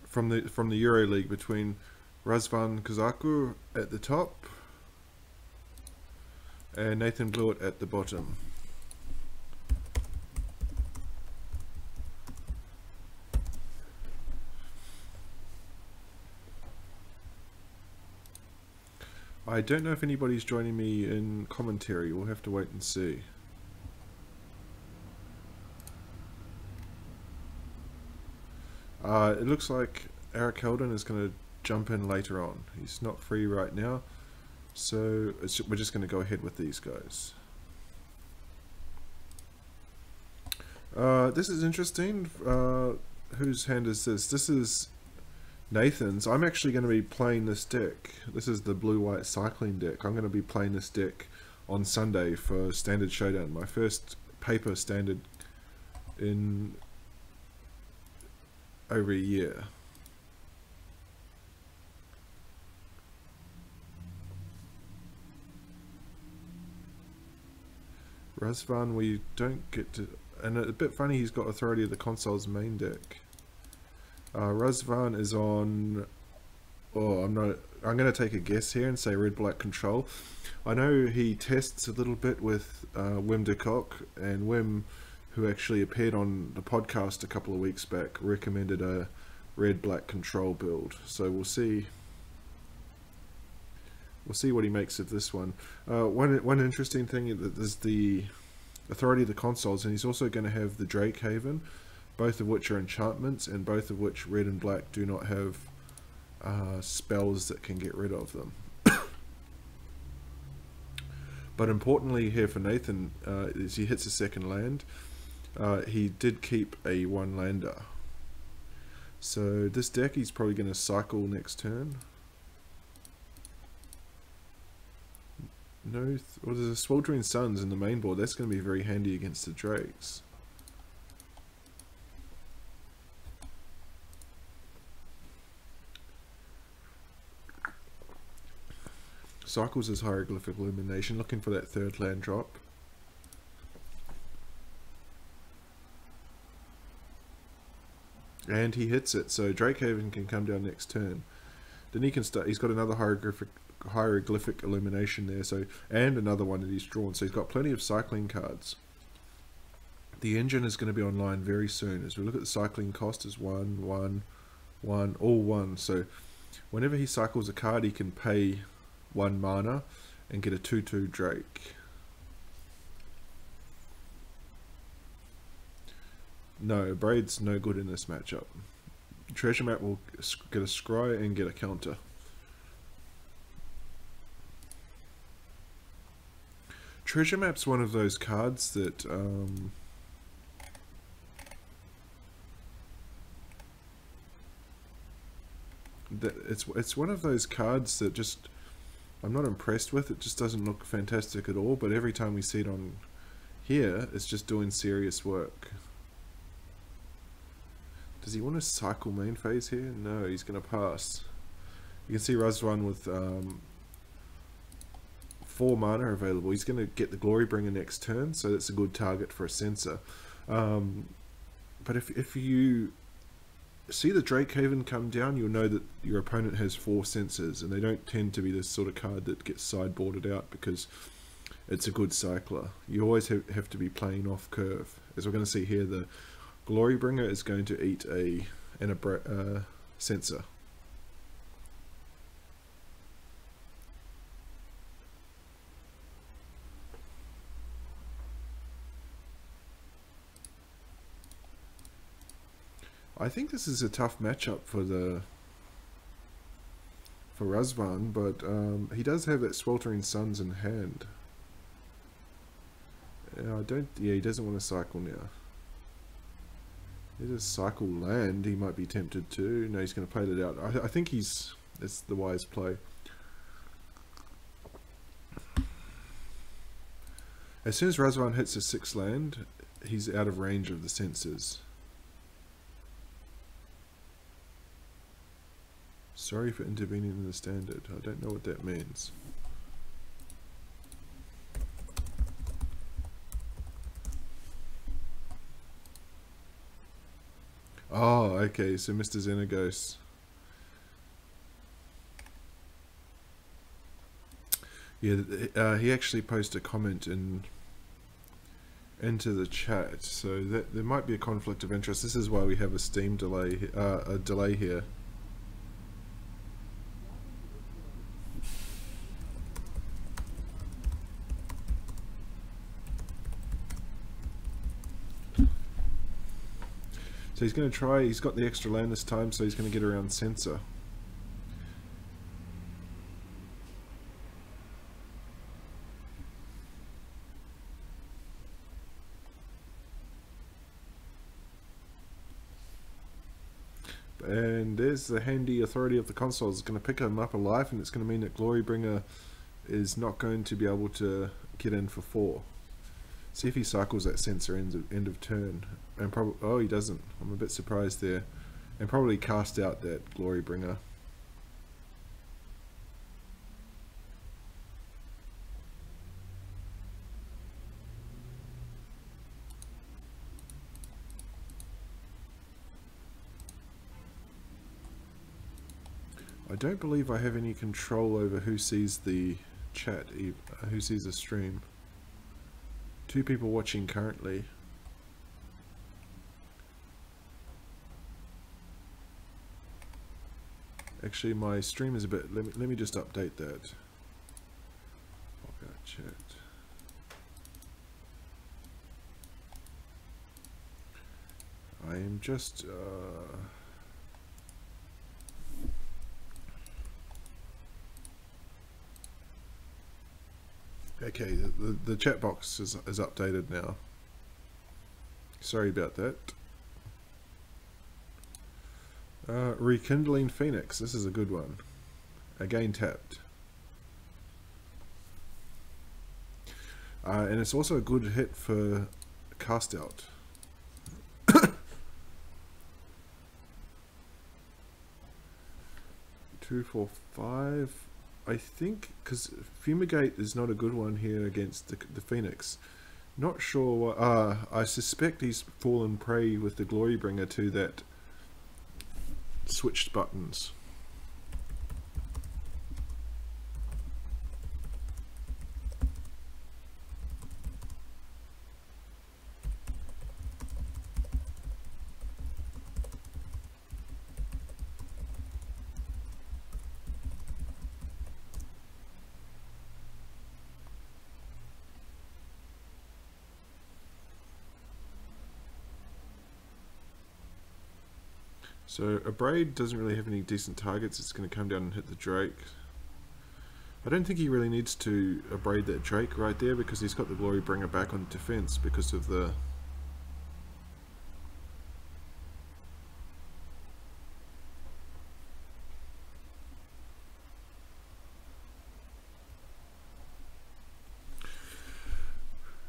from the Euro League between Razvan Cazacu at the top and Nathan Blewitt at the bottom. I don't know if anybody's joining me in commentary. We'll have to wait and see. It looks like Eric Helden is going to jump in later on. He's not free right now, so we're just going to go ahead with these guys. This is interesting. Whose hand is this? This is Nathan's. I'm actually going to be playing this deck. This is the blue-white cycling deck. I'm going to be playing this deck on Sunday for Standard Showdown. My first paper standard in over a year. Razvan, we don't get to, and a bit funny, he's got Authority of the Console's main deck. Razvan is on, I'm going to take a guess here and say red-black control. I know he tests a little bit with Wim de Kock, and Wim, who actually appeared on the podcast a couple of weeks back, recommended a red-black control build. So we'll see. We'll see what he makes of this one. One interesting thing is the Authority of the Consoles, and he's also going to have the Drake Haven, both of which are enchantments, and both of which red and black do not have spells that can get rid of them. But importantly here for Nathan, is he hits a second land. He did keep a one lander. So this deck he's probably going to cycle next turn. No, well, there's a Sweltering Suns in the main board. That's going to be very handy against the Drakes. Cycles his Hieroglyphic Illumination, looking for that third land drop. And he hits it, so Drakehaven can come down next turn. Then he can start. He's got another hieroglyphic illumination there, so, and another one that he's drawn. So he's got plenty of cycling cards. The engine is going to be online very soon. As we look at the cycling cost, is 1, 1, 1, all 1. So whenever he cycles a card, he can pay 1 mana and get a 2/2 Drake. No, Braid's no good in this matchup. Treasure Map will get a scry and get a counter. Treasure Map's one of those cards that it's one of those cards that just I'm not impressed with. It just doesn't look fantastic at all, but every time we see it on here, it's just doing serious work. Does he want to cycle main phase here? No, he's going to pass. You can see Razvan with 4 mana available. He's going to get the Glorybringer next turn, so that's a good target for a Censor. But if you see the Drakehaven come down, you'll know that your opponent has 4 Censors, and they don't tend to be this sort of card that gets sideboarded out because it's a good cycler. You always have to be playing off curve. As we're going to see here, the Glorybringer is going to eat a Censor. I think this is a tough matchup for Razvan, but he does have that Sweltering Suns in hand. Yeah, he doesn't want to cycle now. He does cycle land. He might be tempted to. No, he's going to play that out. I think it's the wise play. As soon as Razvan hits a 6th land, he's out of range of the Censors. Sorry for intervening in the standard. I don't know what that means. Oh, okay, so Mr. Xenagos. Yeah, he actually posted a comment into the chat, so that there might be a conflict of interest. This is why we have a Steam delay, a delay here. So he's going to try, he's got the extra land this time, so he's going to get around Sensor. And there's the handy authority of the console. It's going to pick him up alive, and it's going to mean that Glorybringer is not going to be able to get in for 4. See if he cycles that Sensor end of turn. And probably, oh, he doesn't. I'm a bit surprised there. And probably cast out that Glorybringer. I don't believe I have any control over who sees the chat, who sees the stream. 2 people watching currently. Actually, my stream is a bit. Let me just update that. Pop out chat. I am just. Okay, the chat box is updated now. Sorry about that. Rekindling Phoenix, this is a good one. Again tapped. And it's also a good hit for cast out. 2, 4, 5. I think, because Fumigate is not a good one here against the Phoenix. Not sure what, I suspect he's fallen prey with the Glorybringer to that switched buttons. So Abrade doesn't really have any decent targets. It's going to come down and hit the Drake. I don't think he really needs to Abrade that Drake right there, because he's got the Glorybringer back on defense because of the...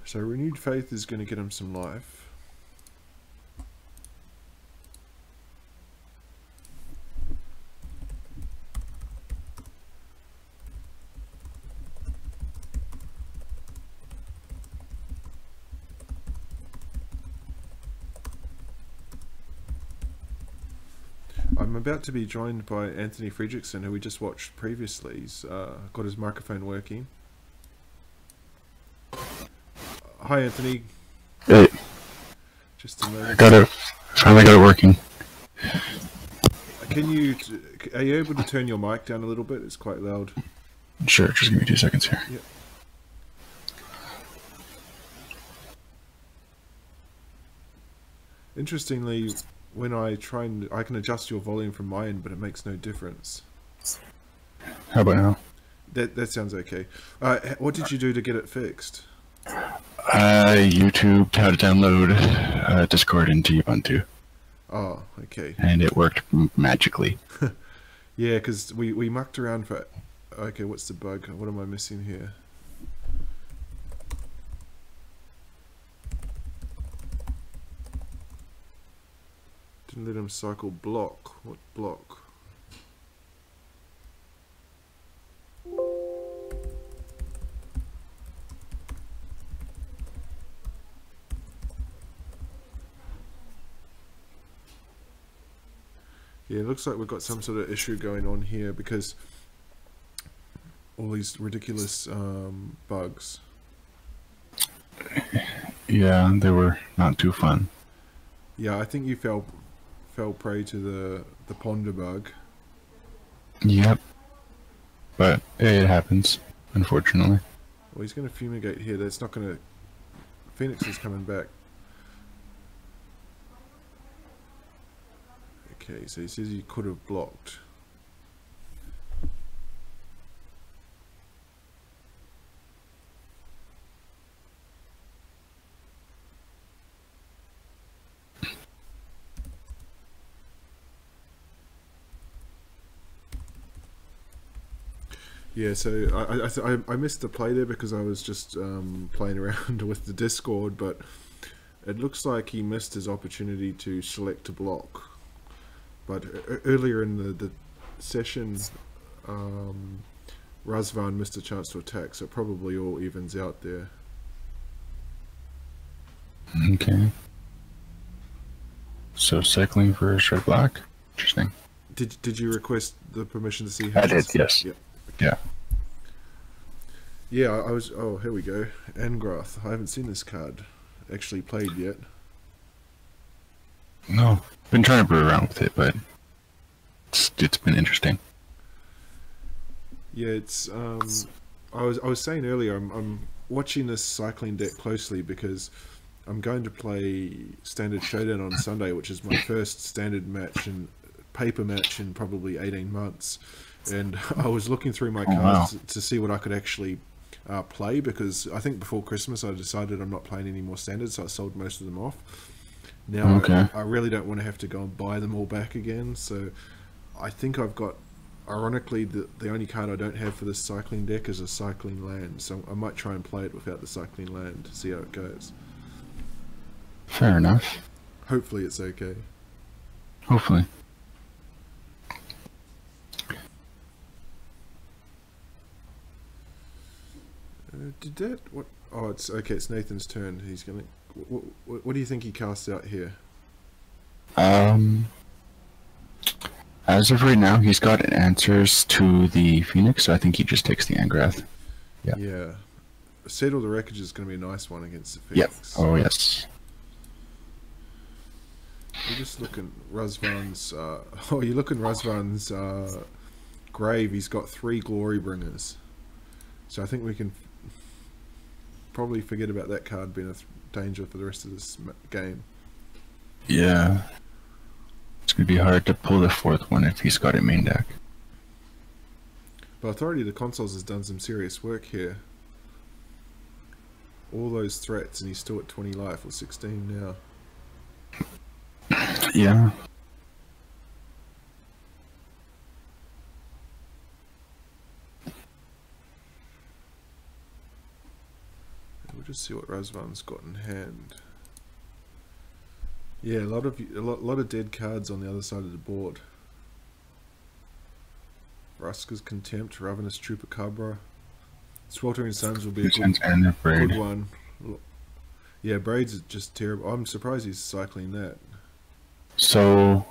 So Renewed Faith is going to get him some life. I'm about to be joined by Anthony Fredrickson, who we just watched previously. He's got his microphone working. Hi, Anthony. Hey. Just a moment. Finally got it working. Are you able to turn your mic down a little bit? It's quite loud. Sure, just give me 2 seconds here. Yep. Interestingly, when I can adjust your volume from my end, but it makes no difference. How about now? That sounds okay. What did you do to get it fixed? YouTube how to download Discord into Ubuntu. Oh, okay. And it worked magically. Yeah, because we mucked around for... Okay, what's the bug? What am I missing here? Didn't let him cycle block. What block? Yeah, it looks like we've got some sort of issue going on here because all these ridiculous bugs. Yeah, they were not too fun. Yeah, I think you fell prey to the ponder bug. Yep. But it happens, unfortunately. Well, he's going to fumigate here. That's not going to... Phoenix is coming back. Okay, so he says you could have blocked. Yeah, so I missed the play there because I was just playing around with the Discord, but it looks like he missed his opportunity to select a block. But earlier in the session, Razvan missed a chance to attack, so it probably all evens out there. Okay. So cycling for red black? Interesting. Did you request the permission to see? I did, yes. Yeah. Yeah. Yeah, I was... Oh, here we go. Angrath. I haven't seen this card actually played yet. No, been trying to brew around with it, but it's been interesting. Yeah, it's... I was saying earlier, I'm watching this cycling deck closely because I'm going to play Standard Showdown on Sunday, which is my first standard match and paper match in probably 18 months. And I was looking through my cards to see what I could actually play, because I think before Christmas I decided I'm not playing any more standards, so I sold most of them off. Now I really don't want to have to go and buy them all back again, so I think I've got, ironically, the only card I don't have for this cycling deck is a cycling land, so I might try and play it without the cycling land to see how it goes. Fair enough. Hopefully it's okay. Hopefully. Did that... What? Oh, it's okay. It's Nathan's turn. He's gonna... What do you think he casts out here? As of right now, he's got answers to the Phoenix, so I think he just takes the Angrath. Yeah. Yeah. Settle the Wreckage is going to be a nice one against the Yep. Phoenix. Oh, yes. You're just looking Razvan's... oh, you're looking Razvan's grave. He's got 3 Glory Bringers. So I think we can probably forget about that card being a danger for the rest of this game. Yeah. It's going to be hard to pull the 4th one if he's got a main deck. But Authority of the Consoles has done some serious work here. All those threats, and he's still at 20 life, or 16 now. Yeah. We'll just see what Razvan's got in hand. Yeah, a lot of dead cards on the other side of the board. Ruska's Contempt, Ravenous Chupacabra. Sweltering Suns will be a good one. Yeah, Braids is just terrible. I'm surprised he's cycling that. So,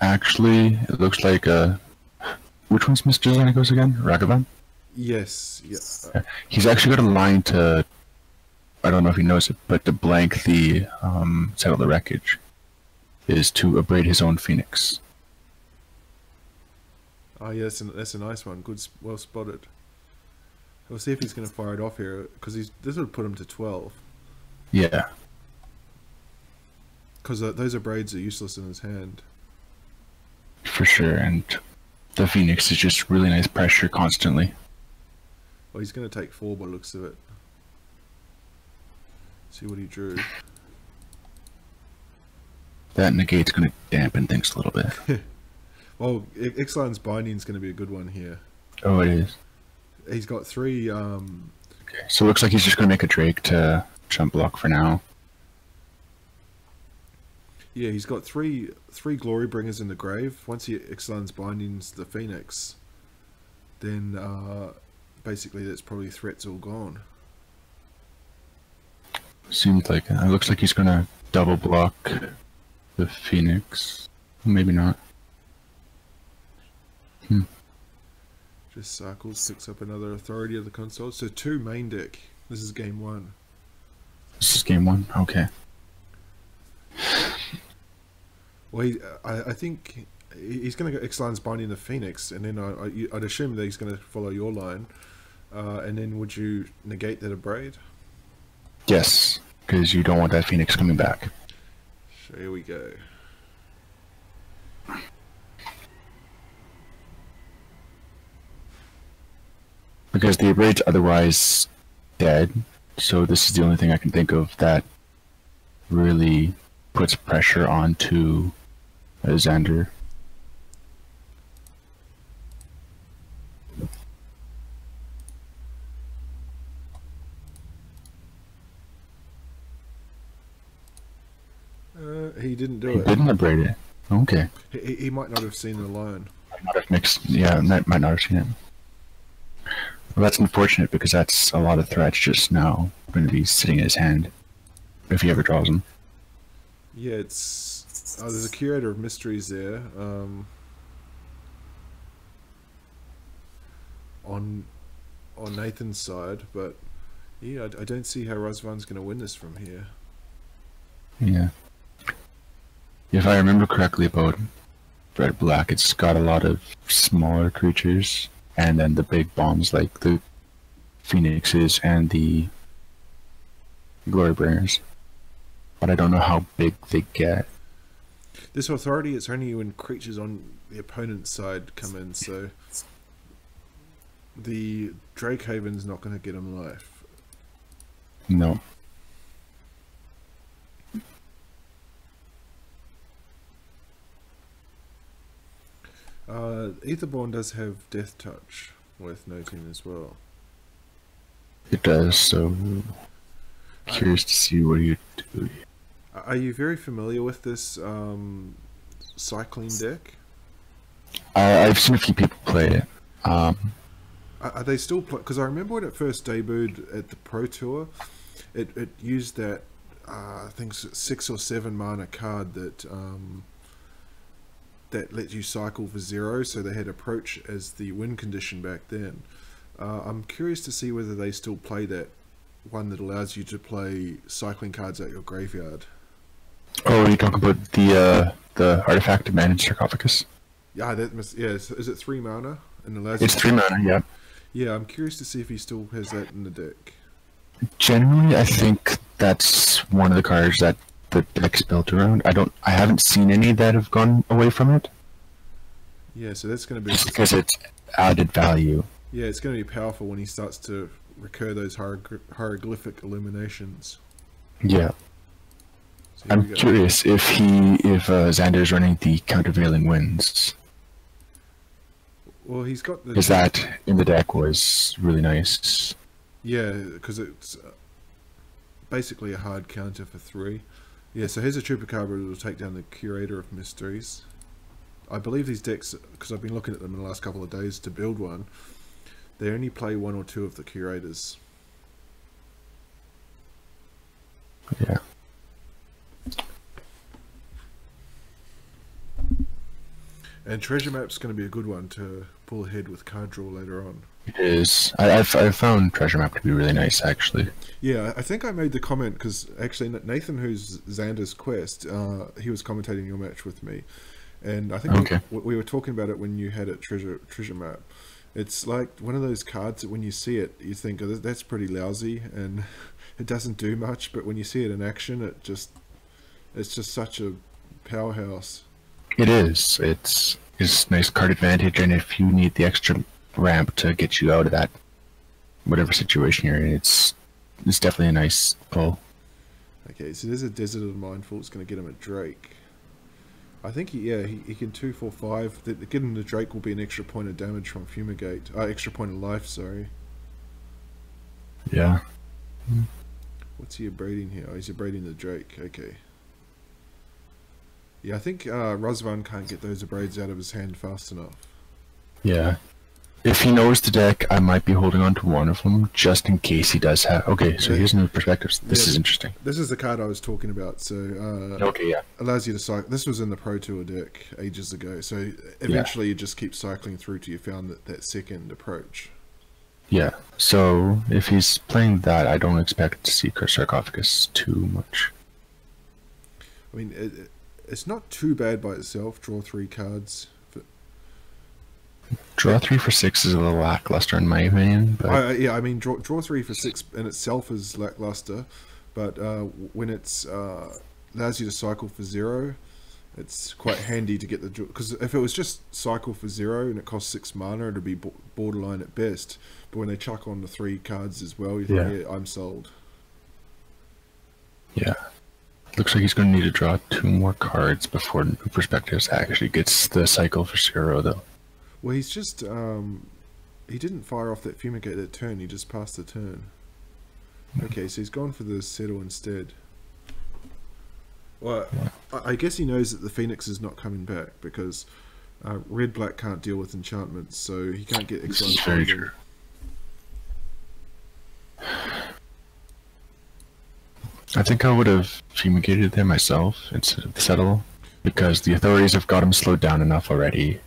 actually, it looks like which one's Mr. Xenagos again? Ragavan? Yes, yes. He's actually got a line to, I don't know if he knows it, but to blank the Settle the Wreckage is to abrade his own Phoenix. Oh yeah, that's a nice one. Good, well spotted. We'll see if he's going to fire it off here, because this would put him to 12. Yeah. Because those abrades are useless in his hand. For sure, and the Phoenix is just really nice pressure constantly. Well, he's going to take 4 by the looks of it. See what he drew. That negate's going to dampen things a little bit. Well, Ixalan's Binding is going to be a good one here. Oh, it is. He's got 3... Okay, so it looks like he's just going to make a Drake to jump block for now. Yeah, he's got three Glory Bringers in the grave. Once he Ixalan's Binding's the Phoenix, then basically that's probably threats all gone. Seems like it. Looks like he's going to double block the Phoenix. Maybe not. Hmm. Just cycles, picks up another authority of the console. So 2 main deck. This is game 1. This is game 1. Okay. Well, I think he's going to go Ixalan's Binding the Phoenix, and then I'd assume that he's going to follow your line. And then would you negate that Abrade? Yes, because you don't want that Phoenix coming back. So here we go. Because the Abrade's otherwise dead, so this is the only thing I can think of that really puts pressure onto Xander. He didn't do He it. didn't Abrade it. Okay. He might not have seen the line. Might not have mixed. Yeah, might not have seen it. Well, that's unfortunate because that's a lot of threats just now going to be sitting in his hand if he ever draws them. Yeah, it's there's a Curator of Mysteries there. On Nathan's side, but yeah, I don't see how Razvan's going to win this from here. Yeah. If I remember correctly about Red Black, it's got a lot of smaller creatures, and then the big bombs like the Phoenixes and the Glorybringers. But I don't know how big they get. This authority, it's only when creatures on the opponent's side come in, so the Drakehaven's not going to get him life. No. Aetherborn does have Death Touch, worth noting as well. It does, so curious to see what you do. Are you very familiar with this cycling deck? I've seen a few people play it. Are they still play? Because I remember when it first debuted at the Pro Tour, it used that I think 6 or 7 mana card that that let you cycle for 0. So they had Approach as the win condition back then. I'm curious to see whether they still play that one that allows you to play cycling cards at your graveyard. Oh, are you talking about the artifact of Managed Sarcophagus? Yeah, that must. Yeah, is it 3 mana and allows? It's you 3 mana, yeah. Yeah, I'm curious to see if he still has that in the deck. Generally, I think that's one of the cards that the deck's built around. I haven't seen any that have gone away from it. Yeah, so that's going to be Just because it's added value. Yeah, it's going to be powerful when he starts to recur those hieroglyphic illuminations. Yeah. So here we I'm go. curious if Xander's running the countervailing winds. Well, he's got the. Because that in the deck was really nice. Yeah, because it's basically a hard counter for 3. Yeah, so here's a Chupacabra that will take down the Curator of Mysteries. I believe these decks, because I've been looking at them in the last couple of days to build one, they only play 1 or 2 of the Curators. Yeah. And Treasure Map's going to be a good one to pull ahead with card draw later on. It is. I've found Treasure Map to be really nice, actually. Yeah, I think I made the comment because actually Nathan, who's Xander's Quest, he was commentating your match with me, and I think Okay. we were talking about it when you had it Treasure Map. It's like one of those cards that when you see it, you think, oh, that's pretty lousy, and it doesn't do much. But when you see it in action, it's just such a powerhouse. It is. It's nice card advantage, and if you need the extra ramp to get you out of that whatever situation you're in, it's definitely a nice pull. Okay, so there's a Desert of the Mindful. It's going to get him at Drake. I think he can 2, 4, 5. Getting the Drake will be an extra point of damage from Fumigate. Extra point of life, sorry. Yeah. What's he abrading here? Oh, he's abrading the Drake. Okay. Yeah, I think Razvan can't get those abrades out of his hand fast enough. Yeah. If he knows the deck, I might be holding on to one of them just in case he does have. Okay, so here's new perspectives. This is interesting. This is the card I was talking about. So okay, yeah, allows you to cycle. This was in the Pro Tour deck ages ago. So eventually you just keep cycling through till you found that second approach. Yeah. So if he's playing that, I don't expect to see Sarcophagus too much. I mean, it's not too bad by itself. Draw 3 cards. Draw 3 for 6 is a little lackluster in my opinion. But... yeah, I mean, draw 3 for 6 in itself is lackluster, but when it's allows you to cycle for 0, it's quite handy to get the... Because if it was just cycle for 0 and it costs 6 mana, it'd be borderline at best. But when they chuck on the 3 cards as well, you think, yeah, I'm sold. Yeah. Looks like he's going to need to draw 2 more cards before New Perspectives actually gets the cycle for 0, though. Well, he's just, he didn't fire off that Fumigate that turn, he just passed the turn. Okay, so he's gone for the Settle instead. Well, I guess he knows that the Phoenix is not coming back, because Red-Black can't deal with enchantments, so he can't get Exile. Very true. I think I would have Fumigated there myself instead of the Settle, because the authorities have got him slowed down enough already.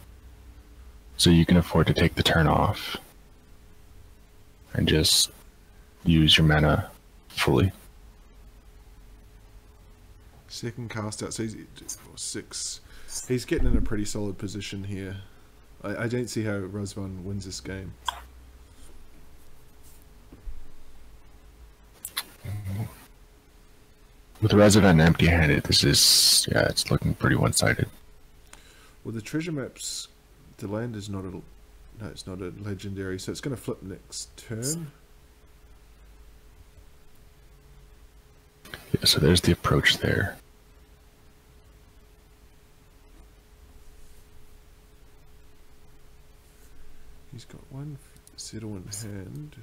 So you can afford to take the turn off and just use your mana fully. Second cast out, so he's 6. He's getting in a pretty solid position here. I don't see how Razvan wins this game. With Razvan empty-handed, this is, yeah, it's looking pretty one-sided. Well, the treasure maps... The land is not a... No, it's not a legendary, so it's going to flip next turn. Yeah, so there's the approach there. He's got 1 Settle in hand.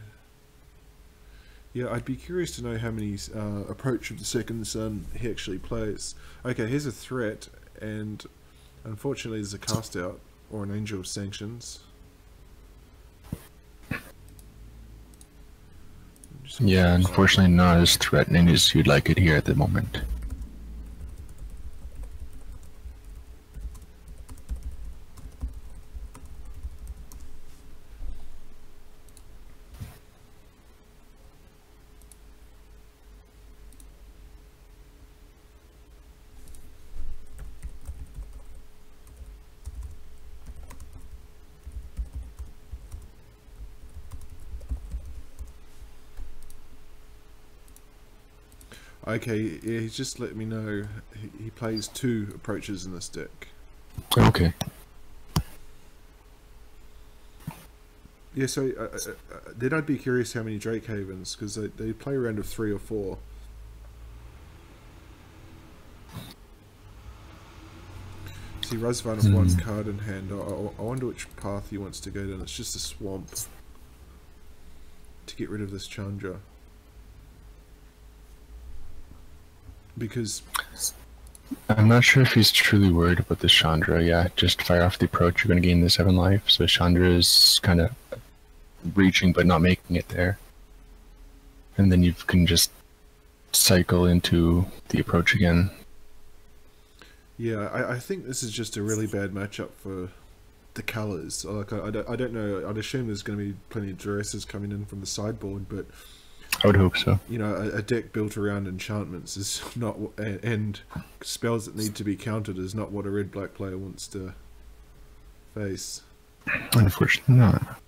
Yeah, I'd be curious to know how many approach of the second sun he actually plays. Okay, here's a threat, and unfortunately there's a cast out. Or an Angel of Sanctions. Yeah, unfortunately not as threatening as you'd like it here at the moment. Okay, yeah, he's just let me know he plays 2 approaches in this deck. Okay. Yeah, so then I'd be curious how many Drake Havens, because they play around of 3 or 4. See, Razvan has 1 card in hand. I wonder which path he wants to go down. It's just a swamp to get rid of this Chandra. Because I'm not sure if he's truly worried about the Chandra. Yeah, just fire off the approach, you're going to gain the 7 life. So Chandra is kind of reaching but not making it there. And then you can just cycle into the approach again. Yeah, I think this is just a really bad matchup for the colours. Like, I don't know, I'd assume there's going to be plenty of duresses coming in from the sideboard, but... I would hope so. You know, a deck built around enchantments is not, and spells that need to be countered is not what a red-black player wants to face. Unfortunately not.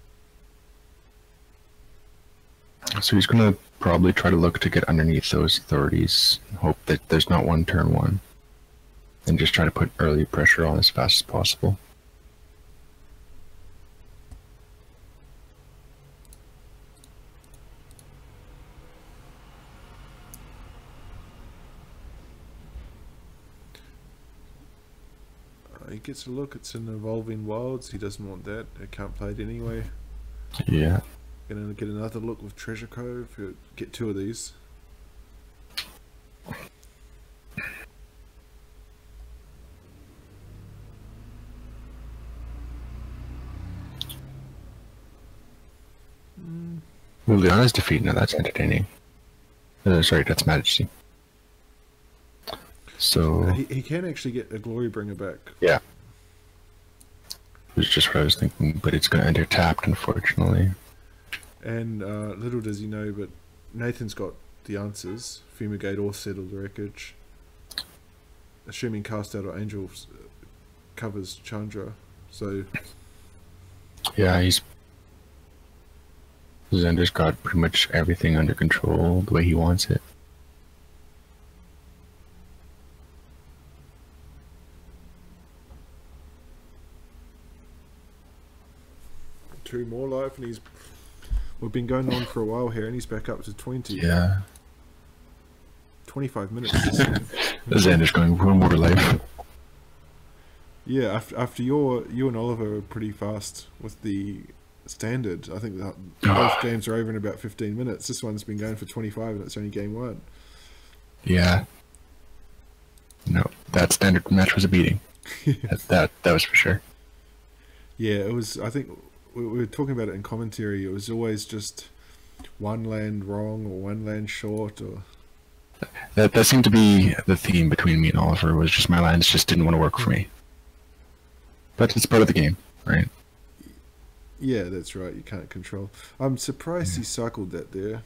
So he's going to probably try to look to get underneath those authorities, hope that there's not one turn 1, and just try to put early pressure on as fast as possible. He gets a look, it's an Evolving Wilds, he doesn't want that, I can't play it anyway. Yeah. Gonna get another look with Treasure Cove, get 2 of these. Liliana's defeat, now that's entertaining. Sorry, that's Majesty. So... He can actually get a Glory Bringer back. Yeah. It was just what I was thinking, but it's going to enter tapped, unfortunately. And little does he know, but Nathan's got the answers. Fumigate or Settle the Wreckage. Assuming Cast Out or Angel covers Chandra, so... Yeah, Xander's got pretty much everything under control the way he wants it. Two more life, and we've been going on for a while here, and he's back up to 20. Yeah. 25 minutes. Xander's going for more life. Yeah, after you and Oliver are pretty fast with the standard. I think that both games are over in about 15 minutes. This one's been going for 25, and it's only game 1. Yeah. No, that standard match was a beating. that was for sure. Yeah, it was. I think we were talking about it in commentary. It was always just one land wrong or one land short, or that seemed to be the theme between me and Oliver. Was just my lands just didn't want to work for me. But it's part of the game, right? Yeah, that's right. You can't control. I'm surprised he cycled that there.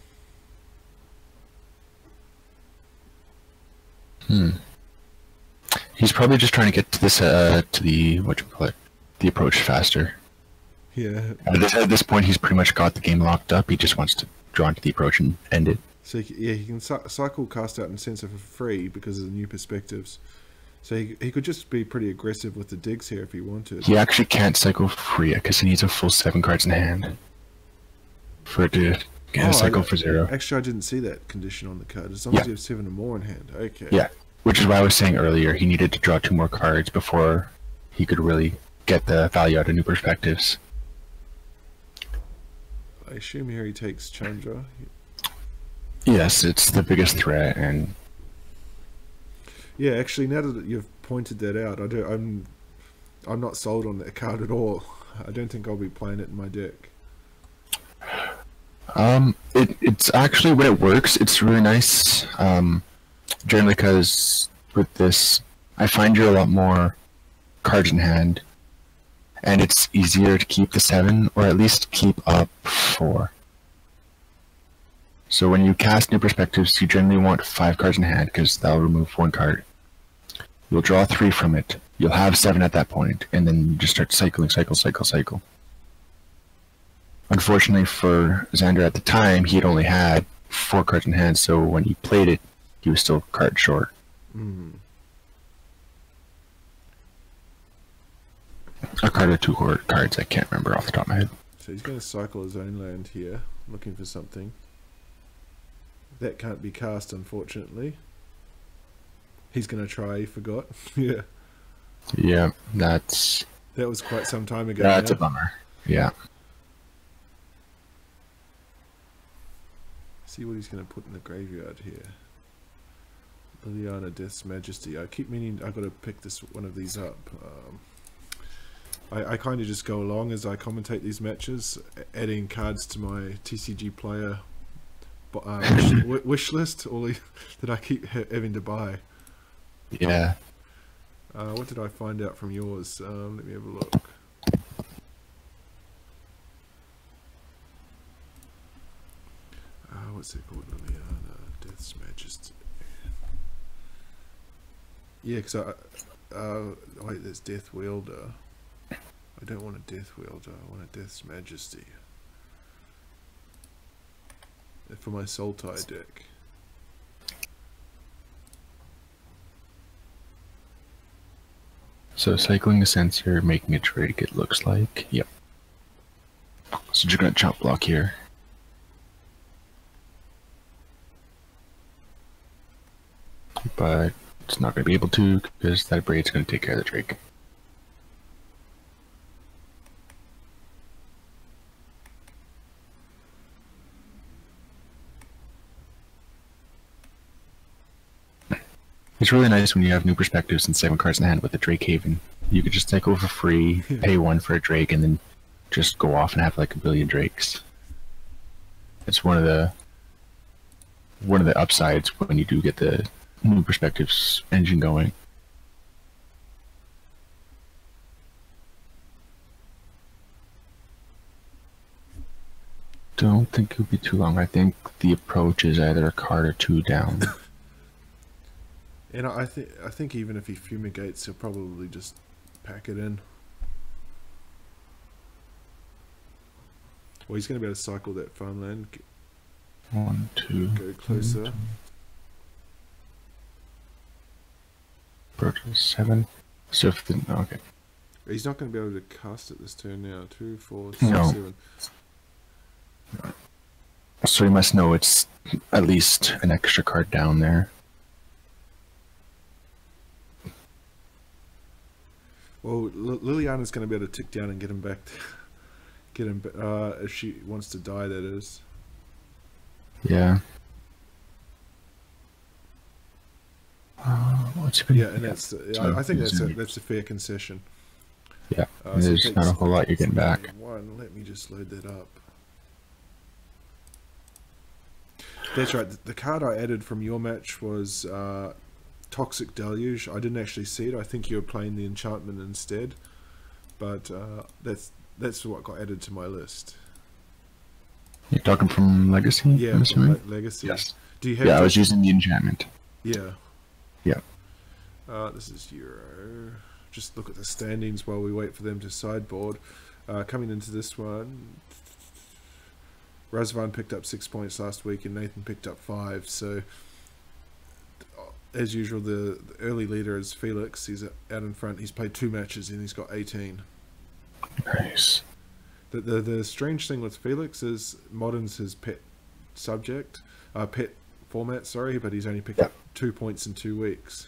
He's probably just trying to get to this to the the approach faster. Yeah. At this point, he's pretty much got the game locked up. He just wants to draw into the approach and end it. So he can cycle Cast Out and Censor for free because of the new perspectives. So he could just be pretty aggressive with the digs here if he wanted. He actually can't cycle free because he needs a full 7 cards in hand for it to get a cycle for 0. Actually, I didn't see that condition on the card. As long as you have 7 or more in hand. Okay. Yeah, which is why I was saying earlier he needed to draw 2 more cards before he could really get the value out of new perspectives. I assume here he takes Chandra. Yes, it's the biggest threat, and yeah, actually, now that you've pointed that out, I'm not sold on that card at all. I don't think I'll be playing it in my deck. It's actually when it works, it's really nice. Generally, because with this, I find you're a lot more cards in hand, and it's easier to keep the 7, or at least keep up 4. So when you cast new perspectives, you generally want 5 cards in hand because that'll remove 1 card. You'll draw 3 from it. You'll have 7 at that point, and then you just start cycling, cycle. Unfortunately for Xander at the time, he had only had 4 cards in hand, so when he played it, he was still card short. A card or 2 cards, I can't remember off the top of my head. So he's going to cycle his own land here, looking for something. That can't be cast, unfortunately. He's going to try, he forgot. Yeah. Yeah, that was quite some time ago. That's a bummer. Yeah. See what he's going to put in the graveyard here. Liliana, Death's Majesty. I keep meaning I've got to pick one of these up. I kind of just go along as I commentate these matches, adding cards to my TCG player wish list that I keep having to buy. Yeah. What did I find out from yours? Let me have a look. What's it called? Liliana, Death's Majesty. Yeah, because wait, there's Death Wielder. I don't want a Death Wielder, I want a Death's Majesty. For my Soul Tie deck. So cycling a sensor, making a trade, it looks like. Yep. So you're gonna chop block here. But it's not gonna be able to because that braid's gonna take care of the Drake. It's really nice when you have new perspectives and 7 cards in hand with the Drake Haven. You could just cycle for free, pay 1 for a Drake, and then just go off and have like a billion Drakes. It's one of the upsides when you do get the new perspectives engine going. Don't think it'll be too long. I think the approach is either a card or two down. And I think even if he fumigates, he'll probably just pack it in. Well, he's going to be able to cycle that farmland. 1, 2. Go closer. 2. Approach is 7. So if the okay. He's not going to be able to cast it this turn now. 2, 4, 6, No. 7. So you must know it's at least an extra card down there. Well, Liliana's going to be able to tick down and get him back. Get him, if she wants to die, that is. Yeah. What's it Yeah, and that's. I think that's a fair concession. Yeah, So there's not a whole lot you're getting back. Let me just load that up. That's right. The card I added from your match was Toxic Deluge. I didn't actually see it. I think you were playing the enchantment instead, but that's what got added to my list. You're talking from Legacy? Yeah, I'm from assuming? Legacy. Yes. Do you have? Yeah, I was using the enchantment. Yeah. Yeah. This is EUR. Just look at the standings while we wait for them to sideboard. Coming into this one, Razvan picked up 6 points last week and Nathan picked up 5. So, as usual, the early leader is Felix. He's out in front. He's played 2 matches and he's got 18. Nice. The strange thing with Felix is Modern's his pet subject, pet format, sorry, but he's only picked up 2 points in 2 weeks.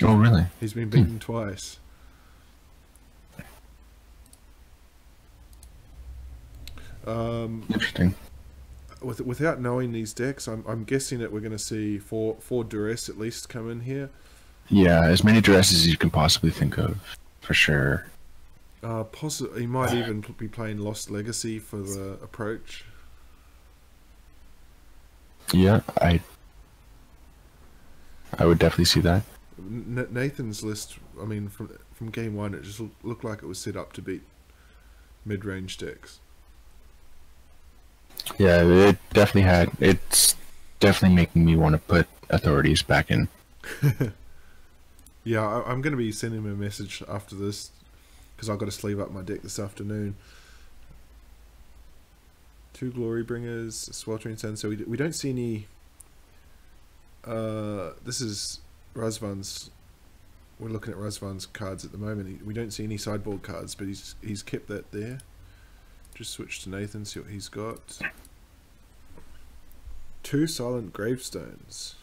Oh, really? He's been beaten twice. Interesting. Without knowing these decks, I'm guessing that we're going to see four duress at least come in here. Yeah, as many duresses as you can possibly think of, for sure. Possibly, he might even be playing Lost Legacy for the approach. Yeah, I would definitely see that. Nathan's list, I mean, from game one, it just looked like it was set up to beat mid-range decks. Yeah, it definitely had. It's definitely making me want to put authorities back in. Yeah, I'm going to be sending him a message after this because I've got to sleeve up my deck this afternoon. 2 Glory Bringers, Sweltering Sun. So we don't see any. This is Razvan's. We're looking at Razvan's cards at the moment. We don't see any sideboard cards, but he's kept that there. Just switch to Nathan, see what he's got. 2 Silent Gravestones.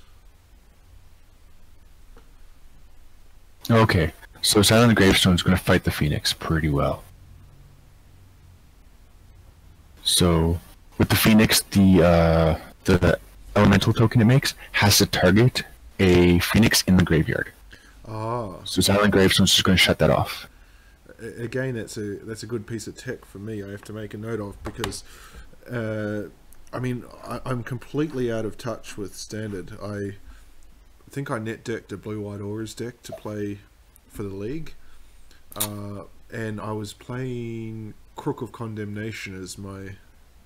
Okay, so Silent Gravestone is going to fight the Phoenix pretty well. So with the Phoenix, the elemental token it makes has to target a Phoenix in the graveyard. Ah. So Silent Gravestone is just going to shut that off. Again, that's a good piece of tech for me. I have to make a note of because, I mean, I'm completely out of touch with Standard. I think I net decked a Blue-White Auras deck to play for the league, and I was playing Crook of Condemnation as my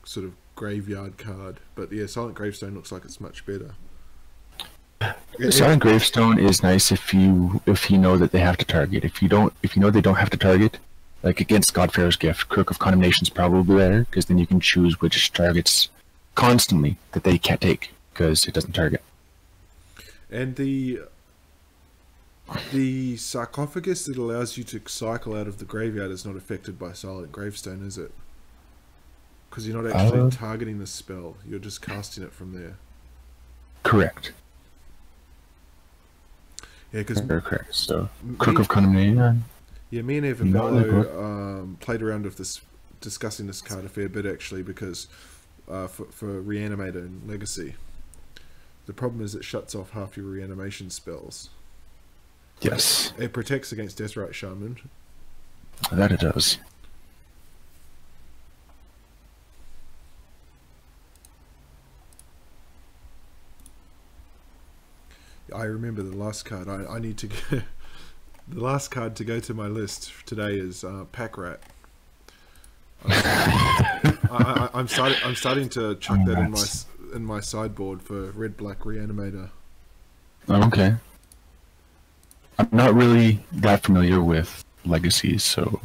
sort of graveyard card. But yeah, Silent Gravestone looks like it's much better. Silent Gravestone is nice if you know that they have to target. If you know they don't have to target, like against Godfarer's Gift, Crook of Condemnation is probably better because then you can choose which targets constantly that they can't take because it doesn't target. And the sarcophagus that allows you to cycle out of the graveyard is not affected by Silent Gravestone, is it? Because you're not actually targeting the spell; you're just casting it from there. Correct. Yeah, because correct. So Crook of Condemnation. Yeah, me and Evan Bello played around with this, discussing this card a fair bit actually, because for Reanimator and Legacy, the problem is it shuts off half your reanimation spells. Yes. It protects against Deathrite Shaman. That it does. I remember the last card. I need to go. The last card to go to my list today is Pack Rat. I'm starting to chuck that in my sideboard for red black Reanimator. Oh, okay. I'm not really that familiar with legacies, so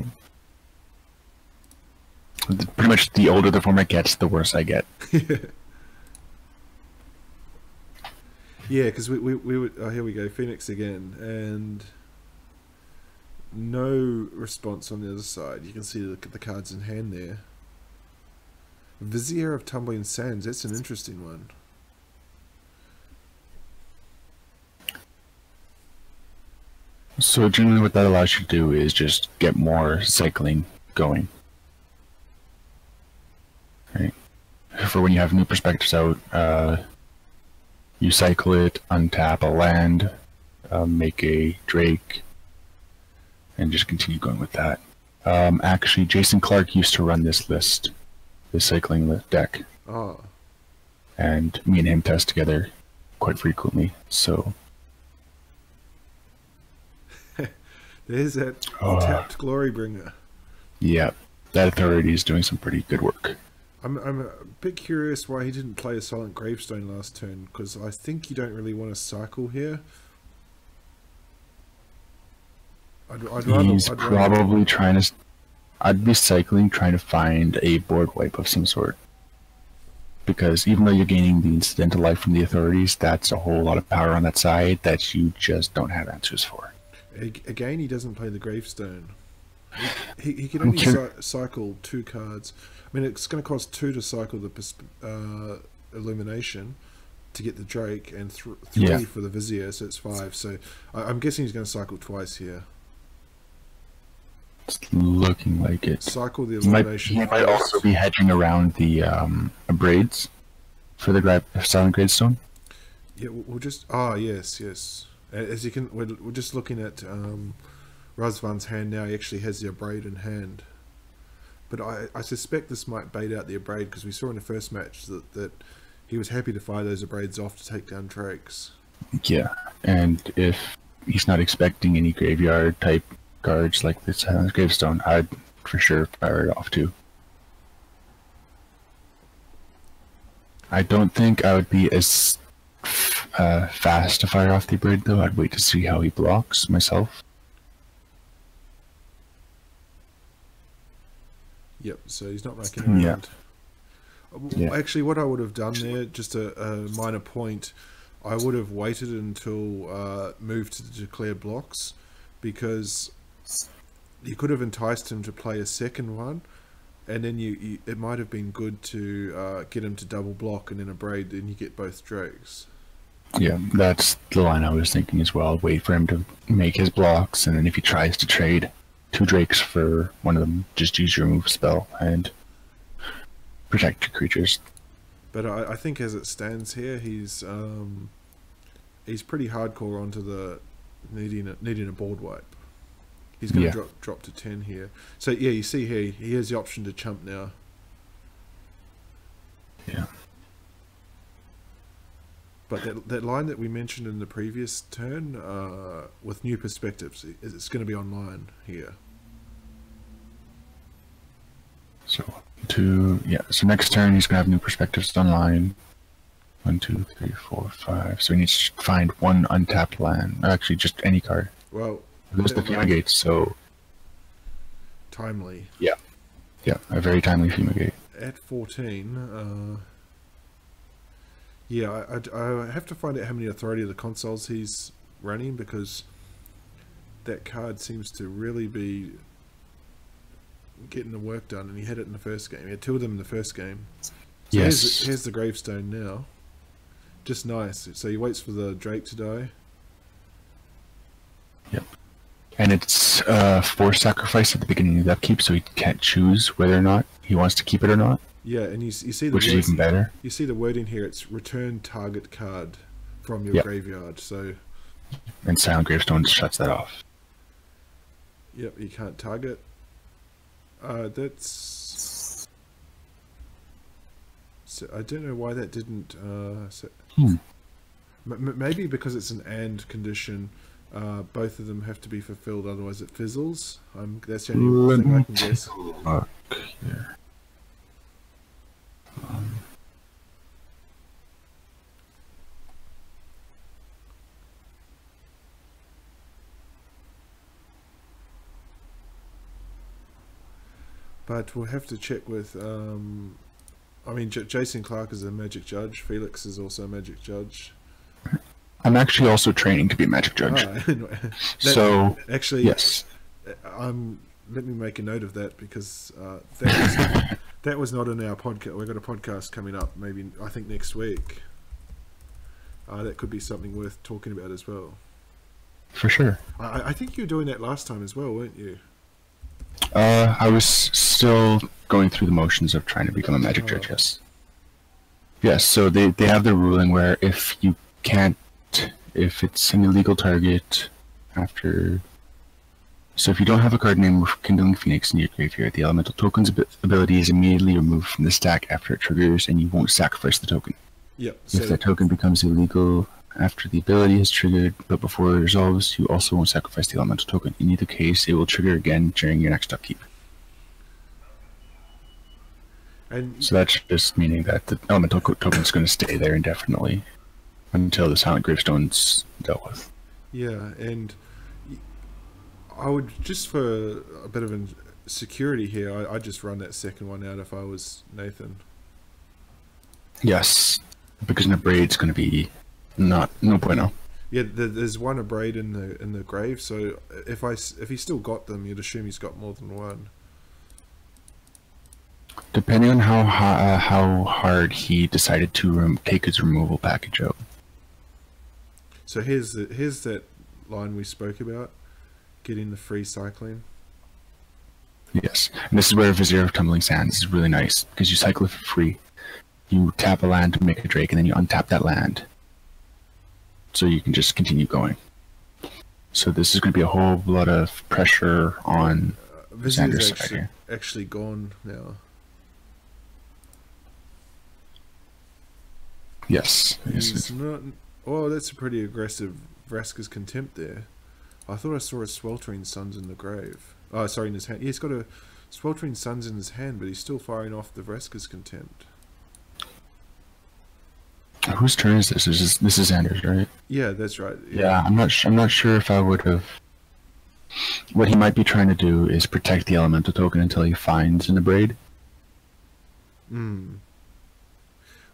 pretty much the older the format gets, the worse I get. Yeah, because we would. Oh, here we go, Phoenix again, and no response on the other side. You can see the cards in hand there. Vizier of Tumbling Sands. That's an interesting one. So generally what that allows you to do is just get more cycling going. Right? For when you have new perspectives out, you cycle it, untap a land, make a Drake, and just continue going with that. Actually, Jason Clark used to run this list, this cycling deck. Oh. And me and him test together quite frequently, so... There's that tapped Glorybringer. Yeah, that authority is doing some pretty good work. I'm a bit curious why he didn't play a Silent Gravestone last turn, because I think you don't really want to cycle here. He's probably trying to... I'd be cycling, trying to find a board wipe of some sort. Because even though you're gaining the incidental life from the authorities, that's a whole lot of power on that side that you just don't have answers for. Again, he doesn't play the Gravestone. He can only cycle 2 cards. I mean, it's going to cost 2 to cycle the Illumination to get the Drake, and 3 for the Vizier, so it's 5. So I'm guessing he's going to cycle twice here. It's looking like it. Cycle the Illumination. He might also be hedging around the braids for the Silent Gravestone. Yeah, we'll just... Ah, yes. As you can, we're just looking at Razvan's hand now. He actually has the Abrade in hand, but I suspect this might bait out the Abrade, because we saw in the first match that he was happy to fire those Abrades off to take down Drakes. Yeah, and if he's not expecting any graveyard type cards like this Gravestone, I'd for sure fire it off too. I don't think I would be as fast to fire off the Abrade though. I'd wait to see how he blocks myself. Yep, so he's not making around. Yeah. Actually, what I would have done there, just a minor point, I would have waited until moved to declare blocks, because you could have enticed him to play a second one, and then it might have been good to get him to double block and then Abrade, and you get both Drakes. Yeah, that's the line I was thinking as well. Wait for him to make his blocks, and then if he tries to trade 2 Drakes for one of them, just use your move spell and protect your creatures. But I think as it stands here, he's pretty hardcore onto the needing a board wipe. He's going to drop to 10 here. So yeah, you see here he has the option to chump now. Yeah. But that line that we mentioned in the previous turn, with new perspectives, it's going to be online here. So so next turn he's going to have new perspectives online. 1, 2, 3, 4, 5. So he needs to find 1 untapped land. Actually, just any card. Well, there's the Fumigate, so... Timely. Yeah, a very timely Fumigate. At 14... yeah, I have to find out how many Authority of the Consoles he's running, because that card seems to really be getting the work done, and he had it in the first game. He had 2 of them in the first game. So yes. Here's the Gravestone now. Just nice. So he waits for the Drake to die. Yep. And it's 4 sacrifice at the beginning of the upkeep, so he can't choose whether or not he wants to keep it or not. Yeah, and you see the which is even better. You see the wording here. It's return target card from your graveyard. So, and Silent Gravestone shuts that off. Yep, you can't target. That's. So I don't know why that didn't. Maybe because it's an and condition, both of them have to be fulfilled, otherwise it fizzles. That's the only thing I can guess. Look here. But we'll have to check with. I mean, Jason Clark is a magic judge. Felix is also a magic judge. I'm actually also training to be a magic judge. So actually, yes. Let me make a note of that, because that was not in our podcast. We've got a podcast coming up, maybe I think next week. That could be something worth talking about as well. For sure. I think you were doing that last time as well, weren't you? I was still going through the motions of trying to become a magic judge, yes. Yes, so they have the ruling where if you can't, if it's an illegal target after... So if you don't have a card named Kindling Phoenix in your graveyard, the elemental token's ability is immediately removed from the stack after it triggers, and you won't sacrifice the token. Yep. If that token becomes illegal after the ability is triggered, but before it resolves, you also won't sacrifice the elemental token. In either case, it will trigger again during your next upkeep. And so that's just meaning that the elemental token is going to stay there indefinitely until the Silent Gravestone's dealt with. Yeah, and I would, just for a bit of security here, I'd just run that second one out if I was Nathan. Yes, because an Abraid's going to be no bueno. Yeah, there's one Abraid in the grave, so if he's still got them, you'd assume he's got more than one. Depending on how hard he decided to take his removal package out. So here's that line we spoke about, getting the free cycling. Yes, and this is where Vizier of Tumbling Sands is really nice, because you cycle it for free. You tap a land to make a Drake, and then you untap that land. So you can just continue going. So this is going to be a whole lot of pressure on Xander's side here. Actually gone now. Yes. He's not. Oh, that's a pretty aggressive Vraska's Contempt there. I thought I saw a Sweltering Suns in the grave. Oh, sorry, in his hand. Yeah, he's got a Sweltering Suns in his hand, but he's still firing off the Vraska's Contempt. Whose turn is this? This is Xander's, right? Yeah, that's right. Yeah, I'm not sure if I would have. What he might be trying to do is protect the elemental token until he finds an Abraid.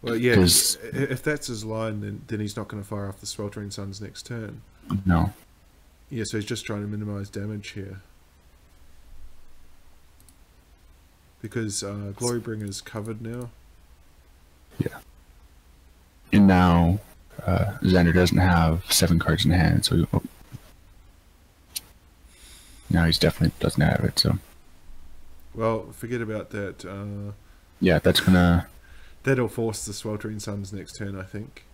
Well, yeah, if that's his line, then he's not going to fire off the Sweltering Suns next turn. No. Yeah, so he's just trying to minimize damage here. Because Glorybringer's covered now. Yeah. And now Xander doesn't have 7 cards in hand, so now he's definitely doesn't have it. So. Well, forget about that. Yeah, that's gonna. That'll force the Sweltering Suns next turn, I think.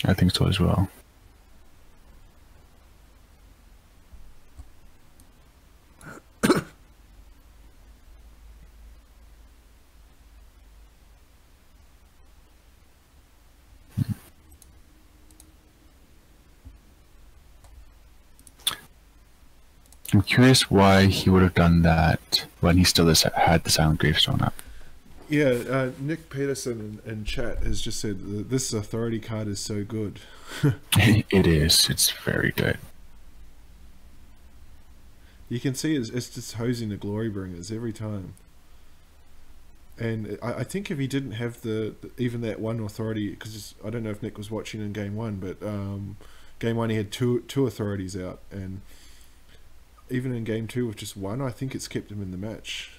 I think so as well. I'm curious why he would have done that when he still had the Silent Gravestone up. Yeah, Nick Peterson in chat has just said that this authority card is so good. It is. It's very good. You can see it's just hosing the Glorybringers every time. And I think if he didn't have even that one authority, because I don't know if Nick was watching in game 1, but game 1 he had two authorities out, and even in game 2 with just one, I think it's kept him in the match.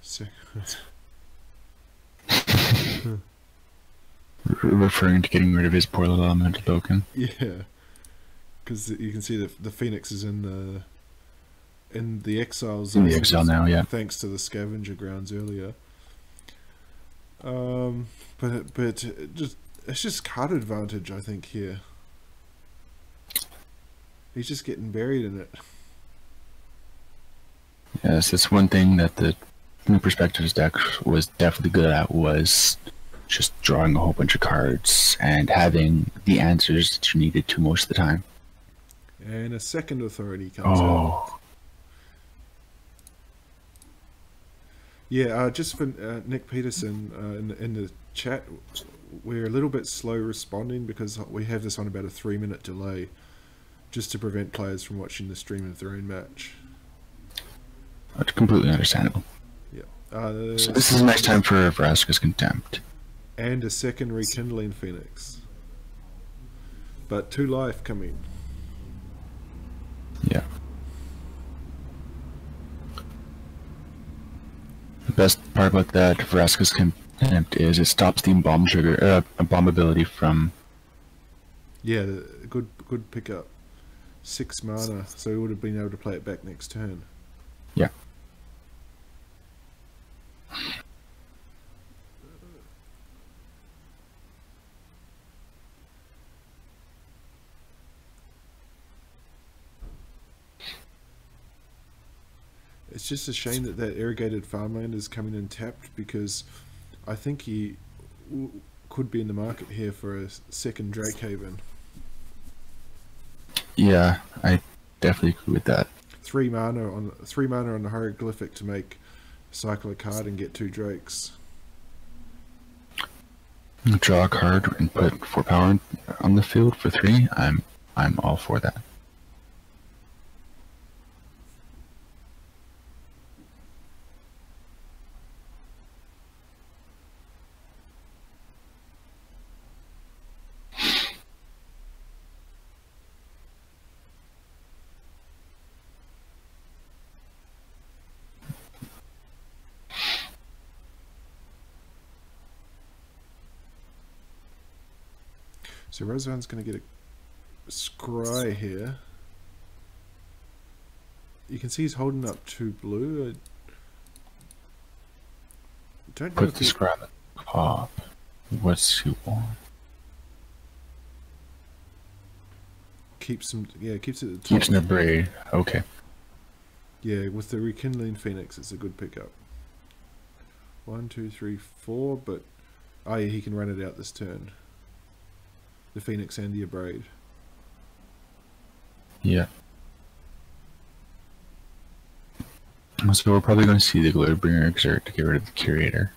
So, referring to getting rid of his poor little elemental token. Yeah, because you can see the Phoenix is in the exile zone. In the exile now, yeah. Thanks to the scavenger grounds earlier. But it's just card advantage, I think, here. He's just getting buried in it. Yes, that's one thing that the New Perspectives deck was definitely good at, was just drawing a whole bunch of cards and having the answers that you needed to most of the time. And a second authority comes out. Yeah, just for Nick Peterson in the chat, we're a little bit slow responding because we have this on about a 3-minute delay, just to prevent players from watching the stream of their own match. That's completely understandable. Yeah. So this is a nice time for Vraska's Contempt. And a second Rekindling Phoenix. But 2 life coming. Yeah. The best part about that Vraska's Contempt is it stops the bomb trigger, bomb ability from... Yeah, good pickup. 6 mana, so we would have been able to play it back next turn. Yeah. It's just a shame that that irrigated farmland is coming in tapped, because I think he could be in the market here for a second Drakehaven. Yeah, I definitely agree with that. 3 mana on the hieroglyphic to make cycle a card and get 2 drakes. Draw a card and put 4 power on the field for 3. I'm all for that. So Razvan's going to get a scry here. You can see he's holding up 2 blue. I don't know Put if the scry on the top. What's he want? keeps it at the top. Keeps in a braid. Okay. Yeah, with the Rekindling Phoenix, it's a good pickup. 1, 2, 3, 4, but yeah, he can run it out this turn. The Phoenix and the Abrade. Yeah. So we're probably going to see the Glorybringer exert to get rid of the Curator.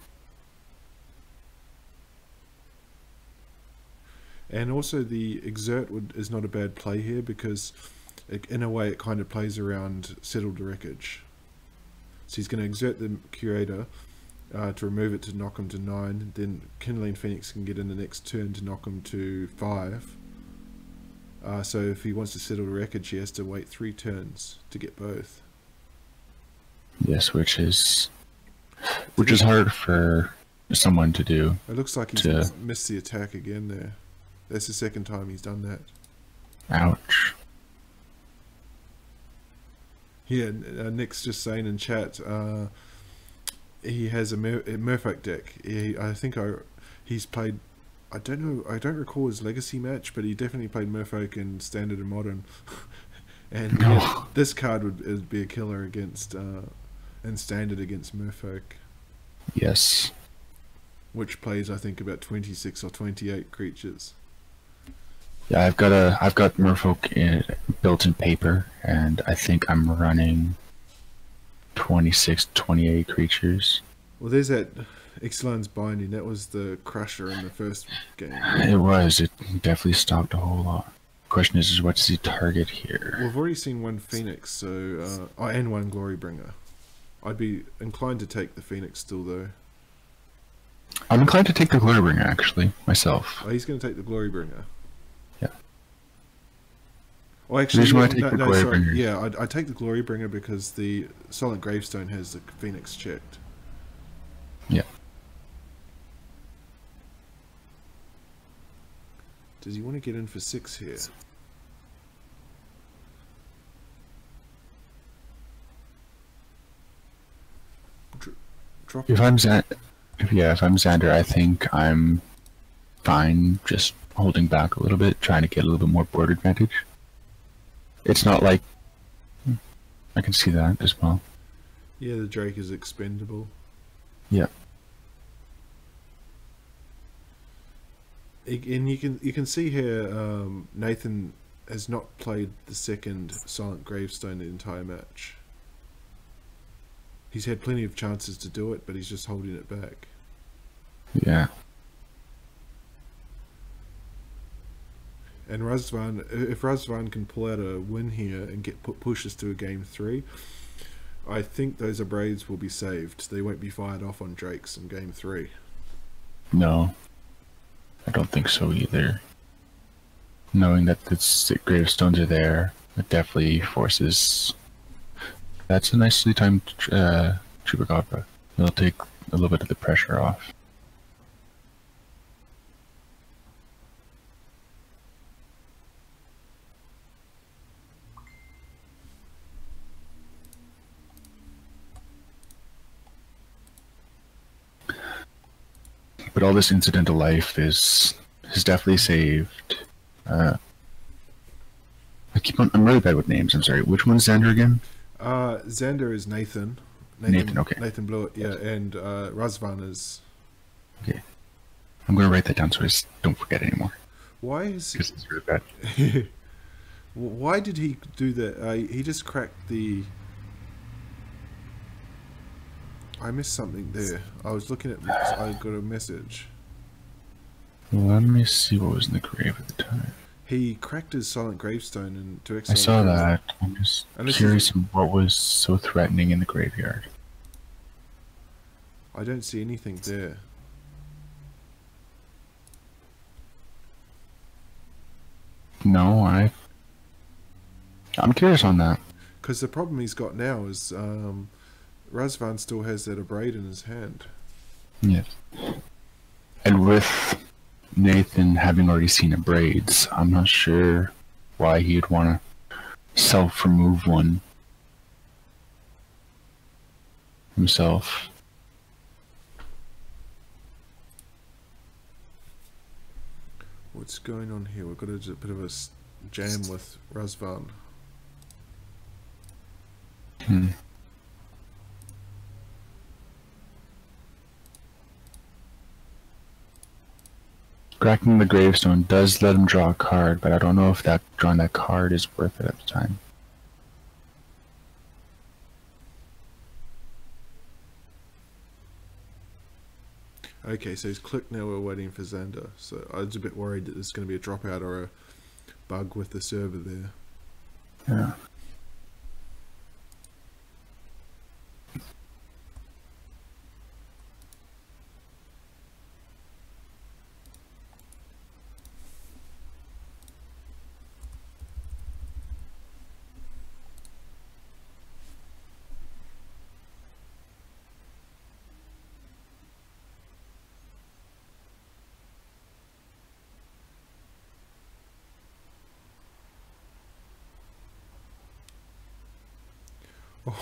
And also the exert is not a bad play here, because in a way it kind of plays around Settled Wreckage. So he's going to exert the Curator to remove it to knock him to 9. Then Kindling Phoenix can get in the next turn to knock him to 5. So if he wants to Settle Wreckage, he has to wait 3 turns to get both. Yes, which is hard for someone to do. It looks like he's missed the attack again there. That's the second time he's done that. Ouch. Yeah, Nick's just saying in chat, he has a Merfolk deck. He's played, I don't recall his Legacy match, but he definitely played Merfolk in Standard and Modern. And yeah, this card would be a killer against, in Standard against Merfolk. Yes. Which plays, I think, about 26 or 28 creatures. Yeah, I've got Merfolk built in paper, and I think I'm running 26, 28 creatures. Well, there's that Ixalan's Binding. That was the crusher in the first game. It was. It definitely stopped a whole lot. Question is what does he target here? We've already seen 1 Phoenix, so and 1 Glorybringer. I'd be inclined to take the Phoenix still, though. I'm inclined to take the Glorybringer, actually, myself. Oh, he's going to take the Glorybringer. Yeah. Oh, actually, sorry. Yeah, I'd take the Glorybringer because the Silent Gravestone has the Phoenix checked. Yeah. Does he want to get in for 6 here? Drop if I'm Xander, I think I'm fine just holding back a little bit, trying to get a little bit more board advantage. It's not like I can see that as well. Yeah, the Drake is expendable. Yeah. And you can see here Nathan has not played the second Silent Gravestone the entire match. He's had plenty of chances to do it, but he's just holding it back. Yeah. And Razvan, if Razvan can pull out a win here and push us to a game 3, I think those Abrades will be saved. They won't be fired off on Drakes in game 3. No, I don't think so either. Knowing that the gravestones are there, it definitely forces. That's a nicely timed Chupacabra. It'll take a little bit of the pressure off. But all this incidental life is definitely saved. I'm really bad with names, I'm sorry. Which one's Xander again? Xander is Nathan. Nathan, okay. Nathan Blewitt, yeah, and Razvan is... Okay. I'm going to write that down so I just don't forget anymore. Why is... Because it's really bad. Why did he do that? He just cracked the... I missed something there. I was looking at... I got a message. Let me see what was in the grave at the time. He cracked his Silent Gravestone into exile. I saw that. I'm just curious what was so threatening in the graveyard. I don't see anything there. No, I'm curious on that. Because the problem he's got now is Razvan still has that Abrade in his hand. Yes. And with Nathan having already seen Abrades, I'm not sure why he'd want to self-remove one himself. What's going on here? We've got a bit of a jam with Razvan. Cracking the gravestone does let him draw a card, but I don't know if drawing that card is worth it at the time. Okay, so he's clicked now, we're waiting for Xander. So I was a bit worried that there's going to be a dropout or a bug with the server there. Yeah.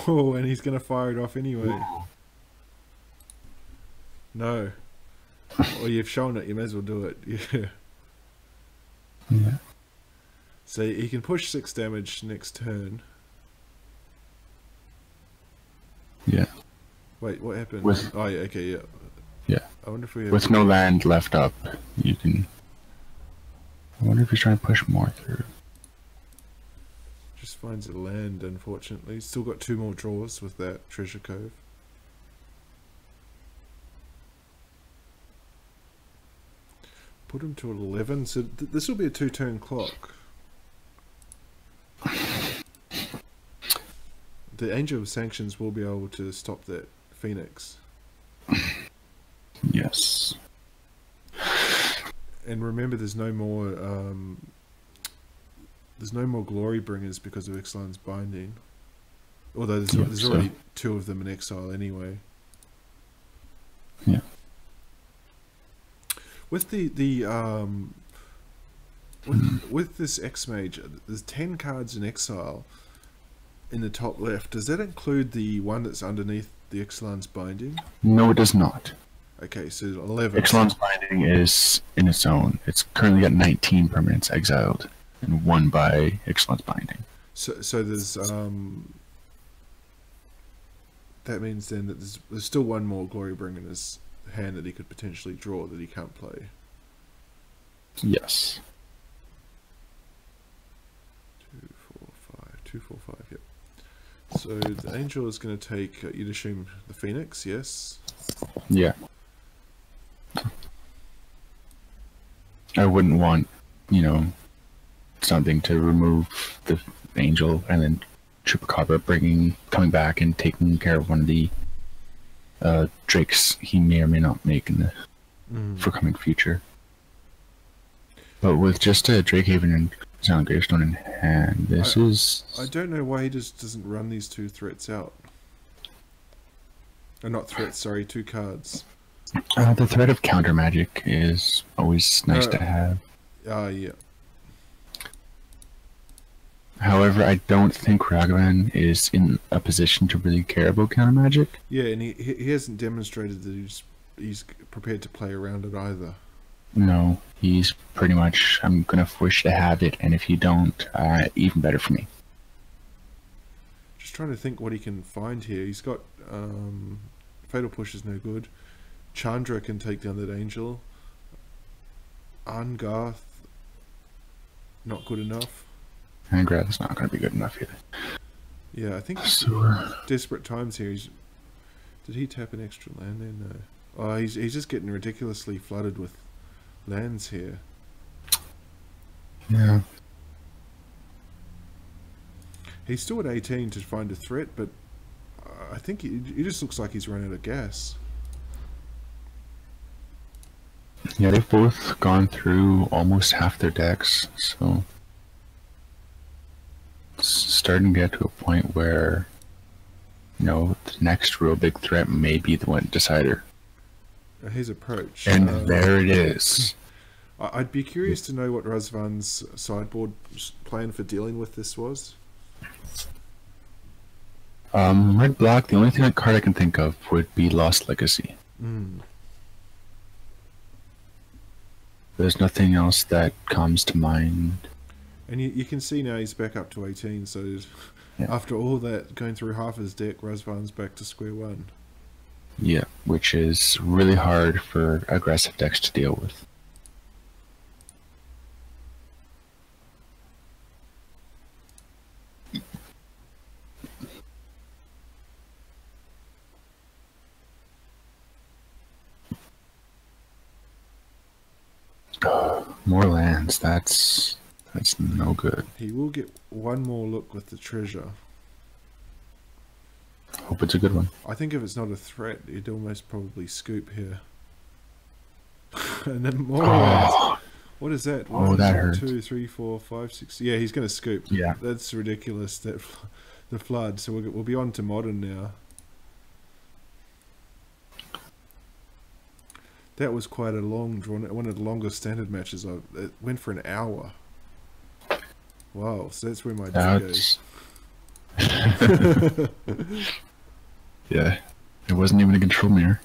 Oh, and he's going to fire it off anyway. No. Well, you've shown it, you may as well do it. Yeah. Yeah. So he can push 6 damage next turn. Yeah. Wait, what happened? Oh, yeah, okay, yeah. Yeah. I wonder if we have... With no land left up, you can... I wonder if he's trying to push more through. Just finds a land, unfortunately. Still got 2 more draws with that Treasure Cove. Put him to 11, so this will be a 2-turn clock. The Angel of Sanctions will be able to stop that Phoenix. Yes. And remember, there's no more Glory Bringers because of Ixalan's Binding. Although there's already 2 of them in exile anyway. Yeah. With with this X-Mage, there's 10 cards in exile in the top left. Does that include the one that's underneath the Ixalan's Binding? No, it does not. Okay, so 11. Ixalan's Binding is in its own. It's currently got 19 permanents exiled, and 1 by Ixalan's Binding. So there's that means then that there's still 1 more Glory Bringer in his hand that he could potentially draw that he can't play. Yes. 2, 4, 5. 2, 4, 5. Yep. So the angel is going to take. You'd assume the phoenix. Yes. Yeah. I wouldn't want, you know, something to remove the angel and then Chupacabra coming back and taking care of one of the drakes he may or may not make in the forthcoming future. But with just a Drakehaven and Silent Gravestone in hand, I don't know why he just doesn't run these 2 threats out. Not threats, sorry, 2 cards. The threat of counter magic is always nice to have. Yeah. However, I don't think Razvan is in a position to really care about counter magic. Yeah, and he hasn't demonstrated that he's prepared to play around it either. No, he's pretty much, I'm gonna wish to have it, and if you don't, even better for me. Just trying to think what he can find here. He's got Fatal Push is no good. Chandra can take down that angel. Angarth, not good enough. Angarth's not going to be good enough either. Yeah, I think desperate times here. Did he tap an extra land there? No. Oh, he's just getting ridiculously flooded with lands here. Yeah. He's still at 18 to find a threat, but I think he just looks like he's run out of gas. Yeah, they've both gone through almost half their decks, so it's starting to get to a point where, you know, the next real big threat may be the one decider. His approach. And there it is. I'd be curious to know what Razvan's sideboard plan for dealing with this was. Red black, the only card I can think of would be Lost Legacy. There's nothing else that comes to mind. And you can see now he's back up to 18, so yeah. After all that, going through half his deck, Razvan's back to square one. Yeah, which is really hard for aggressive decks to deal with. More lands, that's no good. He will get one more look with the treasure. Hope it's a good one. I think if it's not a threat, he'd almost probably scoop here. And then more lands. What is that? That hurt. 2, 3, 4, 5, 6. Yeah, he's going to scoop. Yeah. That's ridiculous, the flood. So we'll be on to modern now. That was quite a long drawn, one of the longest standard matches. It went for an hour. Wow, so that's where my day goes. Yeah, it wasn't even a control mirror.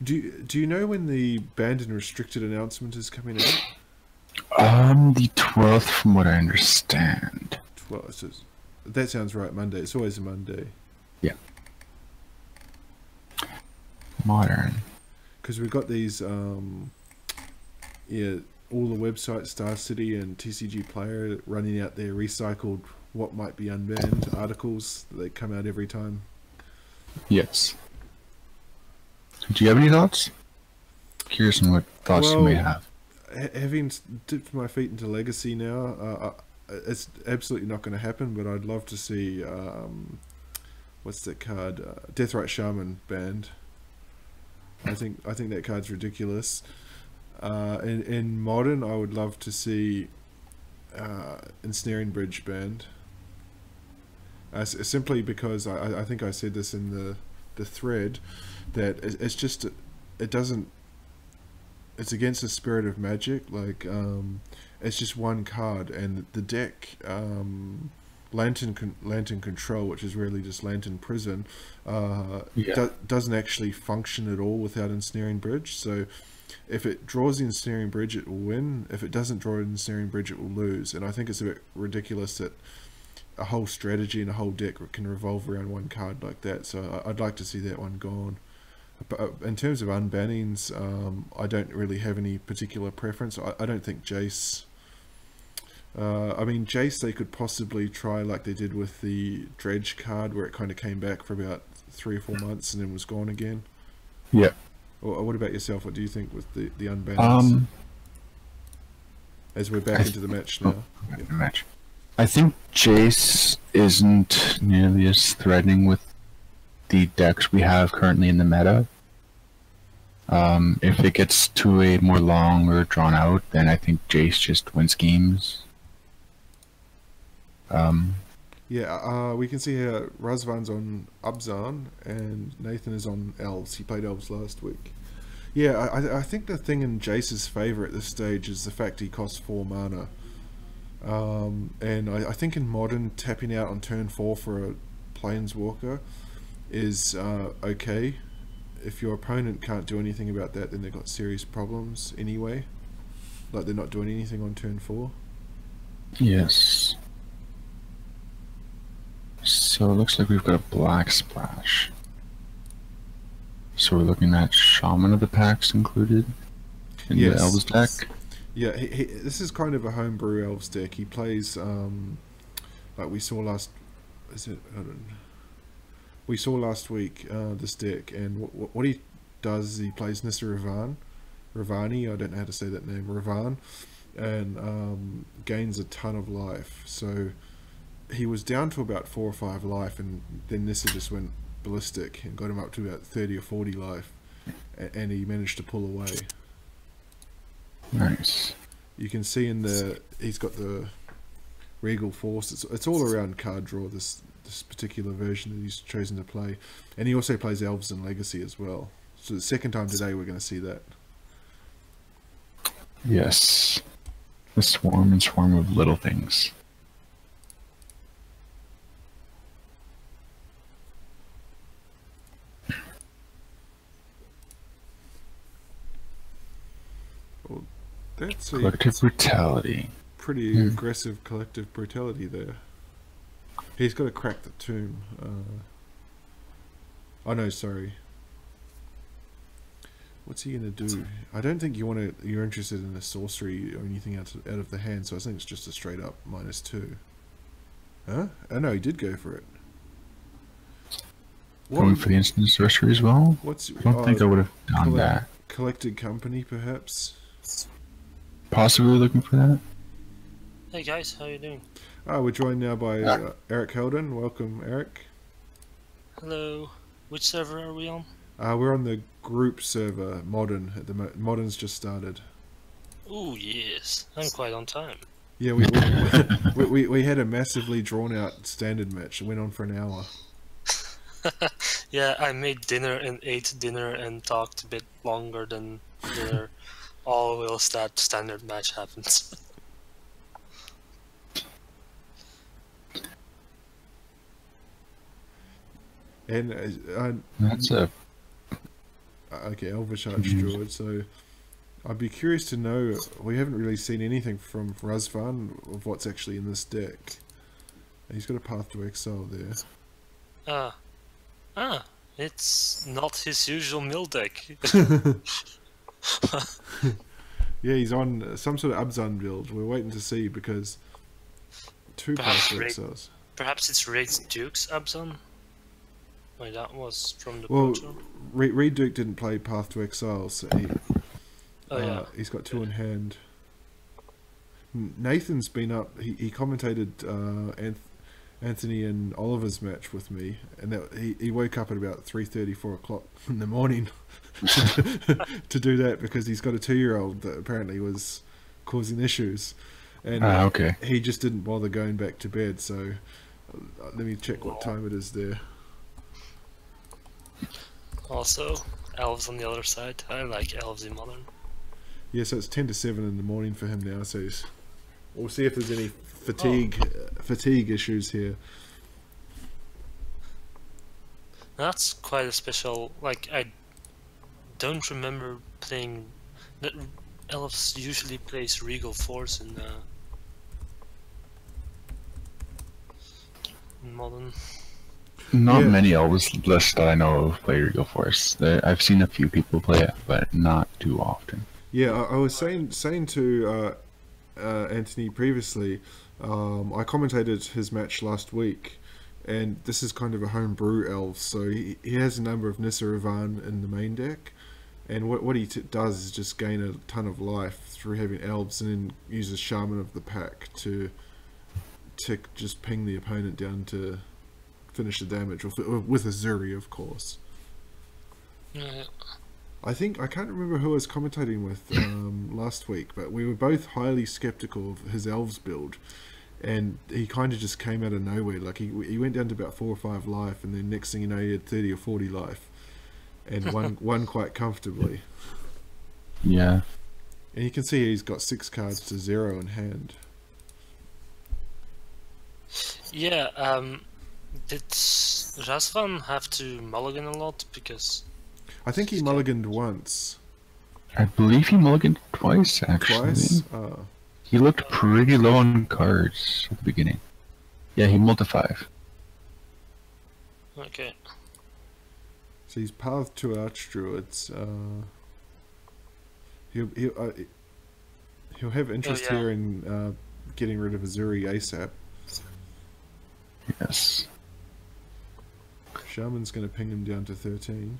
Do you know when the banned and restricted announcement is coming out? The 12th, from what I understand. 12th. So that sounds right. Monday. It's always a Monday. Yeah. Modern. Because we've got these, yeah, all the websites, Star City and TCG Player, running out their recycled what might be unbanned articles that come out every time. Yes. Do you have any thoughts? Curious on what thoughts you may have. Having dipped my feet into Legacy now, it's absolutely not going to happen, but I'd love to see, what's that card? Deathrite Shaman banned. I think that card's ridiculous. In Modern, I would love to see Ensnaring Bridge banned. Simply because I think I said this in the thread, that it's just, it doesn't, it's against the spirit of Magic. Like, it's just one card, and the deck, Lantern Control, which is really just Lantern Prison, doesn't actually function at all without Ensnaring Bridge. So if it draws the Ensnaring Bridge, it will win. If it doesn't draw an Ensnaring Bridge, it will lose. And I think it's a bit ridiculous that a whole strategy and a whole deck can revolve around one card like that. So I'd like to see that one gone. But in terms of unbannings, I don't really have any particular preference. I don't think Jace... I mean, Jace they could possibly try like they did with the Dredge card, where it kind of came back for about 3 or 4 months and then was gone again. Yeah. Or what about yourself? What do you think with the unbannings? As we're back into the match now. Match. I think Jace isn't nearly as threatening with the decks we have currently in the meta. If it gets to a more long or drawn out, then I think Jace just wins games. Yeah, we can see here Razvan's on Abzan and Nathan is on Elves. He played Elves last week. Yeah, I think the thing in Jace's favour at this stage is the fact he costs 4 mana. And I think in Modern, tapping out on turn 4 for a Planeswalker is okay. If your opponent can't do anything about that, then they've got serious problems anyway. Like they're not doing anything on turn 4. Yes. So it looks like we've got a black splash. So we're looking at Shaman of the Packs included in the Elves deck. Yeah, this is kind of a homebrew Elves deck. He plays, like we saw last... We saw last week this deck, and what he does is he plays Nissa Ravani, I don't know how to say that name, Ravan, and gains a ton of life. So he was down to about 4 or 5 life, and then Nissa just went ballistic and got him up to about 30 or 40 life, and he managed to pull away. Nice. You can see in the he's got the Regal Force. It's all around card draw, this particular version that he's chosen to play, and he also plays Elves and Legacy as well. So the second time today we're going to see that. Yes, the swarm and swarm of little things. Well, that's Collective brutality. Pretty aggressive collective brutality there. He's got to crack the tomb. Oh no, sorry. What's he gonna do? I don't think you're interested in a sorcery or anything out of the hand, so I think it's just a straight up -2. Huh? Oh no, he did go for it. Going for the instant sorcery as well? I don't think I would have done that. Collected Company, perhaps? Possibly looking for that? Hey guys, how you doing? We're joined now by Eric Helden. Welcome, Eric. Hello. Which server are we on? We're on the group server, Modern. At the Modern's just started. Ooh, yes. I'm quite on time. Yeah, we had a massively drawn out standard match. It went on for an hour. Yeah, I made dinner and ate dinner and talked a bit longer than dinner. All whilst that standard match happens. And that's a okay, Elvish Archdruid. So I'd be curious to know. We haven't really seen anything from Razvan of what's actually in this deck. And he's got a Path to Exile there. It's not his usual mill deck. Yeah, he's on some sort of Abzan build. We're waiting to see because 2 Path to Exiles. Perhaps it's Raid Duke's Abzan? Wait, that was from the Well, Reed Duke didn't play Path to Exile, so he's got 2 in hand. Nathan's been up. He commentated Anthony and Oliver's match with me, and he woke up at about 3:30, 4 o'clock in the morning to do that because he's got a 2-year-old that apparently was causing issues, and okay. He just didn't bother going back to bed. So let me check what time it is there. Also, Elves on the other side. I like Elves in Modern. Yeah, so it's 10 to 7 in the morning for him now. So we'll see if there's any fatigue issues here. That's quite a special. Like, I don't remember playing. Elves usually plays Regal Force in Yeah, Modern. Not Yeah. many Elves lists that I know of play Regal Force. I've seen a few people play it, but not too often. Yeah, I was saying to Anthony previously, I commentated his match last week, and this is kind of a homebrew elf, so he has a number of Nissa Razvan in the main deck, and what he does is just gain a ton of life through having elves, and then uses Shaman of the Pack to just ping the opponent down to finish the damage, or with Azuri, of course. Yeah. I can't remember who I was commentating with last week, but we were both highly skeptical of his elves build, and he kind of just came out of nowhere. Like he went down to about 4 or 5 life, and then next thing you know, he had 30 or 40 life, and won quite comfortably. Yeah. And you can see he's got 6 cards to 0 in hand. Yeah, did Razvan have to mulligan a lot? Because I think he mulliganed once. I believe he mulliganed twice, actually. Twice? He looked pretty low on cards at the beginning. Yeah, he mulled to 5. okay. So he's pathed to Archdruids. He'll have interest here in getting rid of Azuri ASAP. Yes. Shaman's going to ping him down to 13.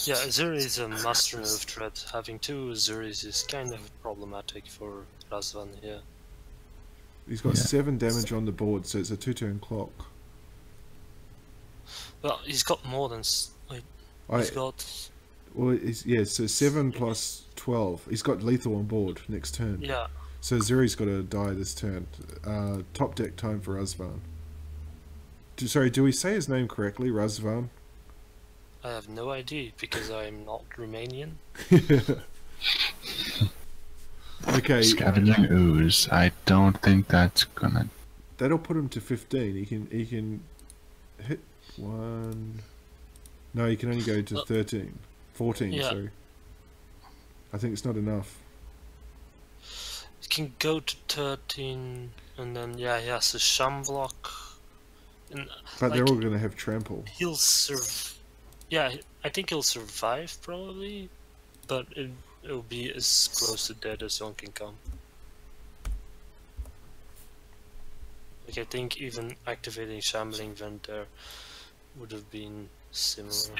Yeah, Azuri is a must remove threat. Having 2 Azuris is kind of problematic for Razvan here. He's got 7 damage on the board, so it's a 2-turn clock. Well, he's got more than. Wait, he's got. Well, so 7 plus 12. He's got lethal on board next turn. Yeah. So Zuri's got to die this turn. Top deck time for Razvan. Sorry, do we say his name correctly? Razvan? I have no idea because I'm not Romanian. Okay. Scavenging Ooze. I don't think that's gonna. That'll put him to 15. He can hit 1. No, he can only go to 13. 14, yeah. sorry. I think it's not enough. He can go to 13, and then he has a sham block. And, But they're all going to have trample. He'll Yeah, I think he'll survive probably, but it'll be as close to dead as one can come. Like I think even activating Shambling Vent there would have been similar.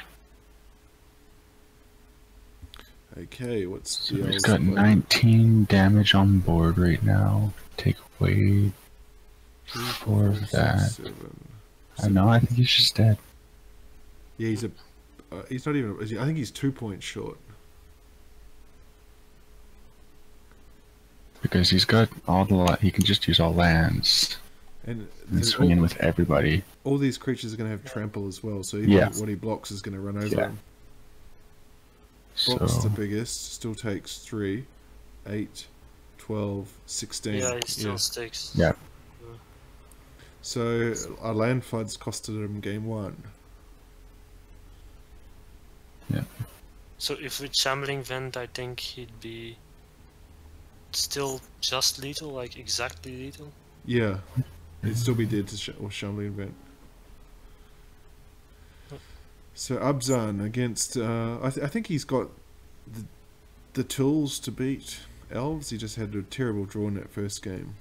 Okay, what's So the he's Elves got play? 19 damage on board right now. Take away 4 of that. 7. I know, I think he's just dead. Yeah, he's not even. I think he's 2 points short. Because he's got all the he can just use all lands And swing in with everybody. all these creatures are going to have trample as well, so even what he blocks is going to run over him. Blocks So the biggest, still takes 3, 8, 12, 16. Yeah, he still sticks. yeah, So our land floods costed him game 1. yeah. So if with Shambling Vent, I think he'd be still just lethal, like exactly lethal. Yeah, he'd still be dead to or Shambling Vent. So Abzan against, I think he's got the tools to beat Elves. He just had a terrible draw in that first game.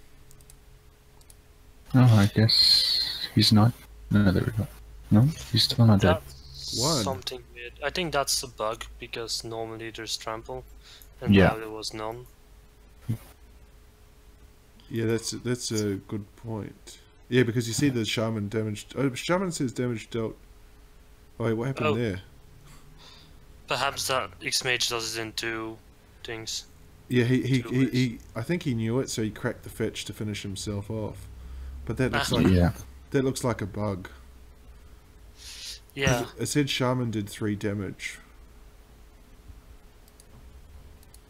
No, I guess he's not. No, there we go. No, he's still not dead. That's One. something weird. I think that's a bug because normally there's trample, and Yeah. now there was none. Yeah, that's a good point. Yeah, because you see the Shaman damage. Oh, Shaman says damage dealt. Oh, wait, what happened Oh. there? Perhaps that X-Mage does it in 2 things. Yeah, Two he I think he knew it, so he cracked the fetch to finish himself off. But that looks like Yeah, that looks like a bug. Yeah, It said Shaman did 3 damage.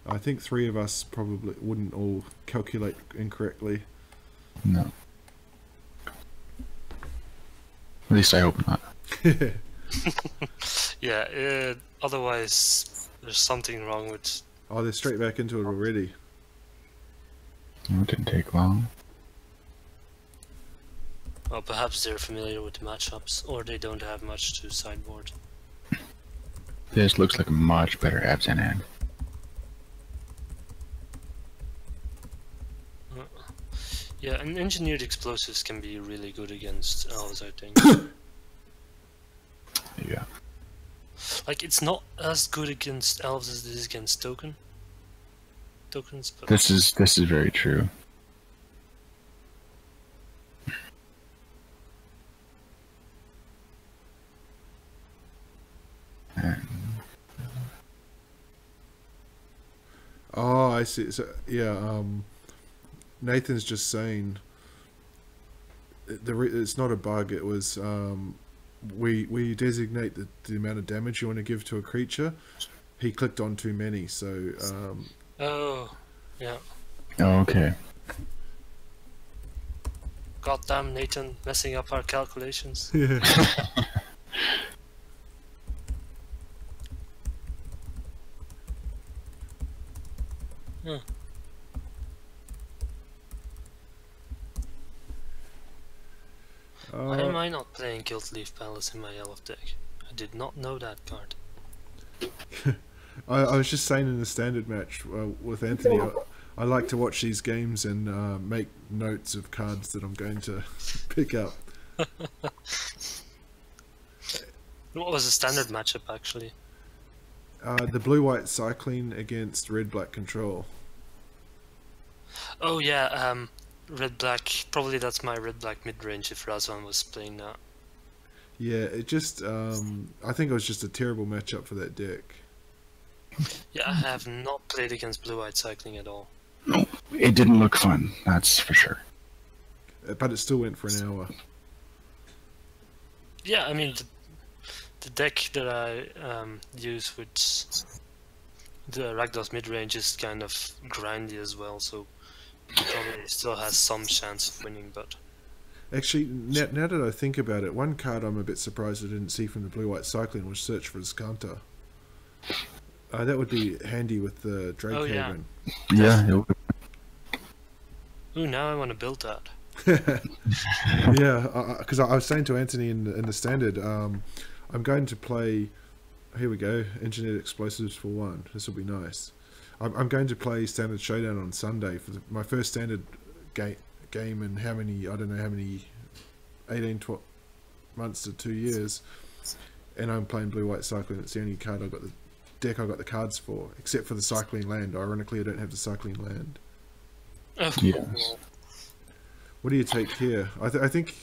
I think 3 of us probably wouldn't all calculate incorrectly. no. At least I hope not. yeah. Otherwise, there's something wrong with. Oh, they're straight back into it already. It didn't take long. Well, perhaps they're familiar with the matchups, or they don't have much to sideboard. This looks like a much better Abzan hand. Yeah, and engineered explosives can be really good against elves, I think. Yeah. Like, it's not as good against elves as it is against tokens, but This is very true. Oh, I see. So yeah, Nathan's just saying it's not a bug. It was we designate the amount of damage you want to give to a creature. He clicked on too many, so oh, yeah. Oh, okay. Goddamn Nathan, messing up our calculations. yeah. Huh. Why am I not playing Guild Leaf Palace in my Elf deck? I did not know that card. I was just saying in the standard match with Anthony, I like to watch these games and make notes of cards that I'm going to pick up. What was the standard matchup actually? The blue-white cycling against red-black control. Oh yeah, red-black, probably that's my red-black mid-range if Razvan was playing that. Yeah, it just, I think it was just a terrible matchup for that deck. Yeah, I have not played against blue-white cycling at all. No, it didn't look fun, that's for sure. But it still went for an hour. Yeah, I mean, the deck that I use with the Rakdos mid-range is kind of grindy as well, so it probably still has some chance of winning, but... Actually, now that I think about it, one card I'm a bit surprised I didn't see from the blue-white cycling was Search for Skanta. That would be handy with the Drake Oh, yeah. Haven. Yeah, it would. Ooh, now I want to build that. Yeah, because I was saying to Anthony in the standard, I'm going to play. Here we go, engineered explosives for 1. This will be nice. I'm going to play Standard Showdown on Sunday for my first standard game in how many, I don't know how many, 18, 12 months to 2 years, and I'm playing blue-white cycling. It's the only card deck I got the cards for, except for the cycling land. Ironically, I don't have the cycling land. Oh, Yes. What do you take here? I think.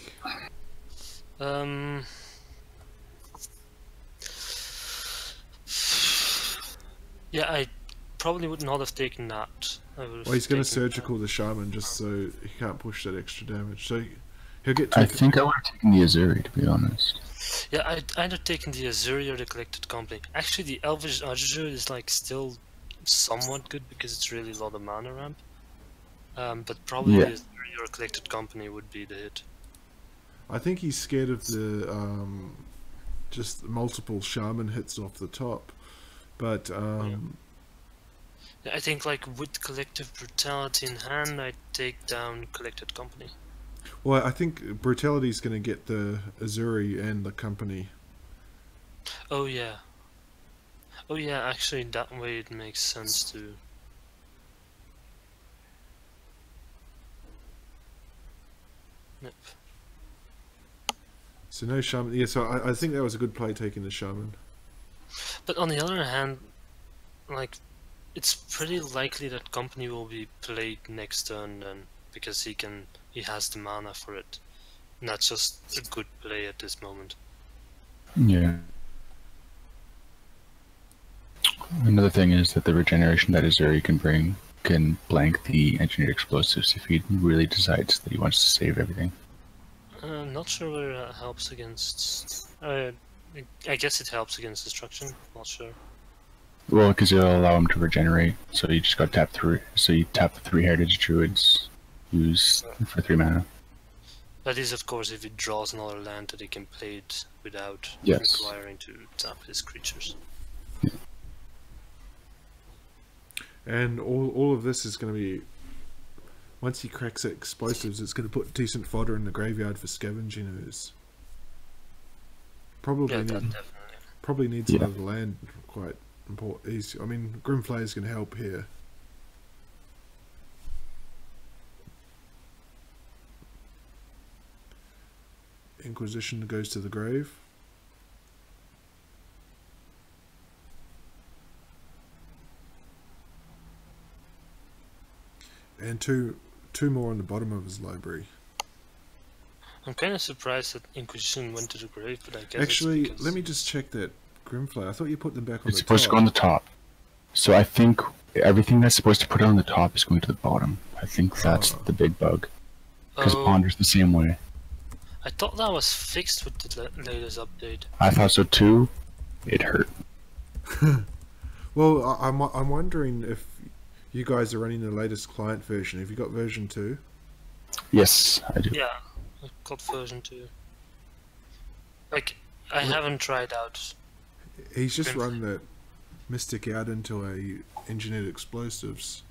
Yeah, I probably would not have taken that. Well, he's going to surgical the shaman just so he can't push that extra damage. So he'll get. I think I would have taken the Azuri, to be honest. Yeah, I'd either taken the Azuri or the Collected Company. Actually, the Elvish Azuri is like still somewhat good because it's really a lot of mana ramp. But probably the Azuri or Collected Company would be the hit. I think he's scared of the just multiple shaman hits off the top, but Yeah, I think like with Collective Brutality in hand, I'd take down Collected Company. well, I think brutality's going to get the Azuri and the company. Oh yeah. Oh yeah, actually that way it makes sense to... Yep. So no shaman. Yeah, so I think that was a good play taking the shaman. But on the other hand, like, it's pretty likely that Company will be played next turn then, because he has the mana for it. And that's just a good play at this moment. Yeah. Another thing is that the regeneration that Azuri can bring can blank the engineered explosives if he really decides that he wants to save everything. Not sure whether that helps against... I guess it helps against destruction, not sure. Well, because it'll allow him to regenerate, so you just got to tap 3. So you tap the 3 Heritage Druids, use for 3 mana. That is, of course, if he draws another land that he can play it without requiring to tap his creatures. Yeah. And all of this is going to be once he cracks explosives, it's going to put decent fodder in the graveyard for scavenging ooze. Probably needs another land. Quite important. I mean, Grimflayer is going to help here. Inquisition goes to the grave. And two more on the bottom of his library. I'm kind of surprised that Inquisition went to the grave, but I guess actually, it's because... let me just check that Grimflayer. I thought you put them back on the top. It's supposed to go on the top. So I think everything that's supposed to put it on the top is going to the bottom. I think that's the big bug. Because Ponder's the same way. I thought that was fixed with the latest update. I thought so too. It hurt. Well, I'm wondering if you guys are running the latest client version. Have you got version 2? Yes, I do. Yeah, I've got version 2. Like, I haven't tried out. He's just run that Mystic out into a engineered explosives.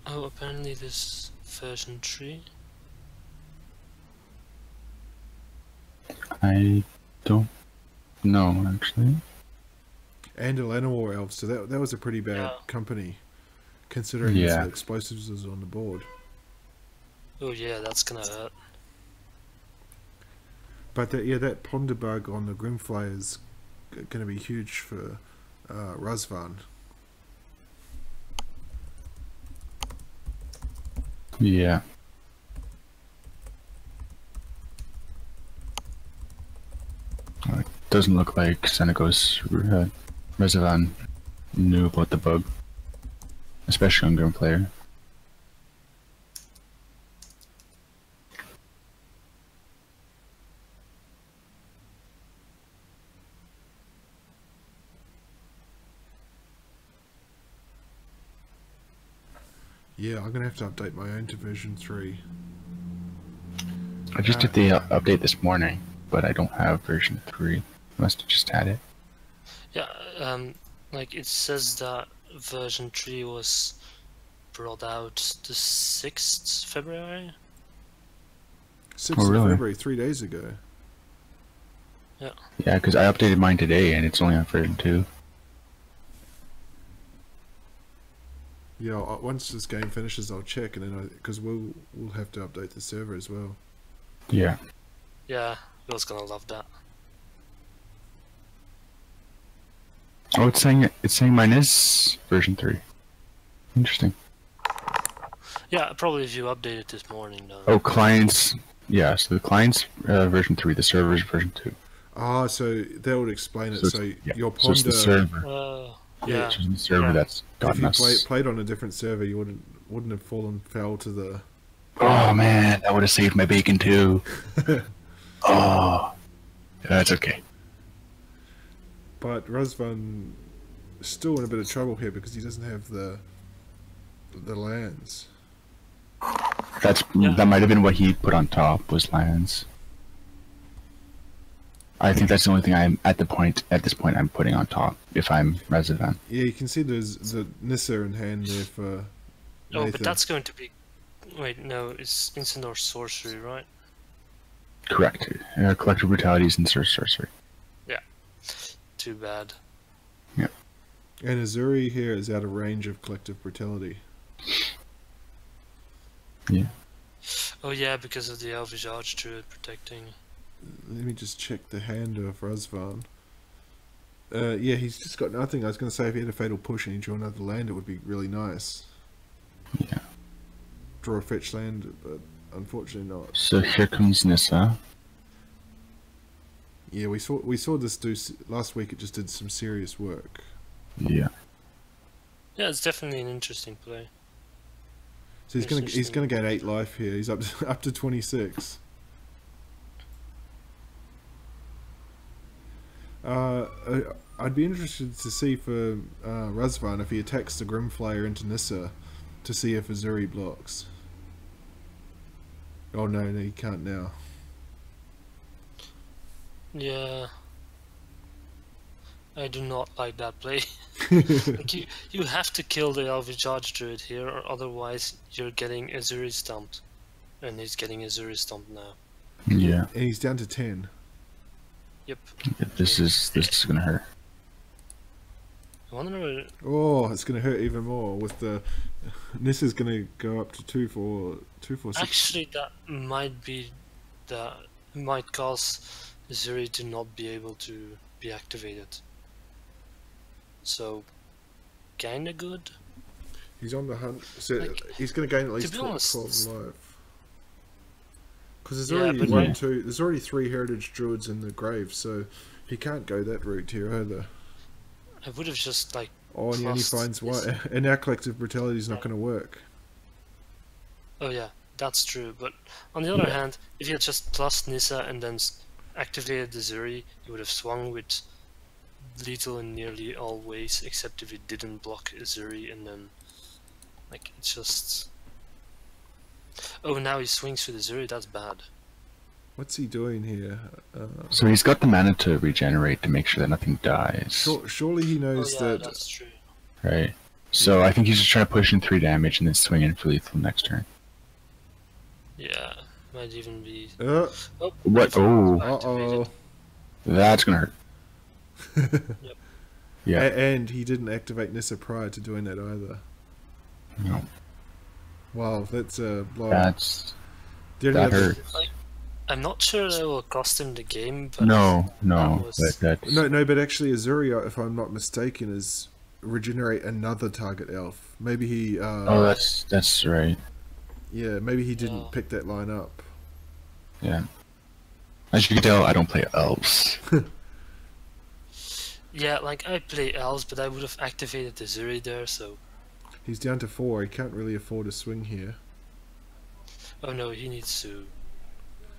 Oh, apparently this version 3. I don't know, actually. And Eleanor Elves, so that was a pretty bad company, considering the explosives was on the board. Oh yeah, that's gonna hurt. But that Ponder bug on the Grimflayer is going to be huge for Razvan. Yeah. It doesn't look like Seneca's Razvan knew about the bug, especially on Grimflayer. Yeah, I'm going to have to update my own to version 3. I just did the update this morning, but I don't have version 3. Must have just had it. Yeah, like it says that version 3 was brought out the 6th February. 6th Oh, really? of February, 3 days ago. Yeah. Yeah, because I updated mine today and it's only on version 2. Yeah, once this game finishes, I'll check, and then because we'll have to update the server as well. Yeah. Yeah, Will's gonna love that. Oh, it's saying mine is version 3. Interesting. Yeah, probably if you update it this morning, though. Oh, clients. Yeah, so the client's version 3, the server's version 2. Ah, so that would explain it. So your So it's Ponder. the server. Yeah. It's the server that's gotten if you us. played on a different server, you wouldn't have fallen foul to the. Oh man, that would have saved my bacon too. Oh, that's okay. But Razvan is still in a bit of trouble here because he doesn't have the lands. That might have been what he put on top was lands. I think that's the only thing at this point I'm putting on top if I'm Razvan. Yeah, you can see there's the Nissa in hand there for. Oh, but that's going to be. Wait, no, it's instant or sorcery, right? Correct. Collective brutalities and sorcery. Yeah. Too bad. Yeah. And Azuri here is out of range of collective brutality. Yeah. Oh yeah, because of the Elvish Archdruid protecting. Let me just check the hand of Razvan. Yeah, he's just got nothing. I was going to say if he had a fatal push and he drew another land, it would be really nice. Yeah. Draw a fetch land, but unfortunately not. So here comes Nissa. Yeah, we saw this do last week. It just did some serious work. Yeah. Yeah, it's definitely an interesting play. So he's gonna get 8 life here. He's up to 26. I'd be interested to see for Razvan if he attacks the Grimflayer into Nissa to see if Azuri blocks. Oh no, he can't now. Yeah. I do not like that play. Like you have to kill the Elvish Archdruid here, or otherwise you're getting Azuri stumped. And he's getting Azuri stumped now. Yeah. And he's down to 10. Yep. This is gonna hurt. I wonder. Oh, it's going to hurt even more with the... Nissa's going to go up to 246. Actually, that might be that might cause Azuri to not be able to be activated. So, kinda good. He's on the hunt. So Like, he's going to gain at least be 12 honest, life. Because there's Yeah, already but like- there's already 3 heritage druids in the grave, so he can't go that route here either. I would have just like. Oh, and he only Plus finds this- white. And our collective brutality is not going to work. Oh yeah, that's true. But on the other Yeah. hand, if you had just plus Nissa and then activated the Zuri, you would have swung with lethal in nearly all ways, except if you didn't block Zuri, and then like it's just. Oh, now he swings with the Zuri. That's bad. What's he doing here? So he's got the mana to regenerate to make sure that nothing dies, Surely he Oh knows yeah, that... that's true. right? So I think he's just trying to push in 3 damage and then swing in for lethal next turn. Yeah, might even be. Oh, What? Oh, uh-oh. that's gonna hurt. Yeah. And he didn't activate Nissa prior to doing that either. No, Wow, that's a blow. that's The only that other- hurts. I'm not sure that will cost him the game, but No, that was- that's No, but actually Azuri, if I'm not mistaken, is regenerate another target elf. Maybe he... oh, that's right. Yeah, maybe he didn't Yeah. pick that line up. Yeah. As you can tell, I don't play elves. yeah, like I play Elves, but I would have activated the Zuri there, so. He's down to 4. He can't really afford a swing here. Oh no, he needs to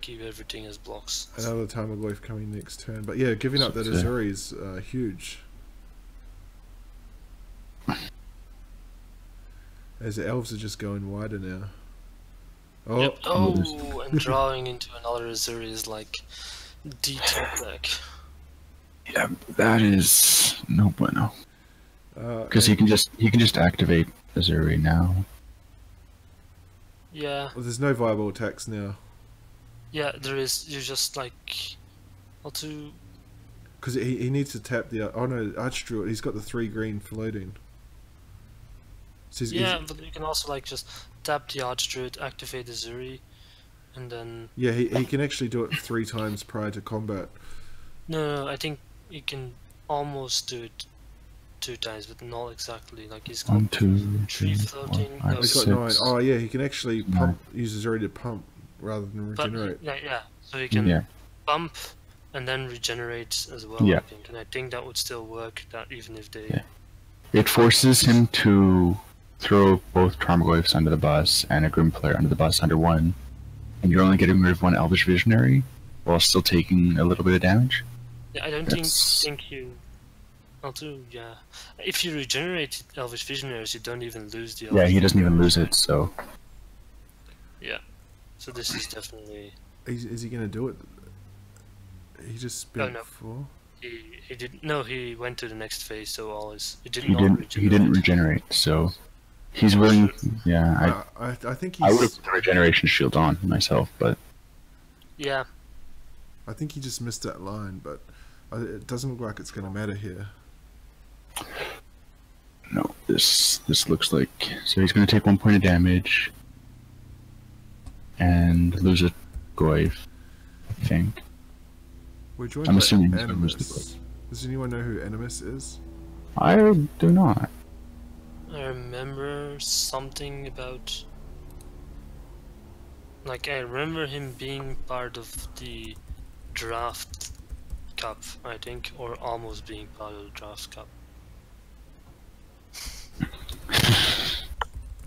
keep everything as blocks. Another Tarmogoyf coming next turn. But yeah, giving up that So- Azuri is huge. As the elves are just going wider now. Oh, Yep. Oh, and drawing into another Azuri is like the top deck. Yeah, that is no bueno. Because and- he can just activate Azuri now. Yeah, well, there's no viable attacks now. yeah, there is. You just like. How to. Because he needs to tap the... Oh no, Archdruid, he's got the 3 green floating. So Yeah, but you can also like just tap the Archdruid, activate the Zuri, and then. yeah, he can actually do it 3 times prior to combat. No, I think you can almost do it 2 times, but not exactly. Like he's got 1, 2, 3, 3 4, floating. 5, no, He's got 9. 6. Oh yeah, he can actually pump, use Azuri to pump rather than but, regenerate. yeah, so you can Yeah. bump and then regenerate as well. Yeah. I think, and I think that would still work. That even if they. Yeah. It forces him to throw both Tarmogoyfs under the bus and a Grim Player under the bus under one, and you're only getting rid of 1 Elvish Visionary while still taking a little bit of damage. Yeah, I don't That's- think you. Also, yeah. If you regenerate Elvish Visionaries, you don't even lose the. Yeah, Elvish he doesn't even Visionary. lose it, so Yeah. So this is definitely. Is he going to do it? He just spent no. 4? He did no. He went to the next phase, so all is. He did he not didn't regenerate. he didn't regenerate, so he's willing. Yeah, I think I would have he's... put the regeneration shield on myself, but Yeah. I think he just missed that line, but it doesn't look like it's going to matter here. no, this looks like so he's going to take 1 point of damage and lose a Goyf, I think. We're joined I'm by assuming he's gonna lose Animus. Does anyone know who Animus is? I do not. I remember something about. Like I remember him being part of the draft cup, I think, or almost being part of the draft cup.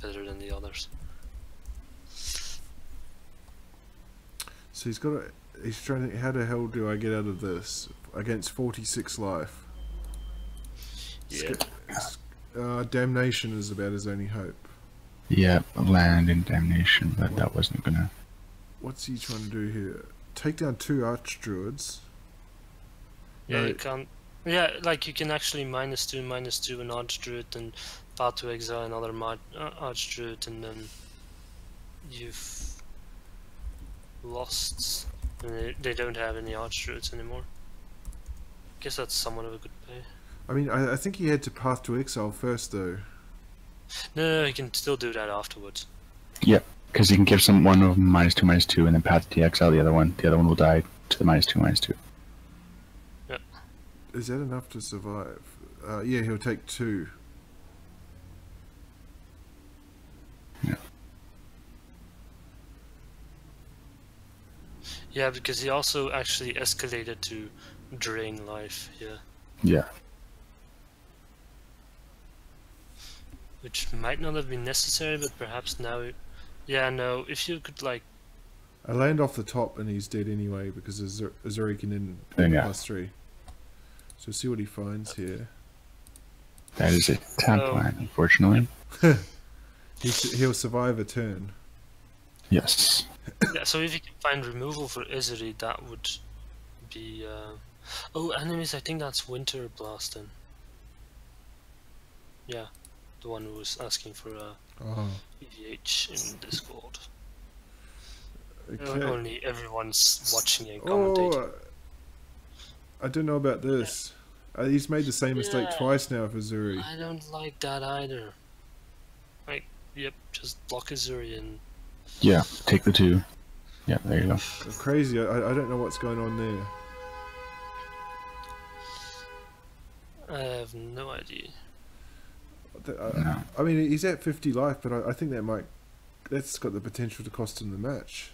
Better than the others. So he's got a... He's trying to think, how the hell do I get out of this? Against 46 life. Yeah. Damnation is about his only hope. Yeah, land and damnation, but that wasn't gonna. What's he trying to do here? Take down 2 Archdruids. Yeah, No. you can't. Yeah, like you can actually -2, -2 an Archdruid and Path to Exile another Archdruid, and then you've lost. And they don't have any Archdruids anymore. Guess that's somewhat of a good play. I mean, I think he had to Path to Exile first, though. No, you can still do that afterwards. Yep, because you can give some one of them -2/-2, and then path to exile the other one. The other one will die to the -2/-2. Is that enough to survive? Yeah, he'll take 2. Yeah. Yeah, because he also actually escalated to drain life here, Yeah. which might not have been necessary, but perhaps now. Yeah, no. If you could like. I land off the top and he's dead anyway because Azuri can in Yeah. +3. So see what he finds here. That is a tap line, unfortunately. He'll survive a turn. Yes. Yeah, so if you can find removal for Izuri, that would be. Oh, enemies! I think that's Winter Blast then. Yeah, the one who was asking for a EVH in Discord. Okay. Only everyone's watching and commentating. I don't know about this. He's made the same mistake Yeah. twice now for Azuri. I don't like that either. Like, yep, just block Izuri and. Yeah, take the 2. Yeah, there you go. Crazy. I don't know what's going on there. I have no idea. No. I mean, he's at 50 life, but I think that's got the potential to cost him the match.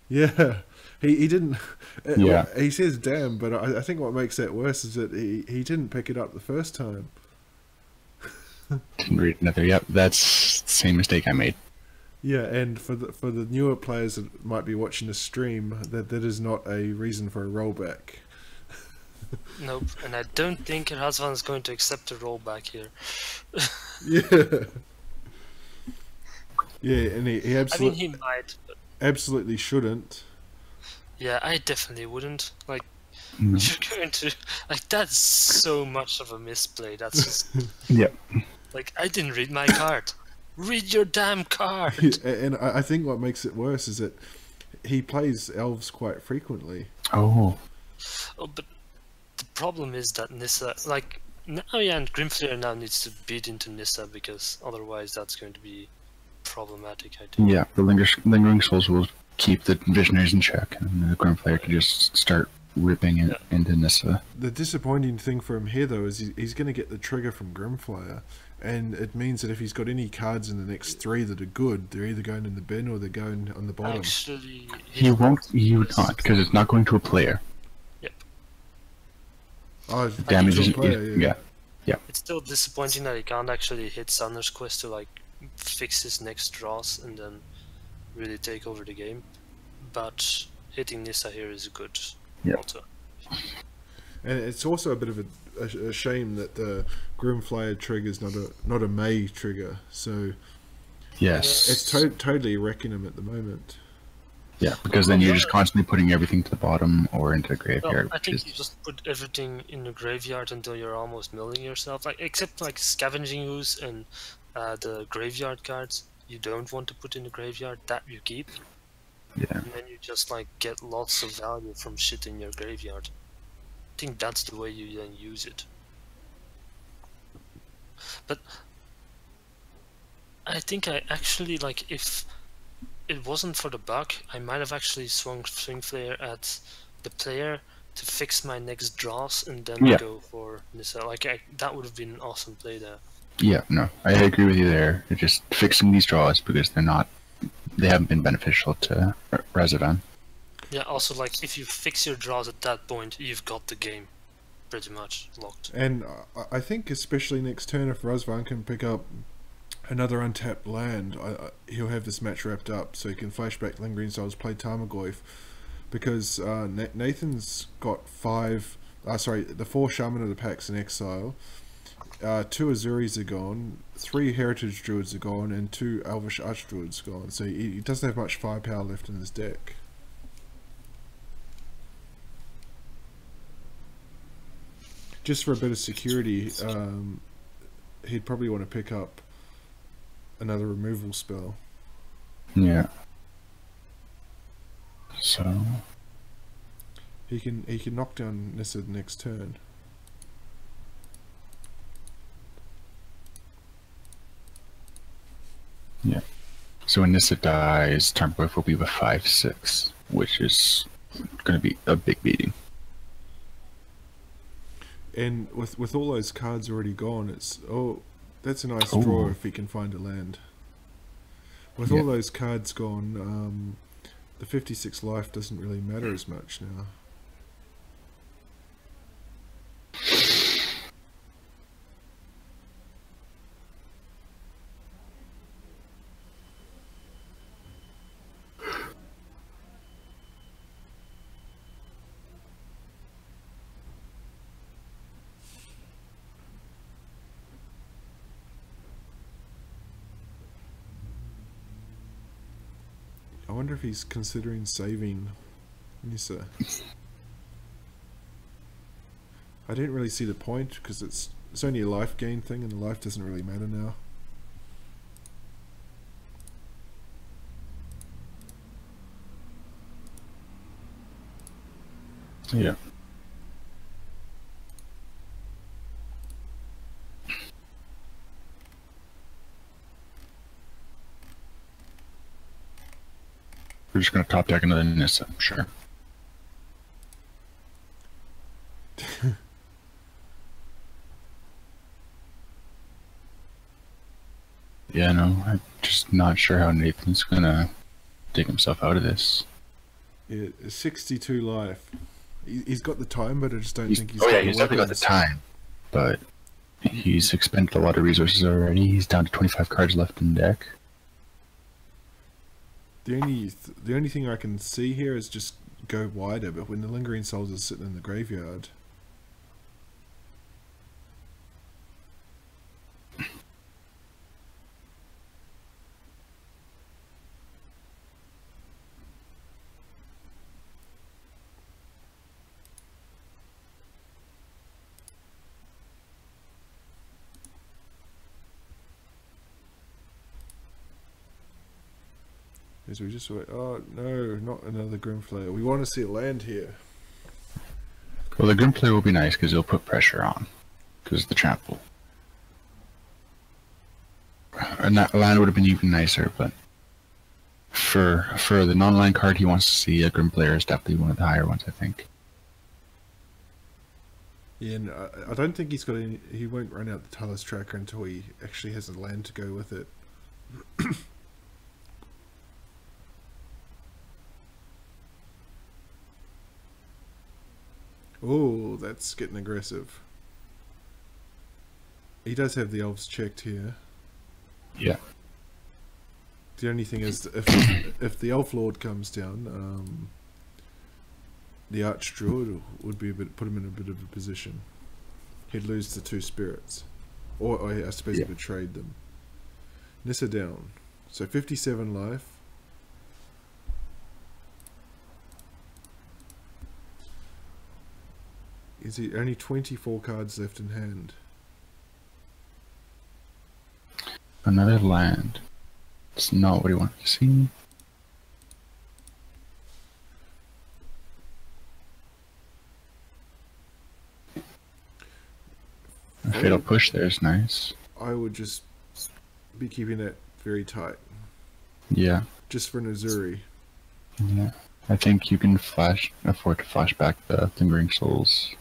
Yeah, he didn't. Yeah. He says damn, but I think what makes that worse is that he didn't pick it up the first time. Didn't read another. Yep, that's the same mistake I made. Yeah, and for the newer players that might be watching the stream, that is not a reason for a rollback. Nope, and I don't think Razvan is going to accept a rollback here. Yeah. Yeah, and he absolutely. I mean, he might, but Absolutely shouldn't. yeah, I definitely wouldn't. Like, No. if you're going to, like, that's so much of a misplay. That's just Yep. like, I didn't read my card. Read your damn card. And I think what makes it worse is that he plays elves quite frequently. Oh. Oh, but the problem is that Nissa, like, now, yeah, and Grimflayer now needs to beat into Nissa because otherwise that's going to be problematic, I think. Yeah, the lingering souls will keep the visionaries in check, and the Grim Player can just start ripping it into Nissa. The disappointing thing for him here, though, is he's going to get the trigger from Grimflayer, and it means that if he's got any cards in the next 3 that are good, they're either going in the bin or they're going on the bottom. Actually, He won't, not, because it's not going to a player. Yep. Oh, Damage to a is, player, yeah. It's still disappointing that he can't actually hit Sanders' Quest to like fix his next draws and then really take over the game. But hitting Nissa here is a good alter. And it's also a bit of a shame that the Grimflayer trigger is not a May trigger. So Yes. it's totally wrecking him at the moment. Yeah, because then you're just constantly putting everything to the bottom or into the Well, graveyard. I which think is, you just put everything in the graveyard until you're almost milling yourself. Like, except like Scavenging Ooze and the graveyard cards, you don't want to put in the graveyard, that you keep. yeah. And then you just like get lots of value from shit in your graveyard. I think that's the way you then use it. But I think I actually, like, if it wasn't for the bug, I might have actually swung Swing Flare at the player to fix my next draws and then go for Nissa. Like, that would have been an awesome play there. Yeah, no, I agree with you there. You're just fixing these draws because they haven't been beneficial to Razvan. Yeah, also, like, if you fix your draws at that point, you've got the game pretty much locked. And I think especially next turn, if Razvan can pick up another untapped land, he'll have this match wrapped up, so he can flashback Lingering Souls, play Tarmogoyf, because Nathan's got the 4 Shaman of the Packs in exile, 2 Azuris are gone, 3 Heritage Druids are gone, and 2 Elvish Archdruids are gone, so he doesn't have much firepower left in his deck. just for a bit of security, he'd probably want to pick up another removal spell. Yeah. So he can knock down Nissa next turn. yeah. So when Nissa dies, Tarmogoyf will be with 5/6, which is going to be a big beating. And with all those cards already gone, that's a nice Ooh. draw if he can find a land. With all those cards gone, the 56 life doesn't really matter as much now. I wonder if he's considering saving Nissa. I didn't really see the point because it's only a life gain thing, and the life doesn't really matter now. Yeah. We're just going to top deck another Nissa, sure. Yeah, no, I'm just not sure how Nathan's going to dig himself out of this. Yeah, 62 life. He's got the time, but I just don't think he's. Oh yeah, he's definitely got the time, but he's expended a lot of resources already. He's down to 25 cards left in deck. The only thing I can see here is just go wider, but when the Lingering Souls are sitting in the graveyard. As we just wait. Oh no, not another Grimflayer. We want to see it land here. Well, the Grimflayer will be nice because it'll put pressure on, because of the trample. And that land would have been even nicer, but for the non-land card he wants to see, a Grimflayer is definitely one of the higher ones, I think. Yeah, and I don't think he's got any. He won't run out the Talus Tracker until he actually has a land to go with it. Oh, that's getting aggressive. He does have the Elves checked here. Yeah. The only thing is, if the Elf Lord comes down, the Archdruid would be put him in a bit of a position. He'd lose the 2 spirits, or I suppose he could trade them. Nissa down, so 57 life. Is he only 24 cards left in hand? Another land. It's not what he wants to see. A fatal push there is nice. I would just be keeping that very tight. Yeah. Just for Nazuri. Yeah. I think you can afford to flash back the Lingering Souls.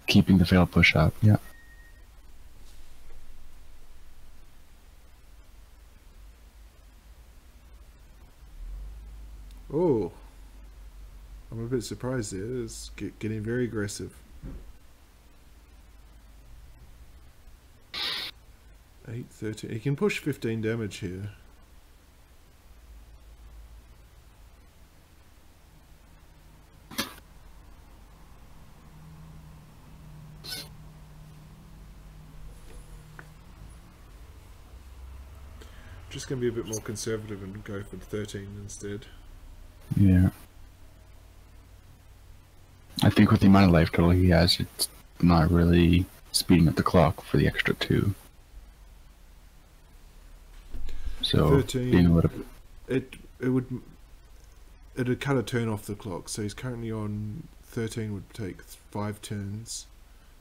Keeping the fatal push up, yeah. Oh, I'm a bit surprised there. It's getting very aggressive. 8, 13. He can push 15 damage here. Just going to be a bit more conservative and go for 13 instead. Yeah. I think with the amount of life total he has, not really speeding up the clock for the extra 2. So 13, being a little it'd cut a turn off the clock. So he's currently on 13 would take 5 turns,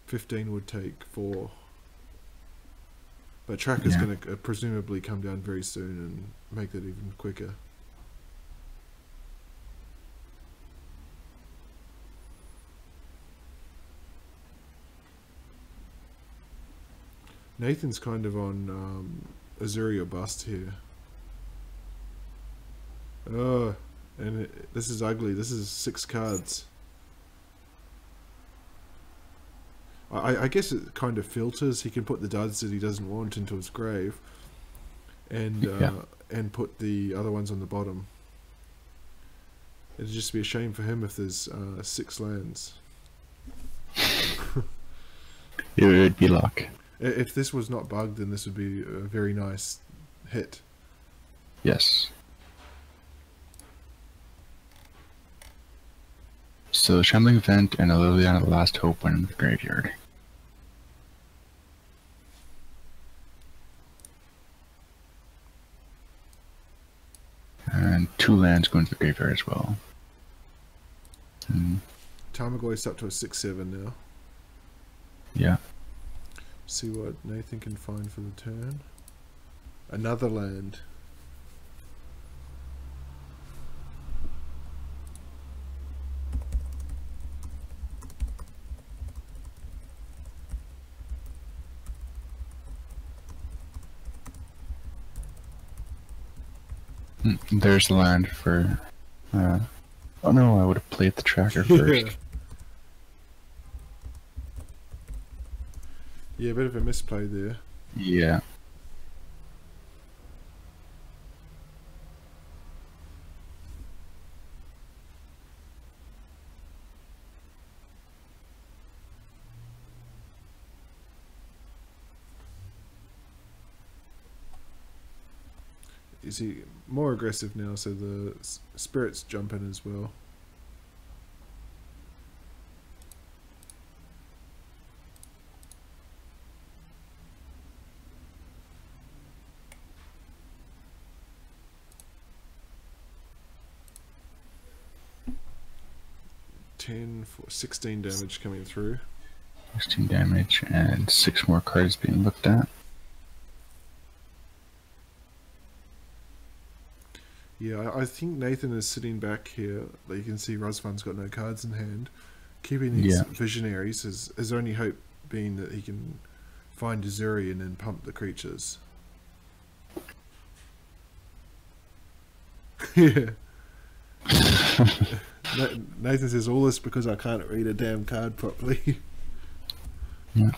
15 would take 4. But Tracker's going to presumably come down very soon and make that even quicker. Nathan's kind of on Azuri or bust here. Oh, and this is ugly. This is 6 cards. I guess it kind of filters. He can put the duds that he doesn't want into his grave, and put the other ones on the bottom. It'd just be a shame for him if there's 6 lands. It would be luck. If this was not bugged, then this would be a very nice hit. Yes. So Shambling Event and a Liliana the Last Hope went in the graveyard. And 2 lands going to the graveyard as well. Tarmogoyf's up to a 6/7 now. Yeah. See what Nathan can find for the turn. Another land. There's the land for... oh no, I would have played the tracker first. Yeah, a bit of a misplay there. Yeah. Is he more aggressive now, so the spirits jump in as well? For 16 damage coming through. 16 damage and 6 more cards being looked at. Yeah, I think Nathan is sitting back here. Like you can see, Razvan's got no cards in hand. Keeping these visionaries, his only hope being that he can find Azuri and then pump the creatures. Yeah. Nathan says, all this because I can't read a damn card properly. Yeah.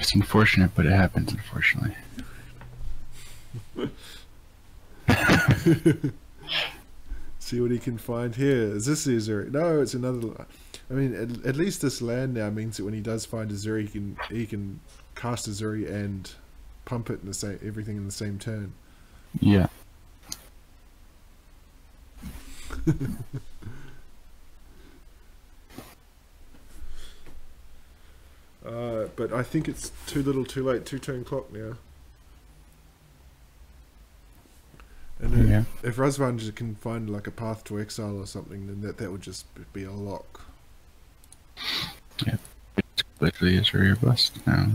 It's unfortunate, but it happens, unfortunately. See what he can find here. Is this the Azuri? No, it's another... I mean, at least this land now means that when he does find Azuri, he can cast Azuri and pump it in the same, everything in the same turn. Yeah. But I think it's too little, too late. 2-turn clock now. And if Razvan just can find like a path to exile or something, then that would just be a lock. Yeah, it's literally a Azuri or bust now.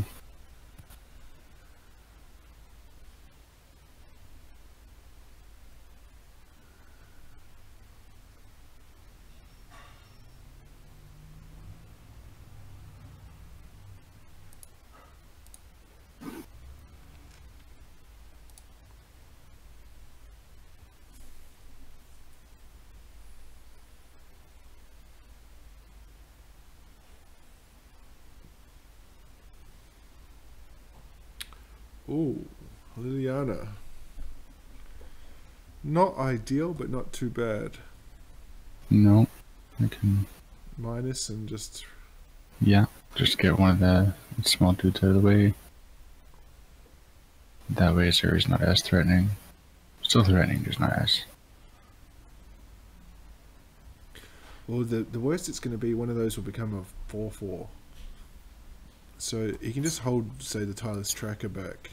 Ooh, Liliana. Not ideal, but not too bad. No, I can... Minus and just... Yeah, just get one of the small dudes out of the way. That way Azuri's not as threatening. Still threatening, just not as. Well, the worst it's going to be, one of those will become a 4/4. So you can just hold, say, the Tireless Tracker back.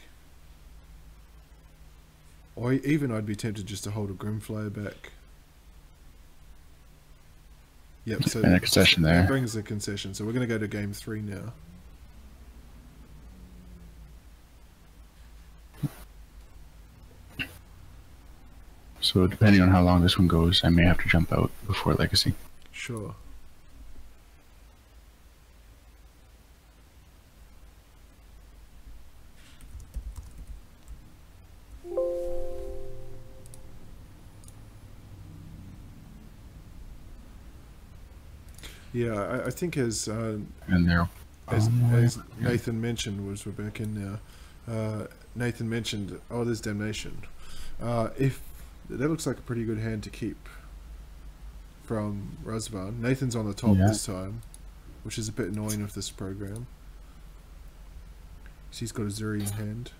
Or even I'd be tempted just to hold a Grimflayer back. Yep, so and a concession there. That brings the concession. So we're going to go to game 3 now. So depending on how long this one goes, I may have to jump out before Legacy. Sure. Yeah, I think as And there. as Nathan mentioned, we're back in now. Nathan mentioned, oh, there's Damnation. If that looks like a pretty good hand to keep from Razvan. Nathan's on the top this time, which is a bit annoying with this program. So he's got a Zuri in hand.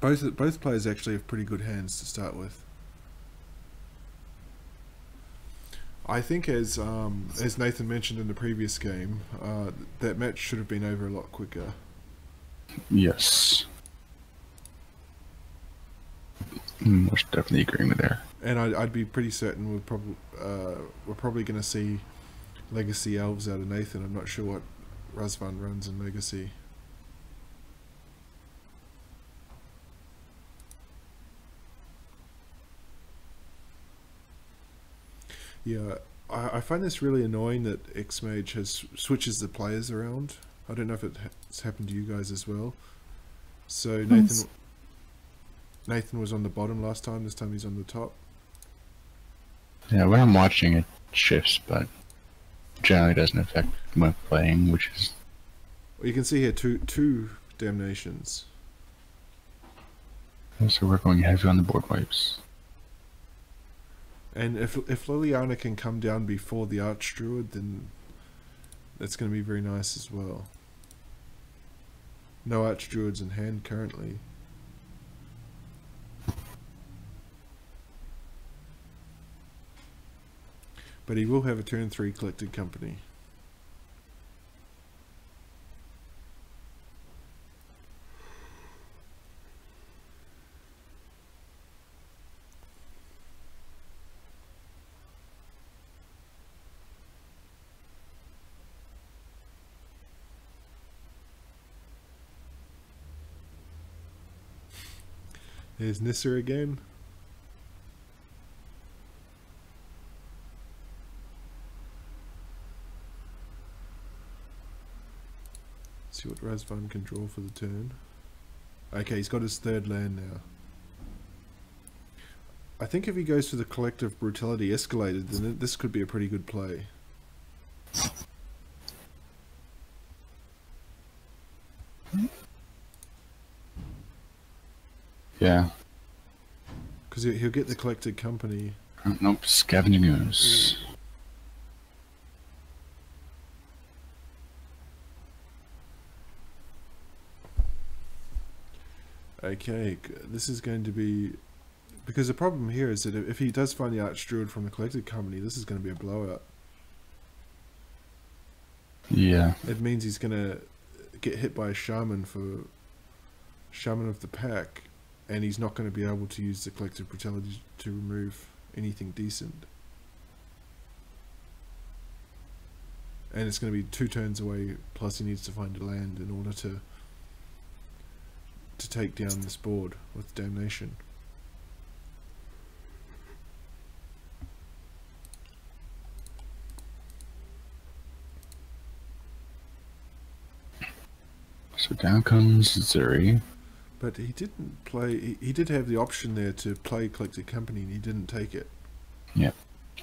Both players actually have pretty good hands to start with. I think, as Nathan mentioned in the previous game, that match should have been over a lot quicker. Yes. Most definitely agreeing with there. And I'd be pretty certain we're probably going to see Legacy Elves out of Nathan. I'm not sure what Razvan runs in Legacy. Yeah, I find this really annoying that X-Mage switches the players around. I don't know if it's happened to you guys as well. So Nathan was on the bottom last time. This time he's on the top. Yeah, when I'm watching it shifts, but generally doesn't affect my playing, which is... Well, you can see here two Damnations. So we're going heavy on the board wipes. And if Liliana can come down before the Archdruid, then that's going to be very nice as well. No Archdruids in hand currently. But he will have a turn 3 Collected Company. There's Nissa again. See what Razvan can draw for the turn. Okay, he's got his third land now. I think if he goes for the Collective Brutality escalated, then this could be a pretty good play. Yeah. Because he'll get the Collected Company. Nope, Scavenging Ooze. Okay, this is going to be... Because the problem here is that if he does find the Archdruid from the Collected Company, this is going to be a blowout. Yeah. It means he's going to get hit by a Shaman for Shaman of the Pack, and he's not going to be able to use the Collective Brutality to remove anything decent. And it's going to be 2 turns away, plus he needs to find a land in order to take down this board with Damnation. So down comes Zuri. But he didn't play... He did have the option there to play Collected Company, and he didn't take it. Yeah.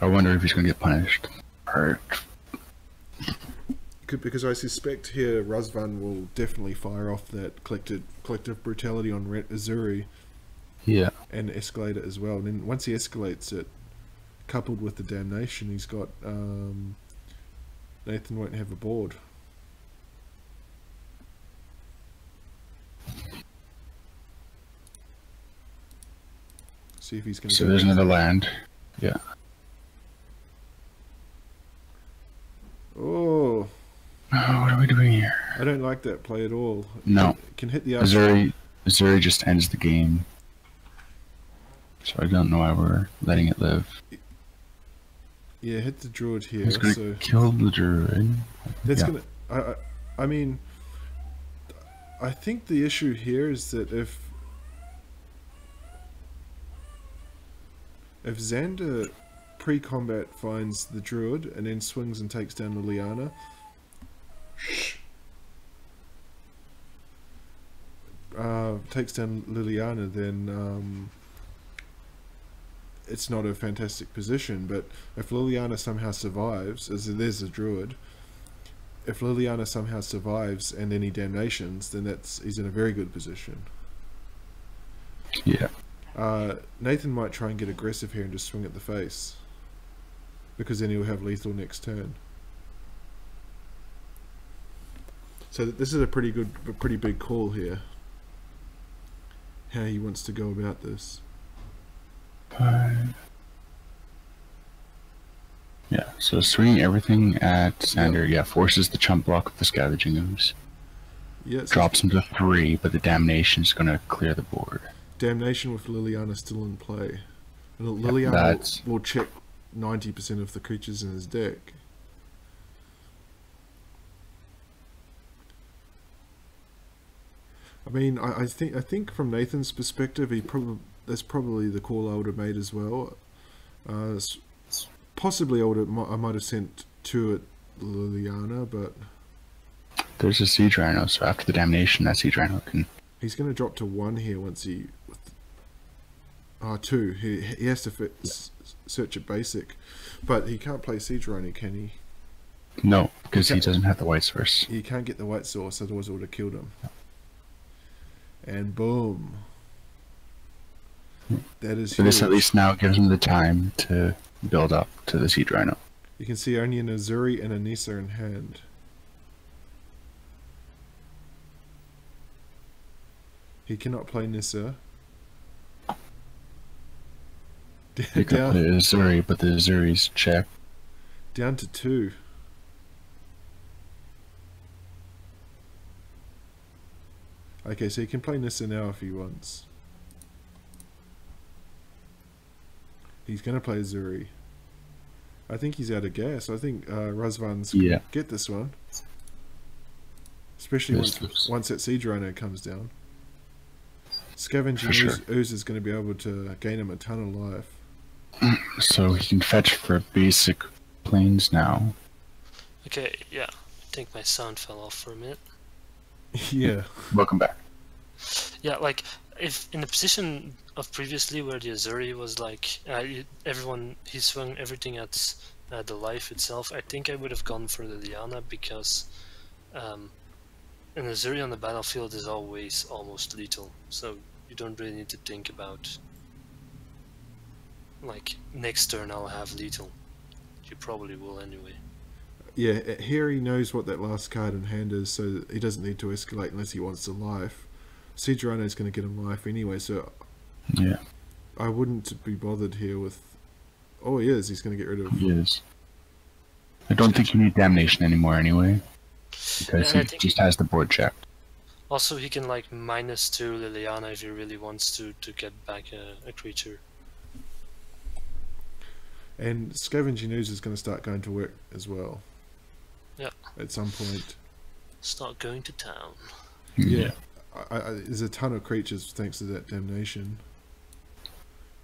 I wonder if he's going to get punished. Hurt. Because I suspect here Razvan will definitely fire off that collective brutality on Azuri. Yeah. And escalate it as well. And then once he escalates it, coupled with the Damnation, he's got... Nathan won't have a board. See if he's going to. So there's another land. Yeah. Oh. Oh, what are we doing here? I don't like that play at all. No. Can hit the Azuri just ends the game. So I don't know why we're letting it live. Yeah, hit the druid here. He's gonna So kill the druid. that's Yeah. gonna. I mean, I think the issue here is that if Xander pre-combat finds the druid and then swings and takes down Liliana, then it's not a fantastic position. But if Liliana somehow survives, as there's a druid, if Liliana somehow survives and any damnations, then he's in a very good position. Yeah. Nathan might try and get aggressive here and just swing at the face, because then he'll have lethal next turn. So this is a pretty big call here. How he wants to go about this. 5. Yeah, so swinging everything at Xander, yeah, forces the chump block with the Scavenging Ooze. Yeah, Drops him to 3, but the Damnation's gonna clear the board. Damnation with Liliana still in play. And Liliana will check 90% of the creatures in his deck. I mean, I think from Nathan's perspective, that's probably the call I would have made as well. Possibly I might have sent 2 at Liliana, but there's a Siege Rhino, so after the Damnation, that Siege Rhino can. He's going to drop to 1 here once he. 2. He has to search at basic, but he can't play Siege Rhino, can he? No, because he doesn't have the white source. He can't get the white source, otherwise it would have killed him. And boom. That is so huge. this at least now gives him the time to build up to the Siege Rhino. You can see only an Azuri and a Nissa in hand. He cannot play Nissa. He can play Azuri, but the Azuri's check. Down to 2. Okay, so he can play Nissa now if he wants. He's going to play Azuri. I think he's out of gas. I think Razvan's going to get this one. Especially once that Siege Rhino comes down. Scavenging Ooze is going to be able to gain him a ton of life. So he can fetch for basic planes now. Okay, yeah. I think my sound fell off for a minute. Yeah. Welcome back. Yeah, like, if in the position of previously where the Azuri was like, he swung everything at the life itself, I think I would have gone for the Liliana, because an Azuri on the battlefield is always almost lethal, so you don't really need to think about, like, next turn I'll have lethal. You probably will anyway. Yeah, here he knows what that last card in hand is, so he doesn't need to escalate unless he wants the life. Siege Rhino is going to get him life anyway, so yeah, I wouldn't be bothered here with. Oh, he is. He's going to get rid of. He is. I don't think you need Damnation anymore anyway, because he just has the board checked. Also, he can like -2 Liliana if he really wants to get back a creature. And Scavenging Ooze is going to start going to work as well. Yeah. At some point. Start going to town. Yeah. There's a ton of creatures thanks to that Damnation.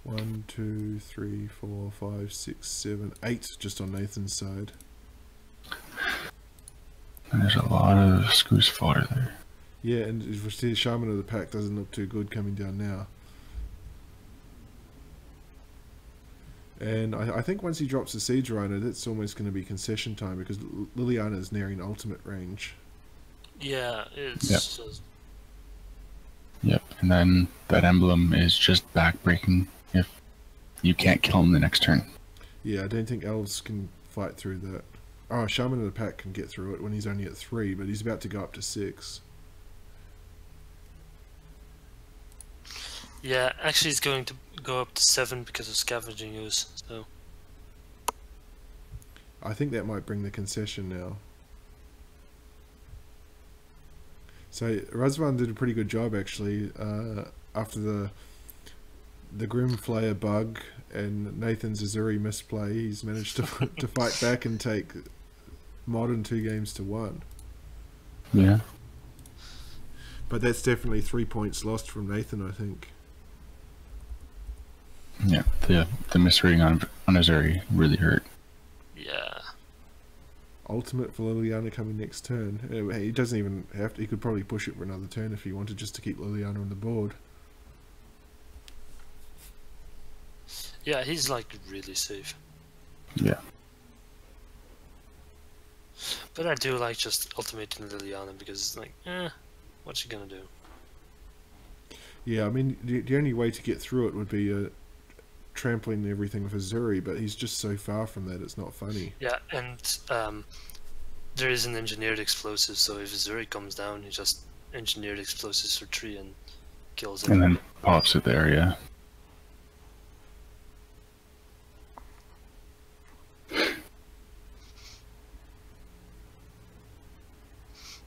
1, 2, 3, 4, 5, 6, 7, 8 just on Nathan's side. And there's a lot of Scoose fodder there. Yeah, and the Shaman of the Pack doesn't look too good coming down now. And I think once he drops the Siege Rhino, that's almost going to be concession time, because Liliana is nearing ultimate range. Yeah, it's just... Yep, and then that emblem is just backbreaking if you can't kill him the next turn. Yeah, I don't think Elves can fight through that. Oh, Shaman of the Pack can get through it when he's only at 3, but he's about to go up to 6. Yeah, actually it's going to go up to 7 because of scavenging ooze, so... I think that might bring the concession now. So Razvan did a pretty good job actually after the Grim Flayer bug and Nathan's Azuri misplay. He's managed to to fight back and take Modern 2 games to 1. Yeah. But that's definitely 3 points lost from Nathan, I think. Yeah, the misreading on Azuri really hurt. Yeah. Ultimate for Liliana coming next turn. He doesn't even have to. He could probably push it for another turn if he wanted, just to keep Liliana on the board. Yeah, he's like really safe. Yeah. But I do like just ultimating Liliana because it's like, what's she gonna do? Yeah, I mean, the only way to get through it would be trampling everything with Azuri, but he's just so far from that, it's not funny. Yeah, and there is an engineered explosive, so if Azuri comes down, he just engineered explosives for 3 and kills him. And then pops it there, yeah.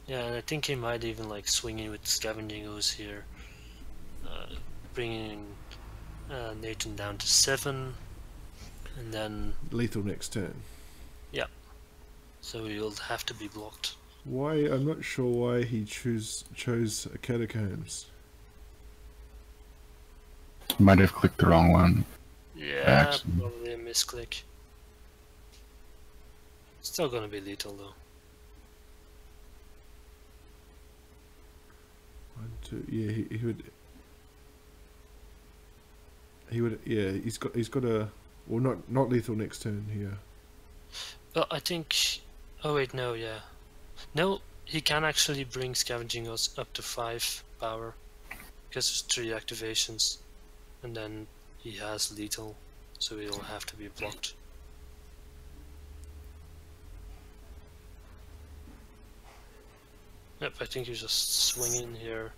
Yeah, and I think he might even like swing in with scavenging ooze here, bringing Nathan down to 7, and then Lethal next turn. yeah, so he'll have to be blocked. Why? I'm not sure why he chose Catacombs. Might have clicked the wrong one. Yeah, Accident. probably a misclick. Still gonna be lethal though. 1, 2. Yeah, he would. He would. Yeah, he's got a. Well, not lethal next turn here. Well, I think. Oh wait, no, yeah, no, he can actually bring scavenging us up to 5 power because there's 3 activations, and then he has lethal, so he'll have to be blocked. Yep, I think you just swing in here.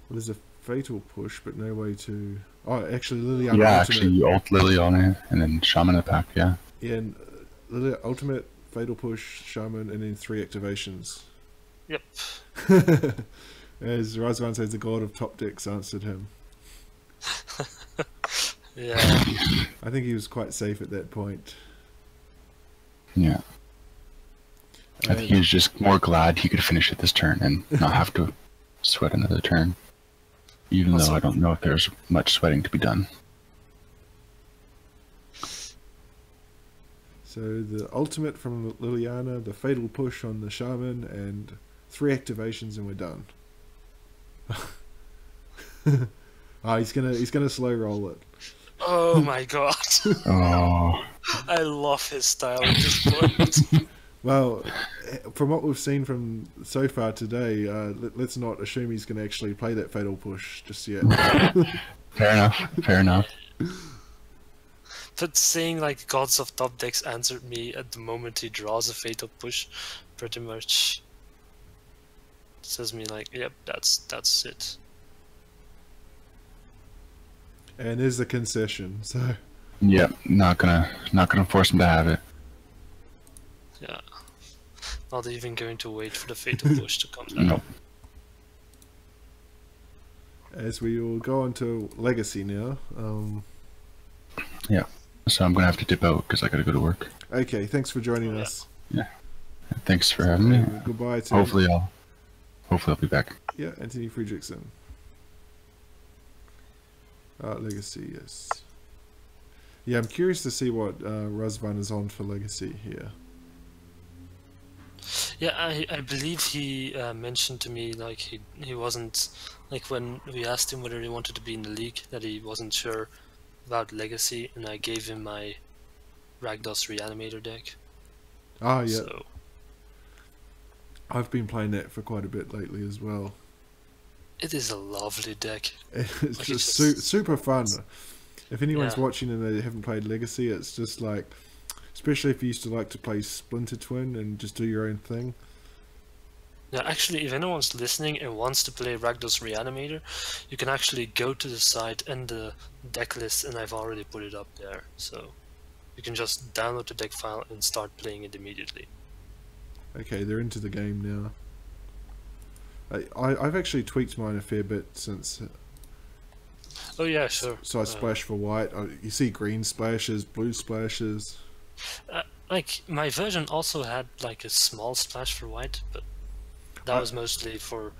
Well, there's a fatal push, but no way to. Oh, actually, Liliana. Yeah, ultimate. actually, you ult Lily on it, and then Shaman attack, yeah. Yeah, and ultimate fatal push, Shaman, and then 3 activations. Yep. As Razvan says, the god of top decks answered him. Yeah. I think he was quite safe at that point. Yeah. I think he was just more glad he could finish it this turn and not have to sweat another turn. Even though I don't know if there's much sweating to be done. So the ultimate from Liliana, the fatal push on the Shaman, and 3 activations, and we're done. He's gonna slow roll it. Oh my god. Oh. I love his style at this point. Well, from what we've seen from so far today, let's not assume he's going to actually play that fatal push just yet. Fair enough. Fair enough. But saying like gods of top decks answered me at the moment he draws a fatal push, pretty much says me like, yep, that's it. And there's the concession. So Yep, not gonna force him to have it. Yeah. Not even going to wait for the fatal push to come down. Nope. as we will go on to Legacy now. Yeah. So I'm gonna have to dip out because I gotta go to work. Okay, thanks for joining us. Yeah. Thanks for having me. And goodbye to Hopefully I'll be back. Yeah, Anthony Friedrichsen. Legacy, yes. Yeah, I'm curious to see what Razvan is on for Legacy here. Yeah, I believe he mentioned to me like he wasn't, like when we asked him whether he wanted to be in the league, that he wasn't sure about Legacy, and I gave him my Rakdos Reanimator deck. Ah, yeah. So, I've been playing that for quite a bit lately as well. it is a lovely deck. It's Like, just it's super fun. If anyone's Yeah. watching and they haven't played Legacy, it's just like, especially if you used to like to play Splinter Twin and just do your own thing. Yeah, actually, if anyone's listening and wants to play Ragdoll's Reanimator, you can actually go to the site and the deck list, and I've already put it up there. So you can just download the deck file and start playing it immediately. Okay, they're into the game now. I've actually tweaked mine a fair bit since. Oh yeah, sure. So I splash for white. You see green splashes, blue splashes. Like my version also had like a small splash for white, but that was mostly for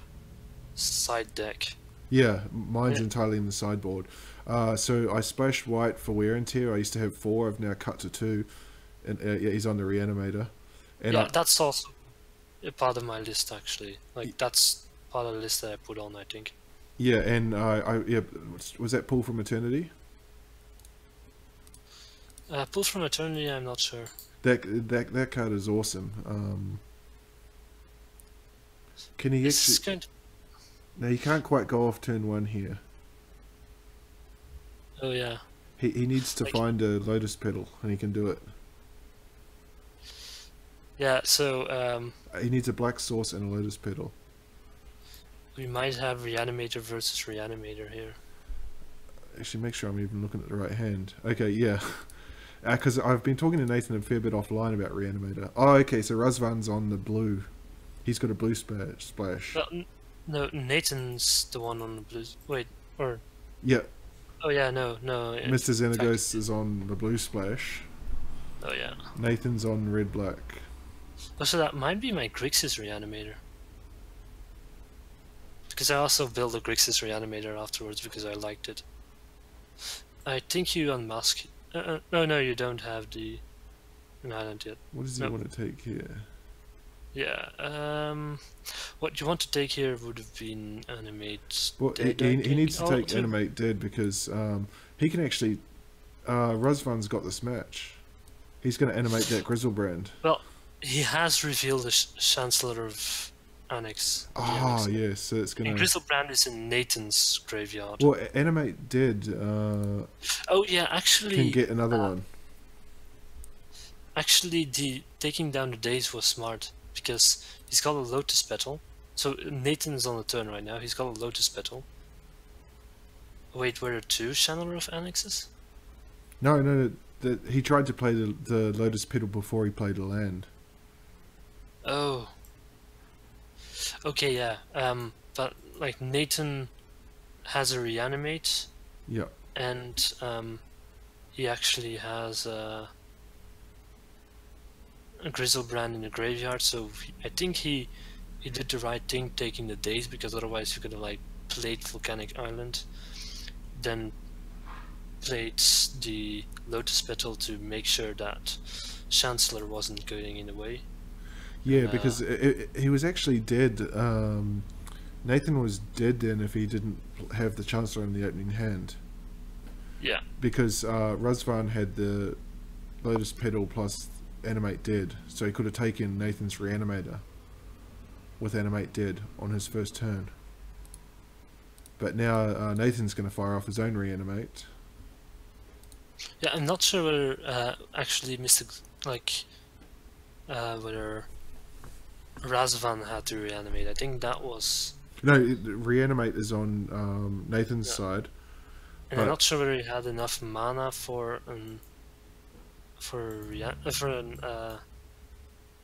side deck. Yeah, mine's entirely in the sideboard. So I splashed white for wear and tear. I used to have 4. I've now cut to 2, and yeah, he's on the Reanimator. And yeah, that's also a part of my list actually. Like that's part of the list that I put on, I think. Yeah, and was that Pull from Eternity? Pull from Eternity, I'm not sure. That card is awesome. Can he actually? No, he can't quite go off turn 1 here. Oh yeah. He needs to find a Lotus Petal, and he can do it. Yeah, so he needs a black source and a Lotus Petal. We might have Reanimator versus Reanimator here. Actually, make sure I'm even looking at the right hand. Okay, yeah. Because I've been talking to Nathan a fair bit offline about Reanimator. Oh, okay, so Razvan's on the blue. He's got a blue splash. No, Nathan's the one on the blue. Wait, or... Yeah. Oh yeah, no. Mr. Xenagos is on the blue splash. Oh yeah. Nathan's on red-black. Oh, so that might be my Grixis Reanimator. Because I also built a Grixis Reanimator afterwards because I liked it. I think you unmask... No, you don't have the an island yet. What does he want to take here? Yeah, what you want to take here would have been Animate Well, Dead. he needs to take Animate Dead because he can actually... Razvan's got this match. He's going to animate that Grizzlebrand. Well, he has revealed the Chancellor of Annex. Ah, yes, so it's going to... Grizzlebrand is in Nathan's graveyard. Well, Animate Dead... oh yeah, actually... can get another one. Actually, taking down the days was smart, because he's got a Lotus Petal. So Nathan's on the turn right now, he's got a Lotus Petal. Wait, were there 2 Channeler of Annexes? No, he tried to play the Lotus Petal before he played a land. Oh. Okay, yeah. But like Nathan has a Reanimate. Yeah. And he actually has a Grizzlebrand in the graveyard, so I think he did the right thing taking the days, because otherwise you could have like played Volcanic Island, then played the Lotus Petal to make sure that Chancellor wasn't going in the way. Yeah, because he was actually dead. Nathan was dead then if he didn't have the Chancellor in the opening hand. Yeah. Because Razvan had the Lotus Petal plus Animate Dead, so he could have taken Nathan's Reanimator with Animate Dead on his first turn. But now Nathan's going to fire off his own Reanimate. Yeah, I'm not sure whether actually whether Razvan had to reanimate. I think that was... No, Reanimate is on Nathan's side. And I'm not sure whether he had enough mana for what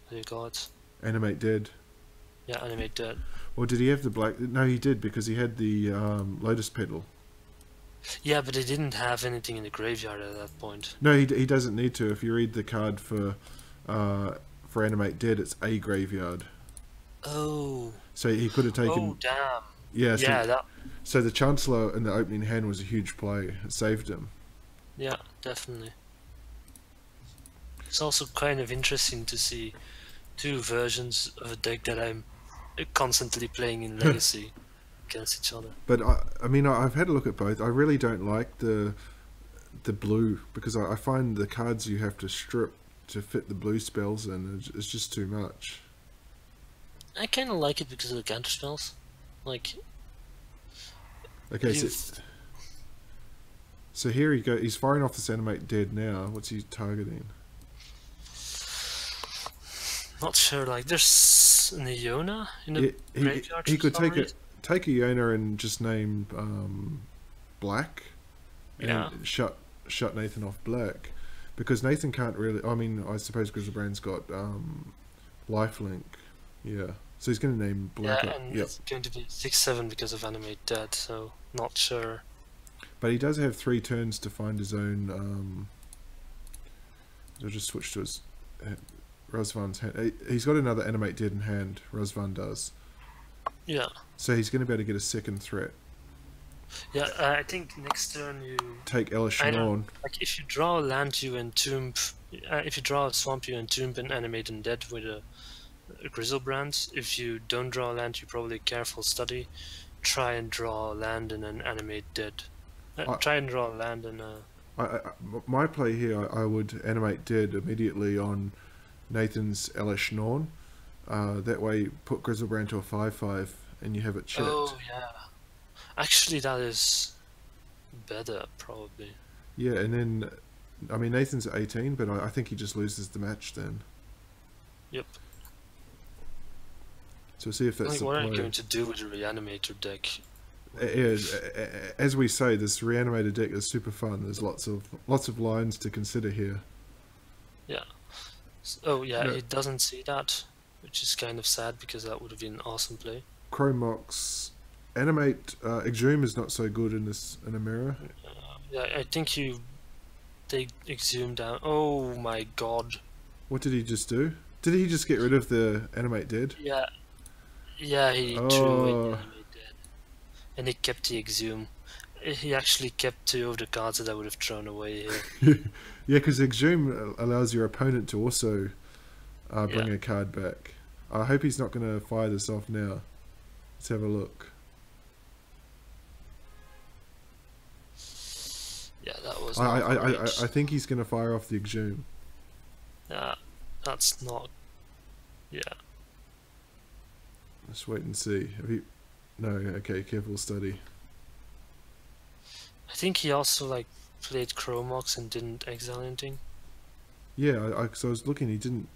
do you call it? Animate Dead. Yeah, Animate Dead. Or did he have the black... No, he did, because he had the Lotus Petal. Yeah, but he didn't have anything in the graveyard at that point. No, he doesn't need to. If you read the card for Animate Dead, it's a graveyard. Oh. So he could have taken... Oh, damn. Yeah, so, yeah, so the Chancellor in the opening hand was a huge play. It saved him. Yeah, definitely. It's also kind of interesting to see 2 versions of a deck that I'm constantly playing in Legacy against each other. But I mean, I've had a look at both. I really don't like the blue, because I find the cards you have to strip to fit the blue spells in, it's just too much. I kind of like it because of the counter spells. Like... Okay, so here he goes. He's firing off this Animate Dead now. What's he targeting? Not sure. Like, there's an Iona in the graveyard. He could for some take a reason. Iona and just name Black, and Yeah. shut Nathan off Black, because Nathan can't really. I mean, I suppose Grizzlebrand's got lifelink, yeah. So he's going to name Black. Yeah, and it's going to be 6/7 because of Animate Dead. So not sure. But he does have 3 turns to find his own. I'll just switch to his Razvan's hand. He's got another Animate Dead in hand. Razvan does. Yeah. So he's going to be able to get a second threat. Yeah, I think next turn you Take Elishanon. like if you draw a land, you entomb. If you draw a swamp, you entomb and animate undead with a Grizzlebrand. If you don't draw a land, you probably careful study. Try and draw a land and then animate dead. Try and draw a land and. My play here, I would animate Dead immediately on Nathan's Elishanon. That way, put Grizzlebrand to a 5/5, and you have it checked. Oh yeah. Actually, that is better, probably. Yeah, and then, I mean, Nathan's at 18, but I think he just loses the match then. Yep. So see if that's Like, the what are play. you going to do with the Reanimator deck? Yeah, as we say, this Reanimator deck is super fun. There's lots of lines to consider here. Yeah. Oh yeah, No. he doesn't see that, which is kind of sad because that would have been an awesome play. Chromox, Animate, Exhume is not so good in a mirror. Yeah, I think you take Exhume down. Oh my god. What did he just do? Did he just get rid of the Animate Dead? Yeah. Yeah, he threw away the Animate Dead. And he kept the Exhume. He actually kept 2 of the cards that I would have thrown away here. Yeah, because Exhume allows your opponent to also bring Yeah. a card back. I hope he's not going to fire this off now. Let's have a look. Yeah, that was. I think he's going to fire off the Exhume. Yeah, that's not. Yeah. Let's wait and see. Have you... No, okay, careful study. I think he also like played Chromox and didn't exile anything. Yeah, so I was looking, he didn't...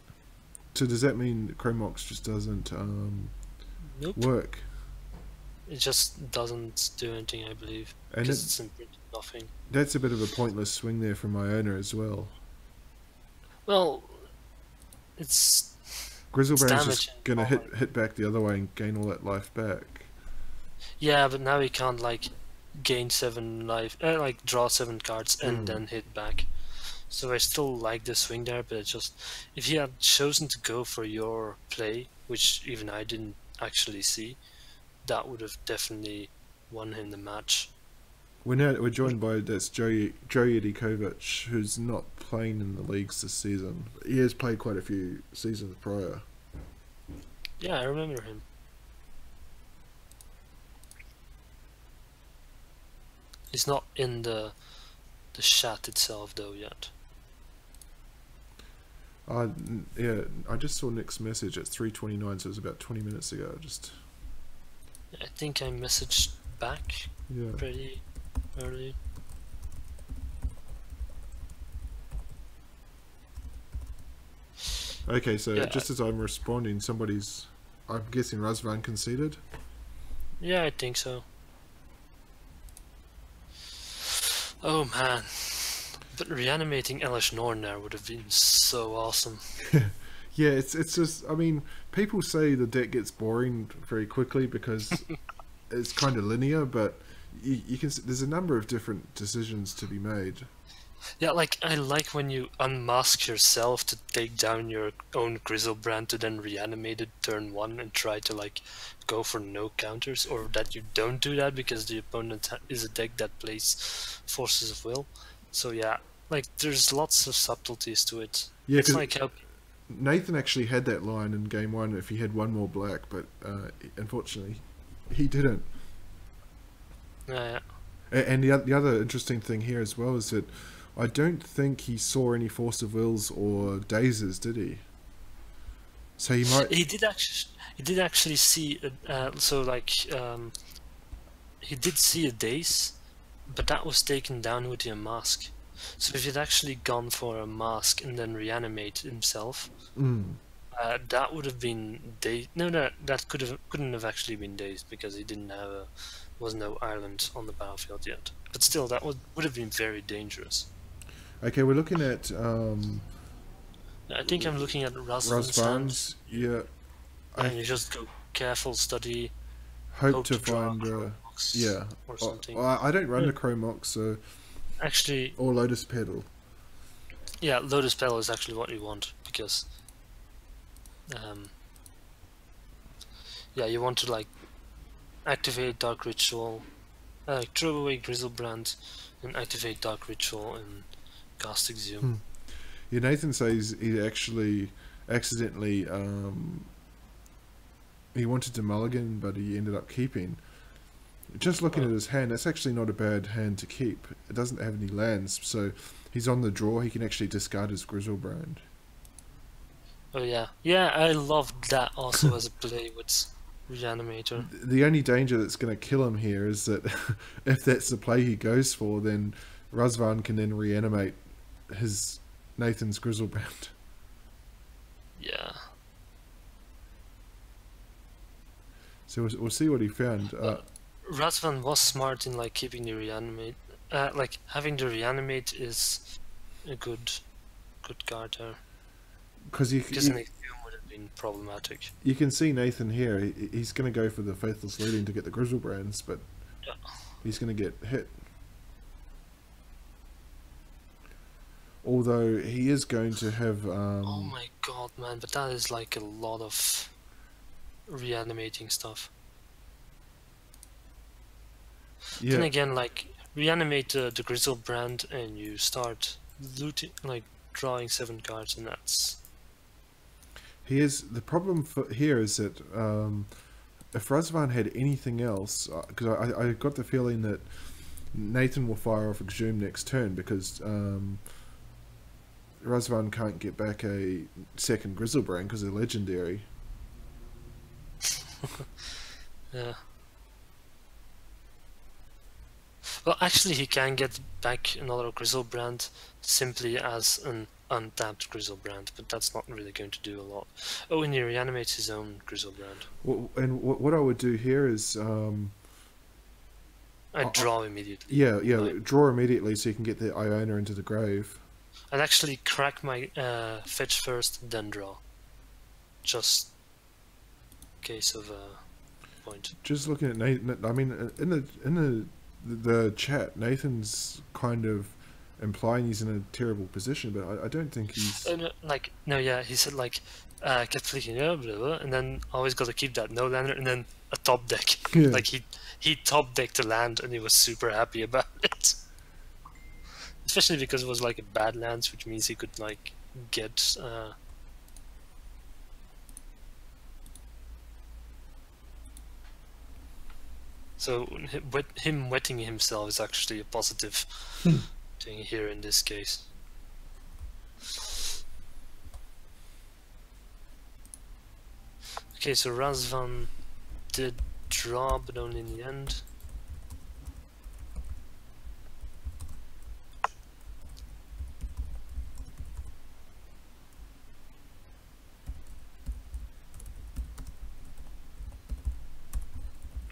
So does that mean Chromox just doesn't Nope. work? It just doesn't do anything, I believe. And Because it's imprinted nothing. that's a bit of a pointless swing there from my owner as well. Well, it's Grizzlebrand's damage just and going to power. hit back the other way and gain all that life back. yeah, but now he can't like gain 7 life, like draw 7 cards and then hit back. So I still like the swing there, but it's just if he had chosen to go for your play, which even I didn't actually see, that would have definitely won him the match. We're joined by that's Joey Edikovic, who's not playing in the leagues this season. He has played quite a few seasons prior. Yeah, I remember him. He's not in the chat itself though yet. Yeah, I just saw Nick's message at 3:29, so it was about 20 minutes ago. I think I messaged back Yeah. pretty early. Okay, so Yeah. just as I'm responding, I'm guessing Razvan conceded. Yeah, I think so. Oh man, but reanimating Elish Norn there would have been so awesome. Yeah, it's just, I mean, people say the deck gets boring very quickly because it's kind of linear, but you can there's a number of different decisions to be made. Yeah, like I like when you unmask yourself to take down your own Grizzlebrand to then reanimate it turn 1 and try to like go for no counters, or that you don't do that because the opponent is a deck that plays Forces of Will. So yeah, like there's lots of subtleties to it. Yeah, It's 'cause like how Nathan actually had that line in game 1 if he had one more black, but unfortunately he didn't. yeah. And the other interesting thing here as well is that I don't think he saw any Force of Wills or Dazes, did he? So he might... He did actually see he did see a Daze, but that was taken down with the mask. So if he'd actually gone for a mask and then reanimate himself, That would have been days. No, that couldn't have actually been days because he didn't have was no island on the battlefield yet. But still, that would have been very dangerous. Okay, we're looking at I think I'm looking at Razvan's hand, Razvan's. Yeah, and you just go careful, study, hope to draw find. Chromox Yeah, or something. I don't run the Chromox, so Actually, or Lotus Petal. yeah, Lotus Petal is actually what you want because, yeah, you want to like activate Dark Ritual, throw away Grizzlebrand, and activate Dark Ritual and cast Exhume. Yeah, Nathan says he actually accidentally he wanted to mulligan, but he ended up keeping. Just looking at his hand, that's actually not a bad hand to keep. It doesn't have any lands, so he's on the draw. He can actually discard his Grizzlebrand. Oh yeah, yeah, I love that also as a play with Reanimator. The only danger that's going to kill him here is that if that's the play he goes for, then Razvan can then reanimate his Nathan's Grizzlebrand. Yeah. So we'll see what he found. Razvan was smart in like keeping the reanimate, like having the reanimate is a good card there. Because an Exhume would have been problematic. You can see Nathan here. He's going to go for the Faithless Leading to get the Grizzlebrands, but yeah, he's going to get hit. Although he is going to have. Oh my god, man! But that is like a lot of reanimating stuff. Yeah. Then again, like reanimate the Grizzlebrand, and you start looting, like drawing 7 cards, and that's. The problem here is that if Razvan had anything else, because I got the feeling that Nathan will fire off Exhume next turn because Razvan can't get back a second Grizzlebrand because they're legendary. Yeah. Well, actually, he can get back another Grizzlebrand simply as an untapped Grizzlebrand, but that's not really going to do a lot. Oh, and he reanimates his own Grizzlebrand. And what I would do here is I draw immediately. Yeah, draw immediately so you can get the Iona into the grave. I'd actually crack my fetch first, then draw. Just in case of a point. Just looking at Nathan, I mean, in the chat, Nathan's kind of implying he's in a terrible position, but I don't think he's. He said kept flicking blah, blah, blah, and then always got to keep that no lander and then a top deck. Yeah. Like he top decked a land and he was super happy about it. Especially because it was like a bad lands, which means he could like get so him wetting himself is actually a positive thing here in this case. Okay, so Razvan did draw, but only in the end.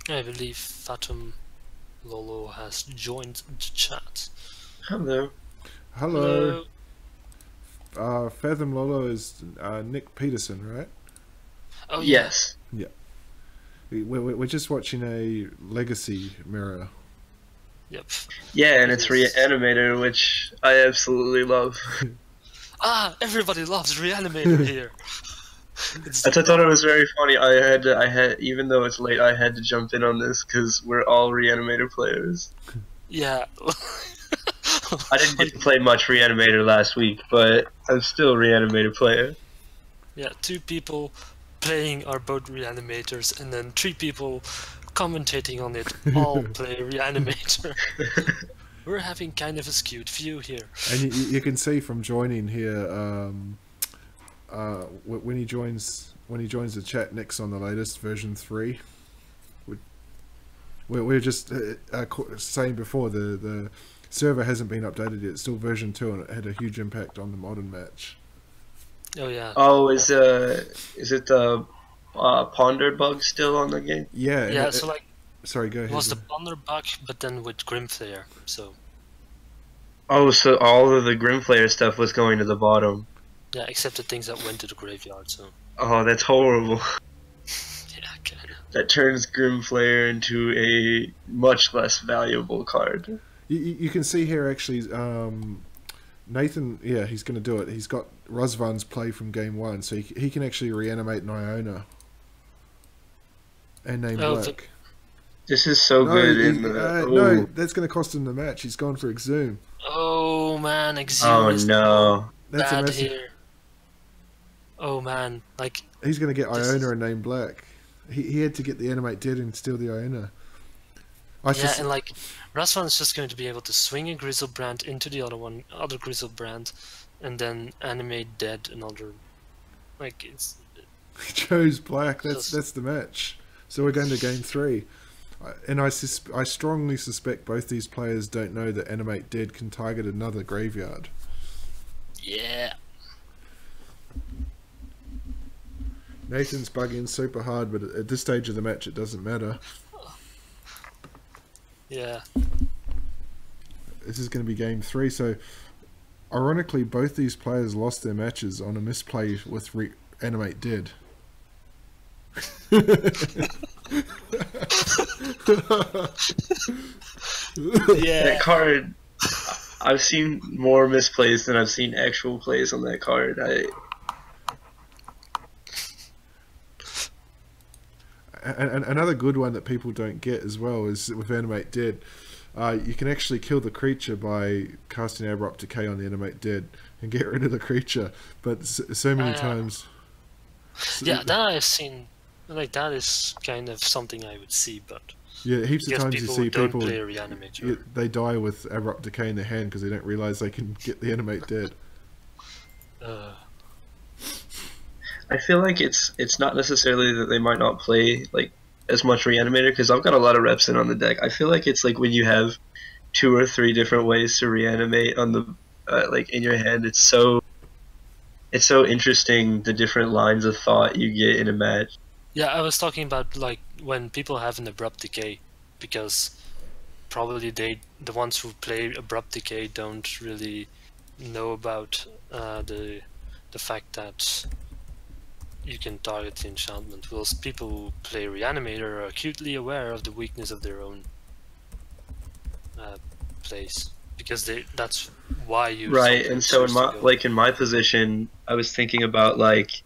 I believe Fatum Lolo has joined the chat. Hello. Hello. Fathom Lolo is Nick Peterson, right? Oh yeah. Yes. Yeah. We're just watching a Legacy mirror. Yep. Yeah, and it's Reanimator, which I absolutely love. Everybody loves Reanimator here. I thought it was very funny. I had, even though it's late, I had to jump in on this because we're all Reanimator players. Yeah. I didn't get to play much Reanimator last week, but I'm still a Reanimator player. Yeah, 2 people playing are both Reanimators, and then 3 people commentating on it all play Reanimator. We're having kind of a skewed view here. And you can see from joining here. When he joins the chat, Nick's on the latest version 3. We're just saying before the server hasn't been updated yet. It's still version 2, and it had a huge impact on the modern match. Oh yeah. Oh, is it the Ponder bug still on the game? Yeah. and Yeah. So like, sorry, go it ahead. was the Ponder bug, but then with Grimflayer. So Oh, so all of the Grimflayer stuff was going to the bottom. yeah, except the things that went to the graveyard. So Oh, that's horrible. yeah, kinda. That turns Grimflayer into a much less valuable card. You can see here actually, Nathan, yeah, he's going to do it. He's got Razvan's play from game 1, so he can actually reanimate an Iona and name Oh, Black. This is so good. No, that's going to cost him the match. He's gone for Exhume. Oh man, Exhume Oh is no. That's a bad message. here. Oh man, like He's going to get This Iona is- and name Black. He had to get the Animate Dead and steal the Iona. yeah, and like Razvan is just going to be able to swing a Grizzlebrand into the other Grizzlebrand, and then animate dead another. Like it's He chose Black. That's Just- the match. So we're going to game 3. And I strongly suspect both these players don't know that Animate Dead can target another graveyard. yeah. Nathan's bugging super hard, but at this stage of the match, it doesn't matter. Yeah. This is going to be game 3, so ironically, both these players lost their matches on a misplay with Animate Dead. Yeah. That card, I've seen more misplays than I've seen actual plays on that card. And another good one that people don't get as well is with Animate Dead. You can actually kill the creature by casting Abrupt Decay on the Animate Dead and get rid of the creature. But so many times... Yeah, that I've seen. Like that is kind of something I would see, but Yeah, heaps of because times you people see who don't people... play Reanimator. They die with Abrupt Decay in their hand because they don't realise they can get the Animate Dead. I feel like it's not necessarily that they might not play like as much Reanimator, because I've got a lot of reps in on the deck. I feel like it's like when you have 2 or 3 different ways to reanimate on the like in your hand. It's so interesting, the different lines of thought you get in a match. Yeah, I was talking about like when people have an Abrupt Decay, because probably the ones who play Abrupt Decay don't really know about the fact that you can target the enchantment, whilst people who play Reanimator are acutely aware of the weakness of their own plays, because that's why you Right, and so sometimes choose to go. in my position, I was thinking about like,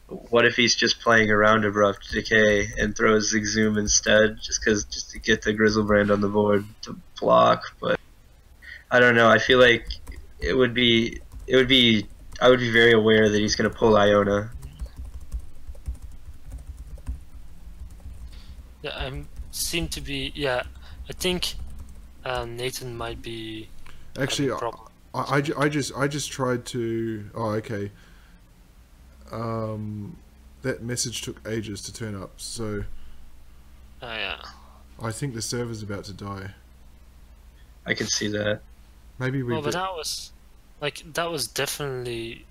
what if he's just playing around Abrupt Decay and throws Exhume instead, just to get the Grizzlebrand on the board to block. But I don't know. I feel like I would be very aware that he's going to pull Iona. Yeah, seem to be. Yeah, I think Nathan might be. Actually, having a problem. I just tried to... Oh, okay. That message took ages to turn up, so Yeah. I think the server's about to die. I can see that. Maybe we... Well, but that was definitely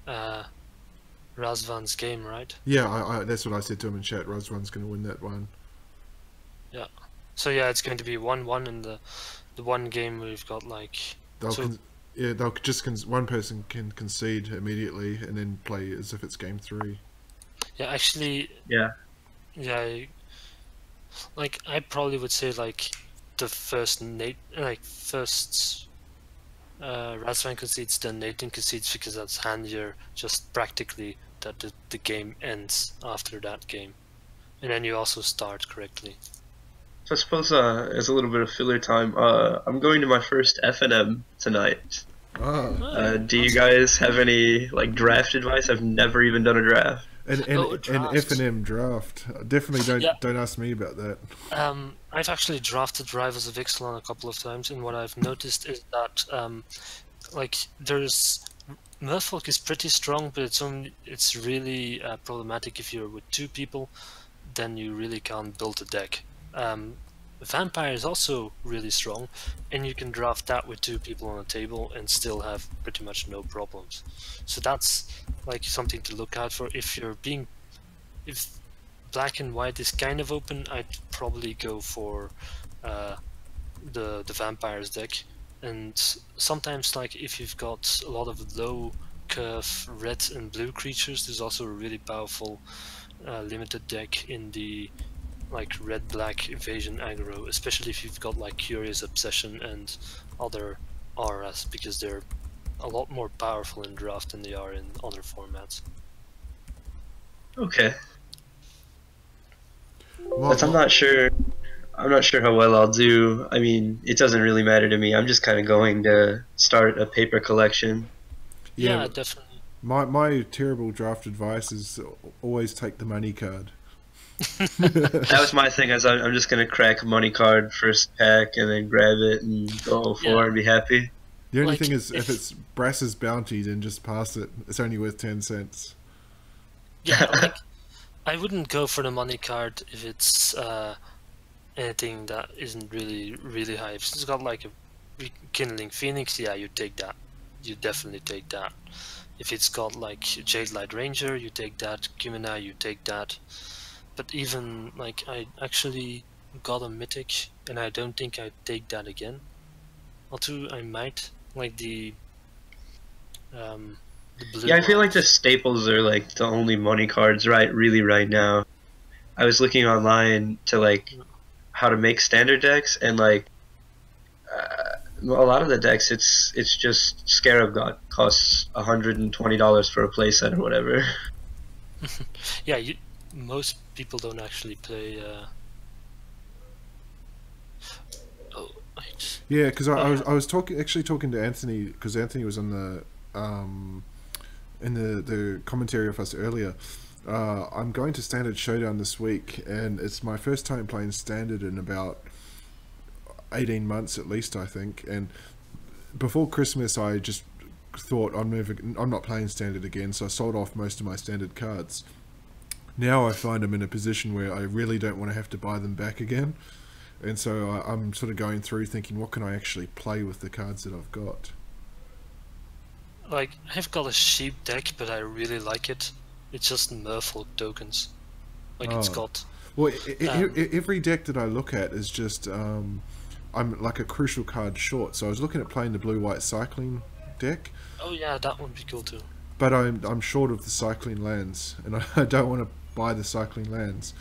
Razvan's game, right? Yeah, I that's what I said to him in chat. Razvan's going to win that one. So yeah, it's going to be 1-1 in the one game we've got like. They'll just one person can concede immediately and then play as if it's game 3. Yeah, actually. Yeah. Yeah. Like I probably would say like the first Razvan concedes, then Nathan concedes, because that's handier. Just practically that the game ends after that game, and then you also start correctly. So I suppose as a little bit of filler time, I'm going to my first FNM tonight. Ah. Do you guys have any like draft advice? I've never even done a draft. An draft. F&M draft. Definitely Yeah. don't ask me about that. I've actually drafted Rivals of Ixalan a couple of times, and what I've noticed is that like there's Merfolk is pretty strong, but it's really problematic if you're with 2 people. Then you really can't build a deck. Vampire is also really strong, and you can draft that with 2 people on the table and still have pretty much no problems. So that's like something to look out for. If black and white is kind of open, I'd probably go for the vampires deck. And sometimes, like if you've got a lot of low curve red and blue creatures, there's also a really powerful limited deck in the like red-black evasion aggro, especially if you've got like Curious Obsession and other auras, because they're a lot more powerful in draft than they are in other formats. Okay. But I'm not sure how well I'll do. I mean, it doesn't really matter to me. I'm just kind of going to start a paper collection. Yeah, definitely. My terrible draft advice is always take the money card. That was my thing. I'm just gonna crack money card first pack and then grab it and go for and be happy. The only thing is, if it's Brass's bounty, then just pass it. It's only worth 10 cents. Yeah, like, I wouldn't go for the money card if it's anything that isn't really high. If it's got like a Rekindling Phoenix, yeah, you take that. You definitely take that. If it's got like Jade Light Ranger, you take that. Kimina, you take that. But even like I actually got a mythic, and I don't think I'd take that again. Although I might, like the blue. Yeah, I feel like the staples are like the only money cards right now. I was looking online to like how to make standard decks, and like a lot of the decks, it's just Scarab God costs $120 for a playset or whatever. Yeah, most people don't actually play. Oh, wait. Yeah, because I was talking to Anthony, because Anthony was on the in the commentary of us earlier. I'm going to Standard Showdown this week, and it's my first time playing Standard in about 18 months at least, I think. And before Christmas, I just thought I'm not playing Standard again, so I sold off most of my Standard cards. Now I find I'm in a position where I really don't want to have to buy them back again, and so I'm sort of going through thinking, what can I actually play with the cards that I've got? Like, I've got a sheep deck, but I really like it. It's just Merfolk tokens. Like, it's got... Well, every deck that I look at is just... I'm like a crucial card short, so I was looking at playing the blue-white cycling deck. Oh yeah, that would be cool too. But I'm short of the cycling lands, and I don't want to buy the cycling lands.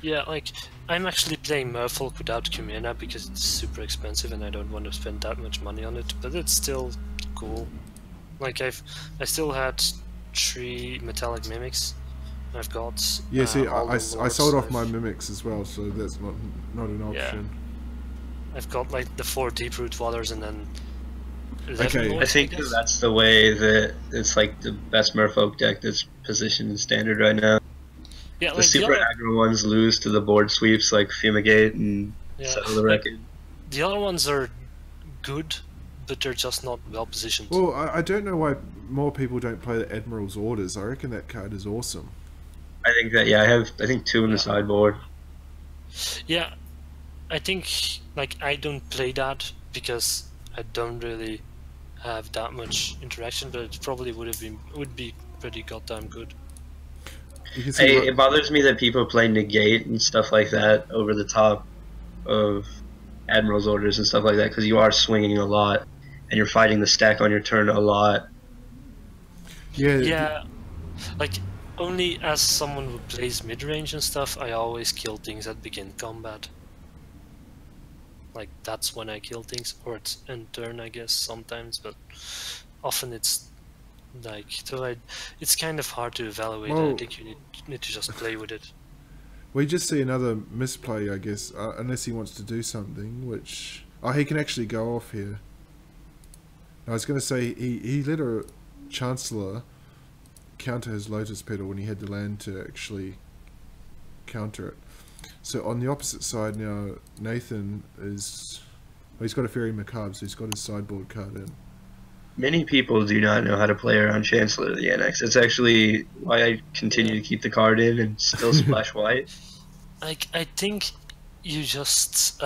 Yeah, like, I'm actually playing Merfolk without Kumena because it's super expensive and I don't want to spend that much money on it, but it's still cool. Like, I still had 3 metallic mimics. I've got yeah. See, I sold off my I've, mimics as well, so that's not an option. Yeah. I've got like the 4 Deep-Root Waters and then 11 Okay. lords, I think that's the way that it's like the best Merfolk deck that's positioned in Standard right now. Yeah, The like super aggro ones lose to the board sweeps like Fumigate and Settle the Record. the other ones are good, but they're just not well positioned. Well, I don't know why more people don't play the Admiral's Orders. I reckon that card is awesome. I think that, yeah, I think 2 in the sideboard. Yeah, I think like I don't play that because I don't really have that much interaction, but it probably would be pretty goddamn good. It bothers me that people play Negate and stuff like that over the top of Admiral's Orders and stuff like that, because you are swinging a lot and you're fighting the stack on your turn a lot. Yeah, like only as someone who plays mid-range and stuff, I always kill things that begin combat. Like, that's when I kill things, or it's end turn, I guess, sometimes, but often it's like, so it's kind of hard to evaluate. Well, I think you need to just play with it. We just see another misplay, I guess, unless he wants to do something, which... Oh, he can actually go off here. I was going to say, he let a Chancellor counter his Lotus Petal when he had the land to actually counter it. So on the opposite side now, Nathan is... Well, he's got a Fairy Macabre, so he's got his sideboard card in. Many people do not know how to play around Chancellor of the Annex. It's actually why I continue to keep the card in and still splash white. Like, I think you just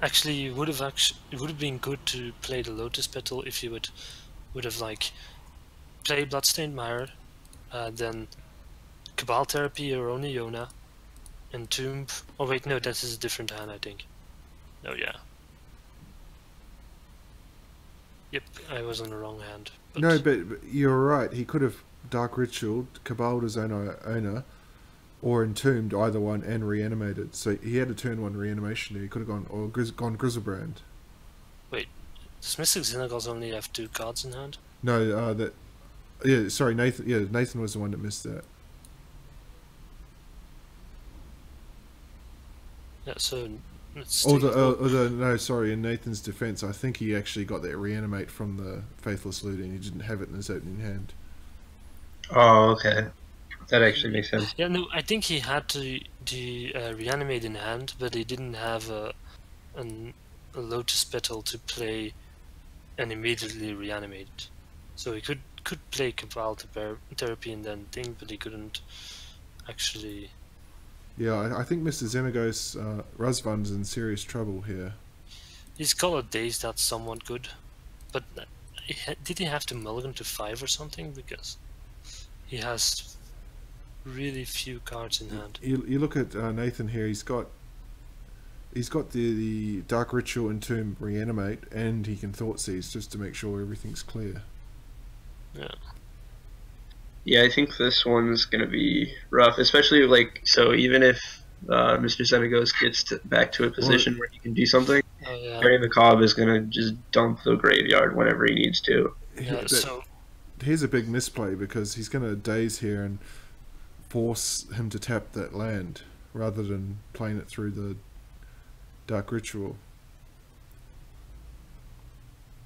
actually it would have been good to play the Lotus Petal if you would have like play Bloodstained Mire, then Cabal Therapy or only Iona, Entomb. Oh wait, no, that is a different hand, I think. Oh yeah. Yep, I was on the wrong hand. But No, but you're right. He could have Dark Ritual, Cabal to Zona owner, or Entombed either one and Reanimated. So he had a turn 1 reanimation there. He could have gone or gone Grizzlebrand. does Mystic Xenagos only have 2 cards in hand? No, that. Yeah, sorry, Nathan. Yeah, Nathan was the one that missed that. Yeah, so let's Although, no, sorry. In Nathan's defense, I think he actually got that reanimate from the Faithless Looting. He didn't have it in his opening hand. Oh, okay. That actually makes sense. Yeah, no, I think he had to reanimate in hand, but he didn't have a Lotus Petal to play and immediately reanimate it. So he could play Cabal Therapy and then think, but he couldn't actually. Yeah, I think Mr. Xenagos, Razvan's in serious trouble here. His Color Days, that's somewhat good, but did he have to mulligan to 5 or something? Because he has really few cards in hand. You look at Nathan here. He's got the Dark Ritual and Tomb Reanimate, and he can Thought Seize just to make sure everything's clear. Yeah. Yeah, I think this one's gonna be rough, especially like so. Even if Mr. Xenagos gets back to a position where he can do something, Harry Macabre is gonna just dump the graveyard whenever he needs to. Yeah, so here's a big misplay because he's gonna daze here and force him to tap that land rather than playing it through the Dark Ritual.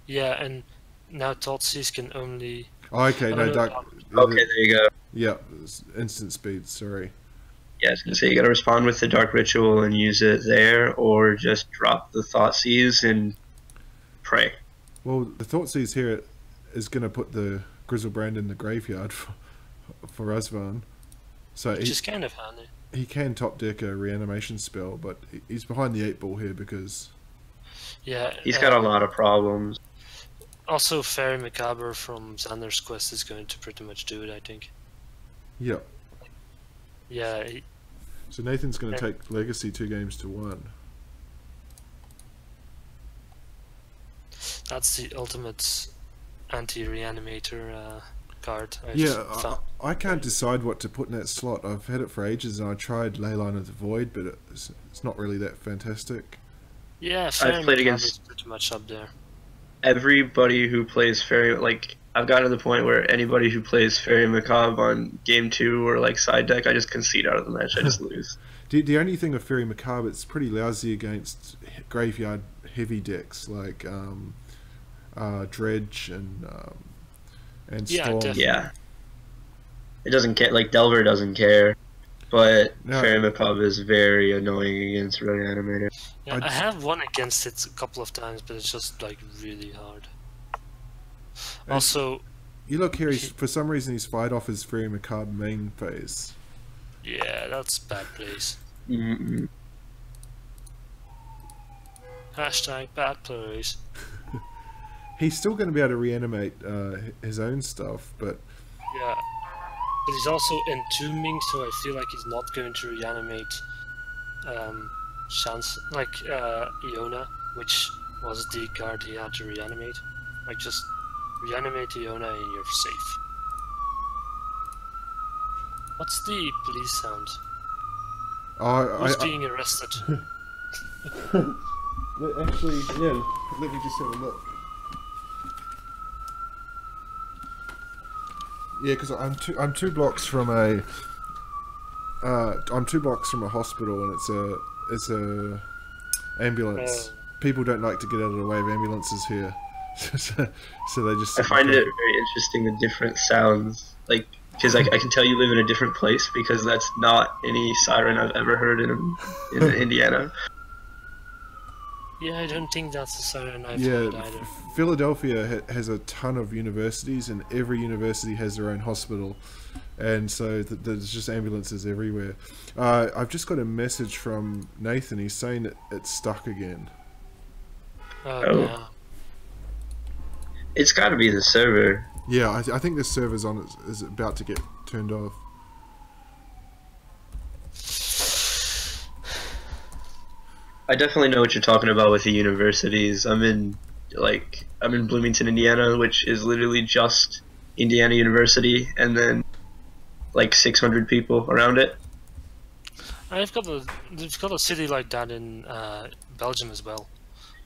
yeah, and now Thoughtseize can only. Oh, okay, no, Dark. Okay, there you go. Yeah, instant speed. Sorry. Yeah, I was gonna say you gotta respond with the Dark Ritual and use it there, or just drop the Thoughtseize and pray. Well, the Thoughtseize here is gonna put the Grizzlebrand in the graveyard for Razvan. So Which is kind of handy. He can top deck a reanimation spell, but he's behind the 8 ball here because yeah, he's got a lot of problems. Also, Fairy Macabre from Xander's Quest is going to pretty much do it, I think. Yeah. Yeah. So Nathan's going to take Legacy 2-1. That's the ultimate anti-reanimator card. I can't decide what to put in that slot. I've had it for ages, and I tried Leyline of the Void, but it's not really that fantastic. Yeah, Fairy Macabre is pretty much up there. Everybody who plays Fairy, like, I've gotten to the point where anybody who plays Fairy Macabre on game 2 or like side deck, I just concede out of the match. I just lose. The only thing with Fairy Macabre, it's pretty lousy against graveyard heavy decks like Dredge and Storm. Yeah, it doesn't care. Like Delver doesn't care, but Fairy Macabre is very annoying against Reanimator. Yeah, I have won against it a couple of times, but it's just like really hard. Also, you look here. For some reason, he's fired off his Fairy Macabre main phase. Yeah, that's bad place. Hashtag bad place. He's still going to be able to reanimate his own stuff, but yeah, but he's also entombing, so I feel like he's not going to reanimate Iona, which was the card he had to reanimate. Like, just reanimate Iona and you're safe. What's the police sound? Who's being arrested? Actually, yeah. Let me just have a look. Yeah, because I'm two blocks from a hospital, and it's a ambulance. People don't like to get out of the way of ambulances here, so they just. I find it very interesting the different sounds, like because I can tell you live in a different place because that's not any siren I've ever heard in Indiana. Yeah, I don't think that's a siren I've heard either. Philadelphia has a ton of universities, and every university has their own hospital. and so there's just ambulances everywhere. I've just got a message from Nathan. He's saying that it's stuck again. Oh. Yeah. It's got to be the server. Yeah, I think the server's on is about to get turned off. I definitely know what you're talking about with the universities. I'm in Bloomington, Indiana, which is literally just Indiana University, and then like 600 people around it. They've got a city like that in Belgium as well.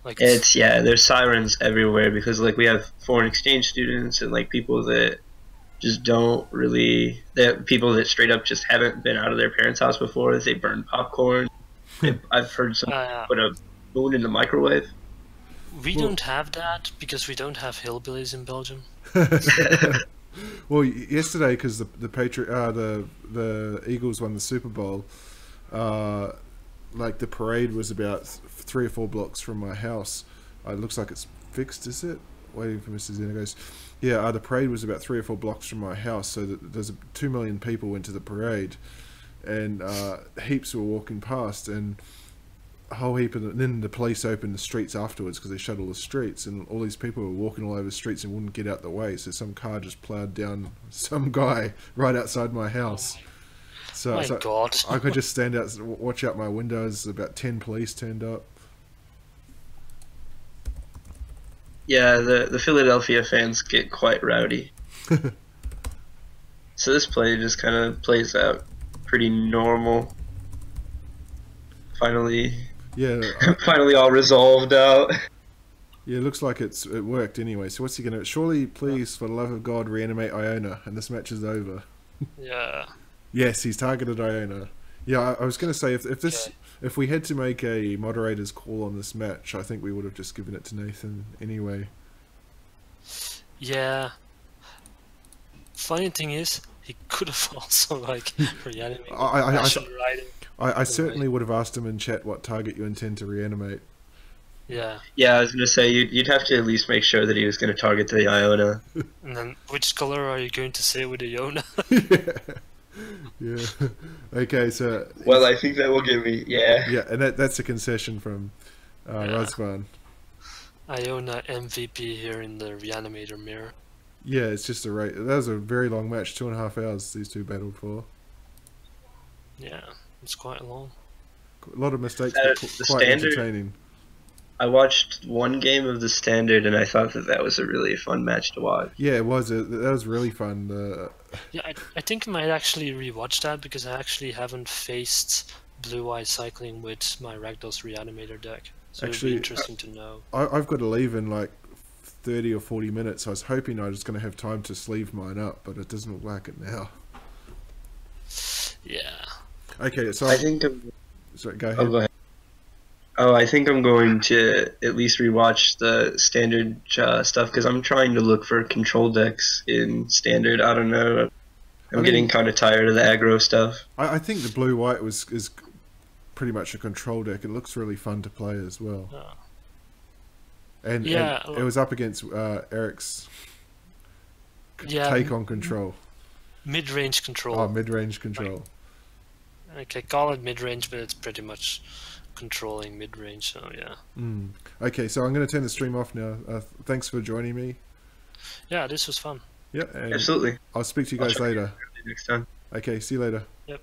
Like There's sirens everywhere because like we have foreign exchange students and like people that just don't really, people that straight up just haven't been out of their parents' house before. They burn popcorn. I've heard someone put a spoon in the microwave. We don't have that because we don't have hillbillies in Belgium. Well, yesterday, because the Eagles won the Super Bowl, like the parade was about 3 or 4 blocks from my house. It looks like it's fixed, is it? Waiting for Mrs. Zena goes. Yeah, the parade was about 3 or 4 blocks from my house, so there's 2 million people went to the parade, and heaps were walking past, and a whole heap of them. Then the police opened the streets afterwards because they shut all the streets, and all these people were walking all over the streets and wouldn't get out the way. So some car just ploughed down some guy right outside my house. So, God! I could just stand out, watch out my windows. About 10 police turned up. Yeah, the Philadelphia fans get quite rowdy. So this play just kind of plays out pretty normal. Finally, yeah, finally all resolved out. Yeah, it looks like it worked anyway. So what's he gonna? Surely, please, for the love of God, reanimate Iona, and this match is over. Yeah. Yes, he's targeted Iona. Yeah, I was gonna say if we had to make a moderator's call on this match, I think we would have just given it to Nathan anyway. Yeah. Funny thing is, he could have also like reanimated. I certainly would have asked him in chat what target you intend to reanimate. Yeah. Yeah, I was gonna say you'd have to at least make sure that he was gonna target the Iona. And then, which color are you going to say with the Iona? Yeah. Okay, so. Well, I think that will give me. Yeah. Yeah, and that's a concession from Razvan. Iona MVP here in the Reanimator mirror. Yeah, it's just a rate. That was a very long match, 2.5 hours. These two battled for. Yeah, it's quite long. A lot of mistakes, but quite entertaining. I watched one game of the standard, and I thought that was a really fun match to watch. Yeah, it was. That was really fun. Yeah, I think I might actually rewatch that because I actually haven't faced Blue Eye Cycling with my Ragdoll's Reanimator deck. So it'd be interesting to know. I've got to leave in like 30 or 40 minutes. I was hoping I was going to have time to sleeve mine up, but it doesn't look like it now. Yeah. Okay, so I think. Sorry, go ahead. Oh, go ahead. Oh, I think I'm going to at least rewatch the standard stuff because I'm trying to look for control decks in standard. I don't know. I'm getting kind of tired of the aggro stuff. I think the blue-white is pretty much a control deck. It looks really fun to play as well. And it was up against Eric's take on control. Mid-range control. Oh, mid-range control. Okay, call it mid-range, but it's pretty much controlling mid-range, so yeah. Okay, so I'm going to turn the stream off now. Thanks for joining me. Yeah, this was fun. Yeah, absolutely. I'll speak to you guys later. Next time. Okay, see you later. Yep.